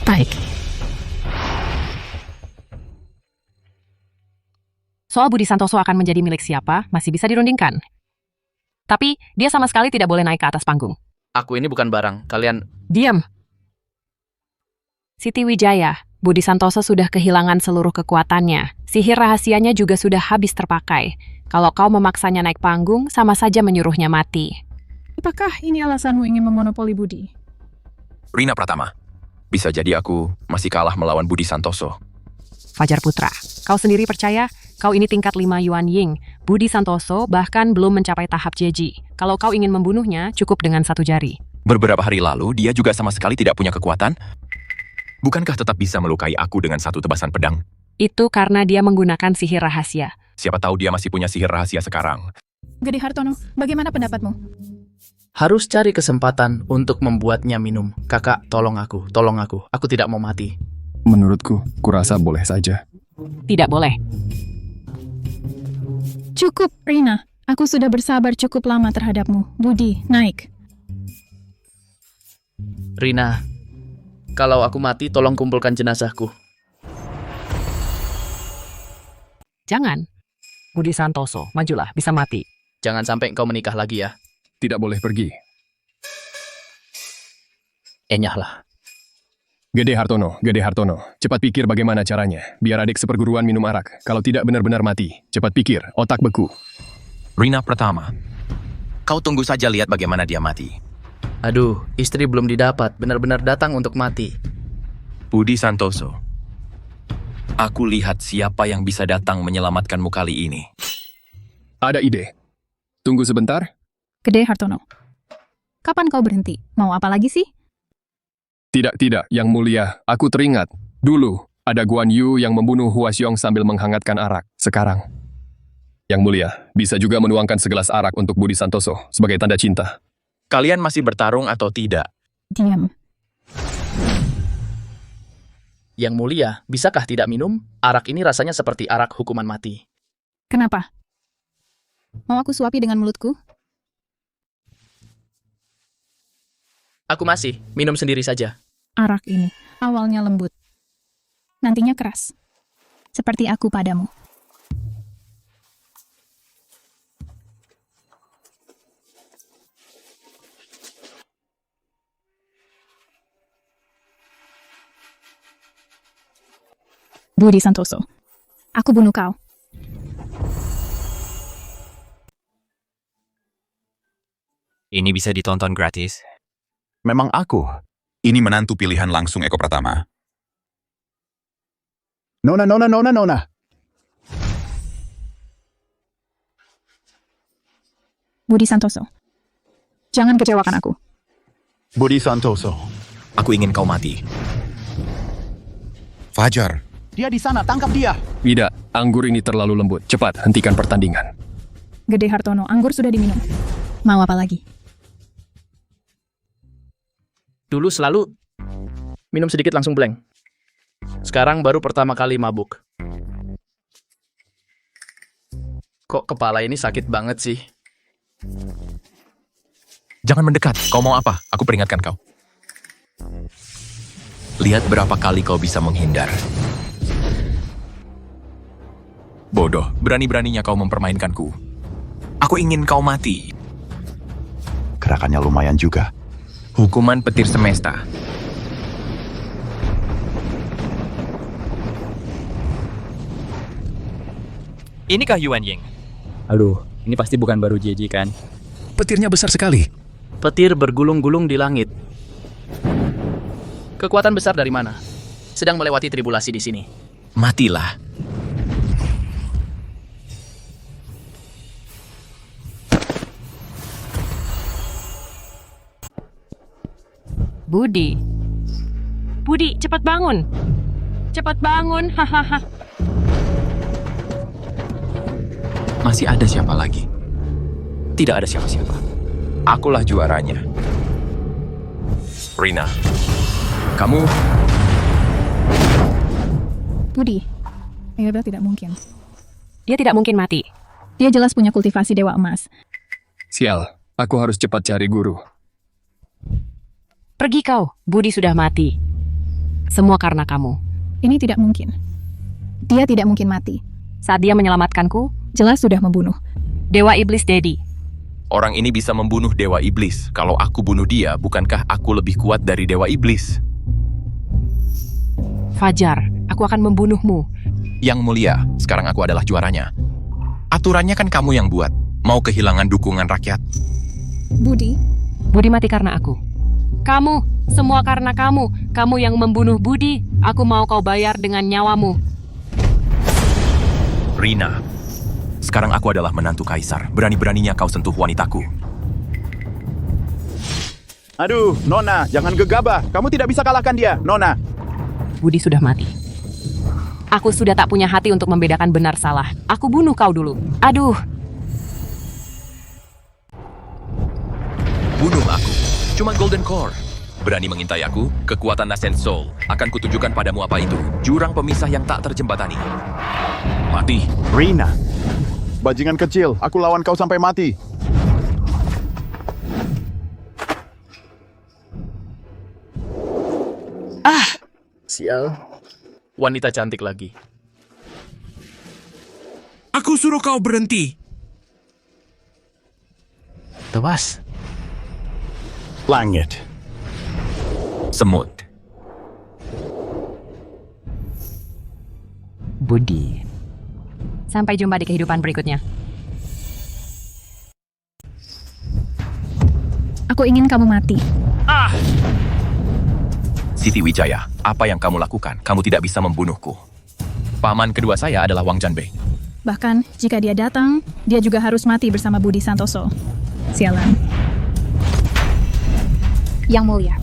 Baik. Soal Budi Santoso akan menjadi milik siapa, masih bisa dirundingkan. Tapi, dia sama sekali tidak boleh naik ke atas panggung. Aku ini bukan barang. Kalian... Diam! Siti Wijaya, Budi Santoso sudah kehilangan seluruh kekuatannya. Sihir rahasianya juga sudah habis terpakai. Kalau kau memaksanya naik panggung, sama saja menyuruhnya mati. Apakah ini alasanmu ingin memonopoli Budi? Rina Pratama. Bisa jadi aku masih kalah melawan Budi Santoso. Fajar Putra, kau sendiri percaya? Kau ini tingkat 5 Yuan Ying. Budi Santoso bahkan belum mencapai tahap jeji. Kalau kau ingin membunuhnya, cukup dengan 1 jari. Beberapa hari lalu, dia juga sama sekali tidak punya kekuatan. Bukankah tetap bisa melukai aku dengan 1 tebasan pedang? Itu karena dia menggunakan sihir rahasia. Siapa tahu dia masih punya sihir rahasia sekarang. Gede Hartono, bagaimana pendapatmu? Harus cari kesempatan untuk membuatnya minum. Kakak, tolong aku. Aku tidak mau mati. Menurutku, kurasa boleh saja. Tidak boleh. Cukup, Rina. Aku sudah bersabar cukup lama terhadapmu. Budi, naik. Rina, kalau aku mati, tolong kumpulkan jenazahku. Jangan. Budi Santoso, majulah, bisa mati. Jangan sampai engkau menikah lagi ya. Tidak boleh pergi. Enyahlah. Gede Hartono, cepat pikir bagaimana caranya. Biar adik seperguruan minum arak. Kalau tidak benar-benar mati, cepat pikir, otak beku. Rina Pratama. Kau tunggu saja lihat bagaimana dia mati. Aduh, istri belum didapat, benar-benar datang untuk mati. Budi Santoso. Aku lihat siapa yang bisa datang menyelamatkanmu kali ini. Ada ide. Tunggu sebentar. Gede Hartono. Kapan kau berhenti? Mau apa lagi sih? Tidak, Yang Mulia. Aku teringat. Dulu, ada Guan Yu yang membunuh Hua Xiong sambil menghangatkan arak. Sekarang, Yang Mulia, bisa juga menuangkan segelas arak untuk Budi Santoso sebagai tanda cinta. Kalian masih bertarung atau tidak? Diam. Yang Mulia, bisakah tidak minum? Arak ini rasanya seperti arak hukuman mati. Kenapa? Mau aku suapi dengan mulutku? Aku masih, minum sendiri saja. Arak ini awalnya lembut, nantinya keras. Seperti aku padamu. Budi Santoso, aku bunuh kau. Ini bisa ditonton gratis. Memang aku. Ini menantu pilihan langsung Eko Pratama. Nona. Budi Santoso, jangan kecewakan aku. Budi Santoso. Aku ingin kau mati. Fajar, Dia di sana, tangkap dia. Tidak, anggur ini terlalu lembut. Cepat, hentikan pertandingan. Gede Hartono, anggur sudah diminum. Mau apa lagi? Dulu selalu minum sedikit langsung blank. Sekarang baru pertama kali mabuk. Kok kepala ini sakit banget sih? Jangan mendekat. Kau mau apa? Aku peringatkan kau. Lihat berapa kali kau bisa menghindar. Bodoh, berani-beraninya kau mempermainkanku. Aku ingin kau mati. Gerakannya lumayan juga. Hukuman petir semesta. Inikah Yuan Ying? Aduh, ini pasti bukan baru JJ kan? Petirnya besar sekali. Petir bergulung-gulung di langit. Kekuatan besar dari mana? Sedang melewati tribulasi di sini. Matilah. Budi. Budi, cepat bangun. Cepat bangun, hahaha. Masih ada siapa lagi? Tidak ada siapa-siapa. Akulah juaranya. Rina, kamu... Budi, Ira tidak mungkin. Dia tidak mungkin mati. Dia jelas punya kultivasi Dewa Emas. Sial, aku harus cepat cari guru. Pergi kau, Budi sudah mati. Semua karena kamu. Ini tidak mungkin. Dia tidak mungkin mati. Saat dia menyelamatkanku, jelas sudah membunuh. Dewa Iblis Daddy. Orang ini bisa membunuh Dewa Iblis. Kalau aku bunuh dia, bukankah aku lebih kuat dari Dewa Iblis? Fajar, aku akan membunuhmu. Yang mulia, sekarang aku adalah juaranya. Aturannya kan kamu yang buat. Mau kehilangan dukungan rakyat. Budi. Budi mati karena aku. Kamu, semua karena kamu. Kamu yang membunuh Budi. Aku mau kau bayar dengan nyawamu. Rina, sekarang aku adalah menantu kaisar. Berani-beraninya kau sentuh wanitaku. Aduh, Nona, jangan gegabah. Kamu tidak bisa kalahkan dia, Nona. Budi sudah mati. Aku sudah tak punya hati untuk membedakan benar salah. Aku bunuh kau dulu. Aduh. Bunuh aku. Cuma Golden Core. Berani mengintai aku, kekuatan Nascent Soul. Akan kutunjukkan padamu apa itu. Jurang pemisah yang tak terjembatani. Mati. Rina. Bajingan kecil, aku lawan kau sampai mati. Sial. Wanita cantik lagi. Aku suruh kau berhenti. Tewas. Langit. Semut. Budi. Sampai jumpa di kehidupan berikutnya. Aku ingin kamu mati. Siti Wijaya, apa yang kamu lakukan? Kamu tidak bisa membunuhku. Paman kedua saya adalah Wang Janbei. Bahkan, jika dia datang, dia juga harus mati bersama Budi Santoso. Sialan. Yang mulia.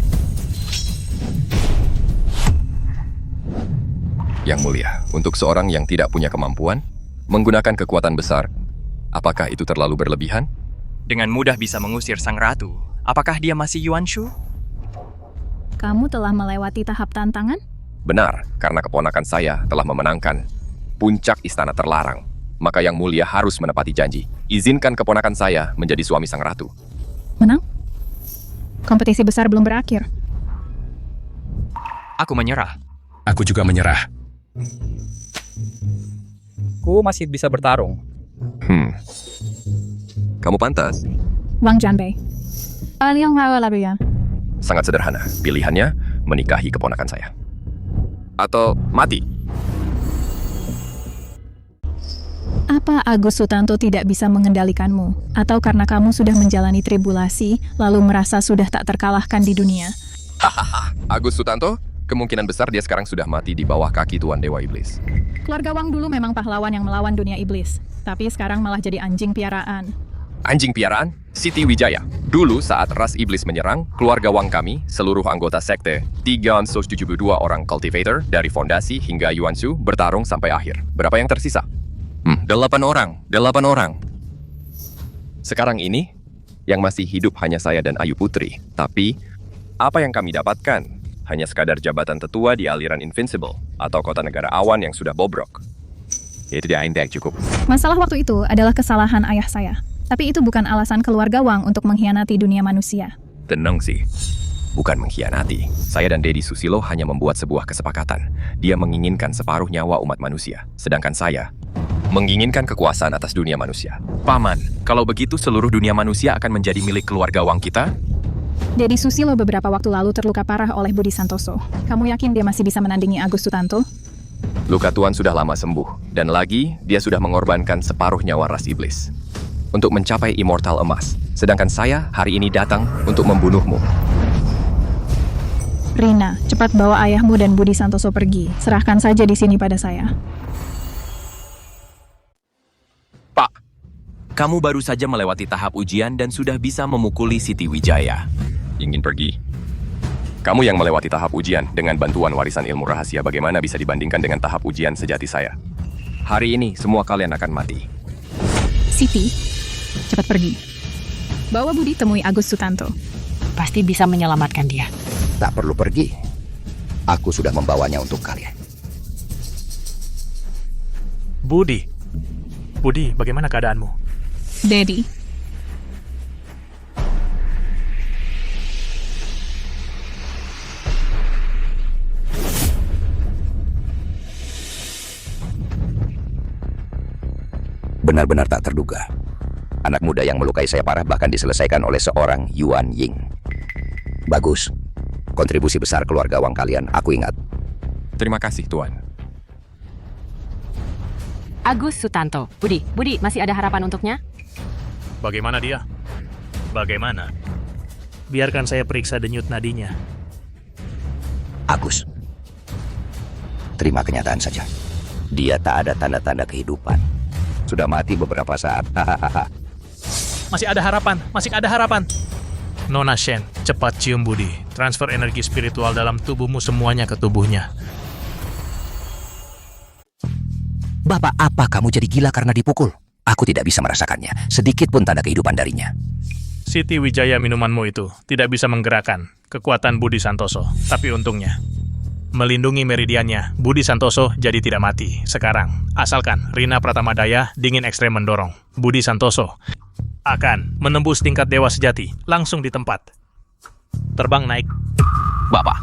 Yang mulia, untuk seorang yang tidak punya kemampuan, menggunakan kekuatan besar, apakah itu terlalu berlebihan? Dengan mudah bisa mengusir sang ratu. Apakah dia masih Yuan Shu? Kamu telah melewati tahap tantangan? Benar, karena keponakan saya telah memenangkan puncak istana terlarang. Maka yang mulia harus menepati janji. Izinkan keponakan saya menjadi suami sang ratu. Menang? Kompetisi besar belum berakhir. Aku menyerah. Aku juga menyerah. Ku masih bisa bertarung. Kamu pantas. Wang Janbei. ya. Sangat sederhana. Pilihannya menikahi keponakan saya. Atau mati. Apa Agus Sutanto tidak bisa mengendalikanmu? Atau karena kamu sudah menjalani tribulasi, lalu merasa sudah tak terkalahkan di dunia? Hahaha. Agus Sutanto, kemungkinan besar dia sekarang sudah mati di bawah kaki Tuan Dewa Iblis. Keluarga Wang dulu memang pahlawan yang melawan dunia iblis. Tapi sekarang malah jadi anjing piaraan. Anjing piaraan? Siti Wijaya. Dulu saat ras iblis menyerang, keluarga Wang kami, seluruh anggota sekte, 372 orang cultivator dari fondasi hingga Yuanshu bertarung sampai akhir. Berapa yang tersisa? 8 orang. Sekarang ini, yang masih hidup hanya saya dan Ayu Putri. Tapi, apa yang kami dapatkan? Hanya sekadar jabatan tetua di aliran Invincible, atau kota negara awan yang sudah bobrok. Itu dia yang cukup. Masalah waktu itu adalah kesalahan ayah saya. Tapi itu bukan alasan keluarga Wang untuk mengkhianati dunia manusia. Tenang sih. Bukan mengkhianati. Saya dan Dedi Susilo hanya membuat sebuah kesepakatan. Dia menginginkan separuh nyawa umat manusia. Sedangkan saya menginginkan kekuasaan atas dunia manusia. Paman, kalau begitu seluruh dunia manusia akan menjadi milik keluarga Wang kita? Dedi Susilo beberapa waktu lalu terluka parah oleh Budi Santoso. Kamu yakin dia masih bisa menandingi Agus Sutanto? Luka Tuan sudah lama sembuh. Dan lagi, dia sudah mengorbankan separuh nyawa ras iblis untuk mencapai immortal emas. Sedangkan saya hari ini datang untuk membunuhmu. Rina, cepat bawa ayahmu dan Budi Santoso pergi. Serahkan saja di sini pada saya. Pak, kamu baru saja melewati tahap ujian dan sudah bisa memukuli Siti Wijaya. Ingin pergi? Kamu yang melewati tahap ujian dengan bantuan warisan ilmu rahasia bagaimana bisa dibandingkan dengan tahap ujian sejati saya? Hari ini semua kalian akan mati. Siti, cepat pergi. Bawa Budi temui Agus Sutanto. Pasti bisa menyelamatkan dia. Tak perlu pergi. Aku sudah membawanya untuk kalian. Budi, bagaimana keadaanmu? Dedi. Benar-benar tak terduga. Anak muda yang melukai saya parah bahkan diselesaikan oleh seorang Yuan Ying. Bagus. Kontribusi besar keluarga Wang kalian, aku ingat. Terima kasih, Tuan. Agus Sutanto. Budi, masih ada harapan untuknya? Bagaimana dia? Bagaimana? Biarkan saya periksa denyut nadinya. Agus. Terima kenyataan saja. Dia tak ada tanda-tanda kehidupan. Sudah mati beberapa saat. Masih ada harapan. Nona Shen, cepat cium Budi. Transfer energi spiritual dalam tubuhmu semuanya ke tubuhnya. Bapak, apa kamu jadi gila karena dipukul? Aku tidak bisa merasakannya. Sedikit pun tanda kehidupan darinya. Siti Wijaya minumanmu itu tidak bisa menggerakkan kekuatan Budi Santoso. Tapi untungnya, melindungi meridiannya, Budi Santoso jadi tidak mati. Sekarang, asalkan Rina Pratamadaya dingin ekstrem mendorong, Budi Santoso akan menembus tingkat dewa sejati langsung di tempat. Terbang naik. Bapak,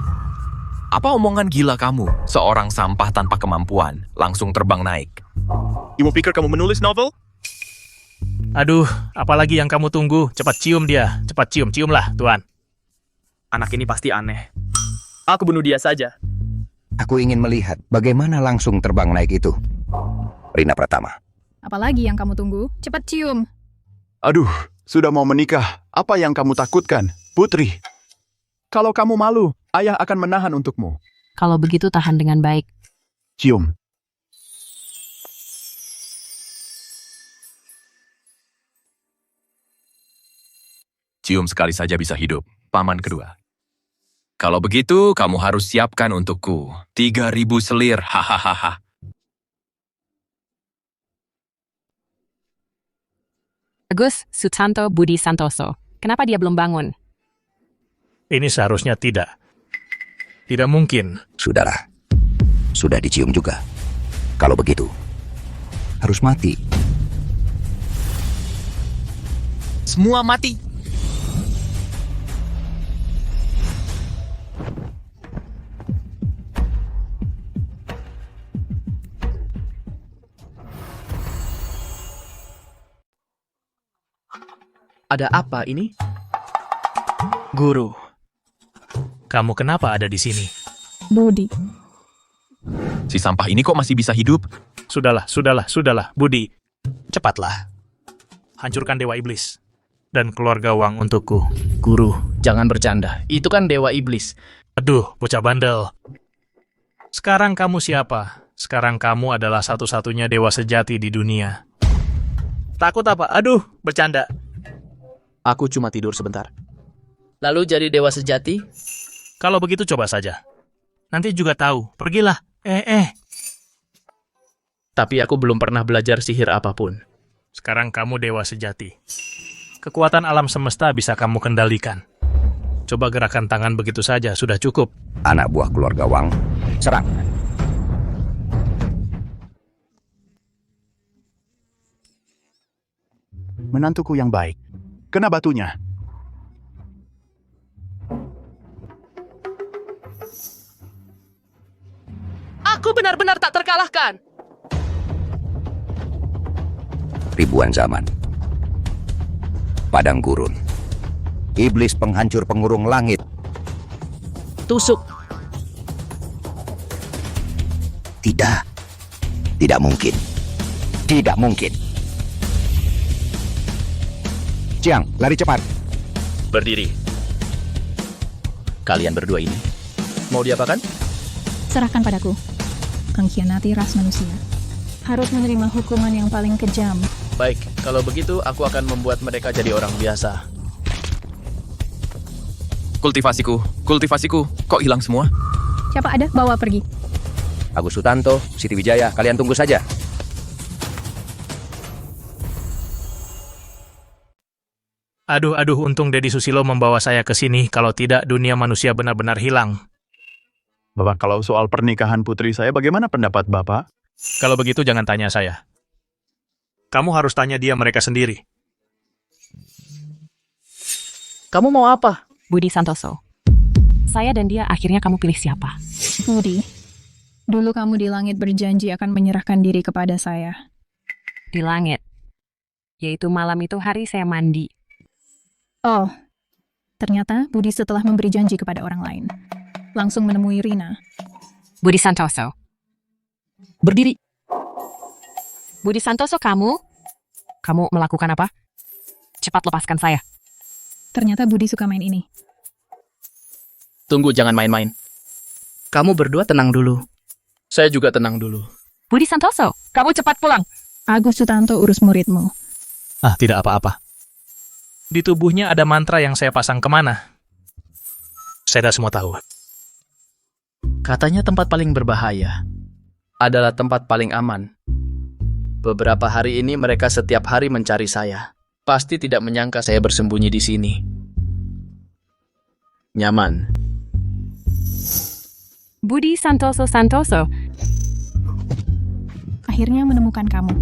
apa omongan gila kamu? Seorang sampah tanpa kemampuan, langsung terbang naik. Kamu pikir kamu menulis novel? Aduh, apalagi yang kamu tunggu? Cepat cium dia. Cepat ciumlah, Tuan. Anak ini pasti aneh. Aku bunuh dia saja. Aku ingin melihat bagaimana langsung terbang naik itu. Rina Pratama. Apalagi yang kamu tunggu? Cepat cium. Aduh, sudah mau menikah. Apa yang kamu takutkan, Putri? Kalau kamu malu, ayah akan menahan untukmu. Kalau begitu tahan dengan baik. Cium. Cium sekali saja bisa hidup, paman kedua. Kalau begitu, kamu harus siapkan untukku 3.000 selir, hahaha. Agus Sutanto Budi Santoso. Kenapa dia belum bangun? Ini seharusnya tidak. Tidak mungkin. Sudahlah. Sudah dicium juga. Kalau begitu, harus mati. Semua mati. Ada apa ini? Guru. Kamu kenapa ada di sini? Budi. Si sampah ini kok masih bisa hidup? Sudahlah. Budi. Cepatlah. Hancurkan Dewa Iblis. Dan keluarga Wang untukku. Guru, jangan bercanda. Itu kan Dewa Iblis. Aduh, bocah bandel. Sekarang kamu siapa? Sekarang kamu adalah satu-satunya dewa sejati di dunia. Takut apa? Aduh, bercanda. Aku cuma tidur sebentar. Lalu jadi dewa sejati? Kalau begitu coba saja. Nanti juga tahu. Pergilah. Tapi aku belum pernah belajar sihir apapun. Sekarang kamu dewa sejati. Kekuatan alam semesta bisa kamu kendalikan. Coba gerakan tangan begitu saja, sudah cukup. Anak buah keluarga Wang, serang. Menantuku yang baik. Kena batunya. Aku benar-benar tak terkalahkan. Ribuan zaman. Padang gurun. Iblis penghancur pengurung langit. Tusuk. Tidak. Tidak mungkin. Tidak mungkin. Jiang, lari cepat. Berdiri. Kalian berdua ini mau diapakan? Serahkan padaku. Mengkhianati ras manusia. Harus menerima hukuman yang paling kejam. Baik, kalau begitu aku akan membuat mereka jadi orang biasa. Kultivasiku, kok hilang semua? Siapa ada, bawa pergi. Agus Sutanto, Siti Wijaya, kalian tunggu saja. Aduh, untung Dedi Susilo membawa saya ke sini. Kalau tidak, dunia manusia benar-benar hilang. Bapak, kalau soal pernikahan putri saya, bagaimana pendapat Bapak? Kalau begitu jangan tanya saya. Kamu harus tanya dia mereka sendiri. Kamu mau apa? Budi Santoso. Saya dan dia, akhirnya kamu pilih siapa? Budi, dulu kamu di langit berjanji akan menyerahkan diri kepada saya. Di langit. Yaitu malam itu hari saya mandi. Oh, ternyata Budi setelah memberi janji kepada orang lain. Langsung menemui Rina. Budi Santoso. Berdiri. Budi Santoso, kamu melakukan apa? Cepat lepaskan saya. Ternyata Budi suka main ini. Tunggu, jangan main-main. Kamu berdua tenang dulu. Saya juga tenang dulu. Budi Santoso, kamu cepat pulang. Agus Sutanto urus muridmu. Tidak apa-apa. Di tubuhnya ada mantra yang saya pasang kemana. Saya dah semua tahu. Katanya tempat paling berbahaya adalah tempat paling aman. Beberapa hari ini mereka setiap hari mencari saya. Pasti tidak menyangka saya bersembunyi di sini. Nyaman. Budi Santoso. Akhirnya menemukan kamu.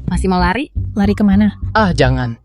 Masih mau lari? Lari kemana? Jangan.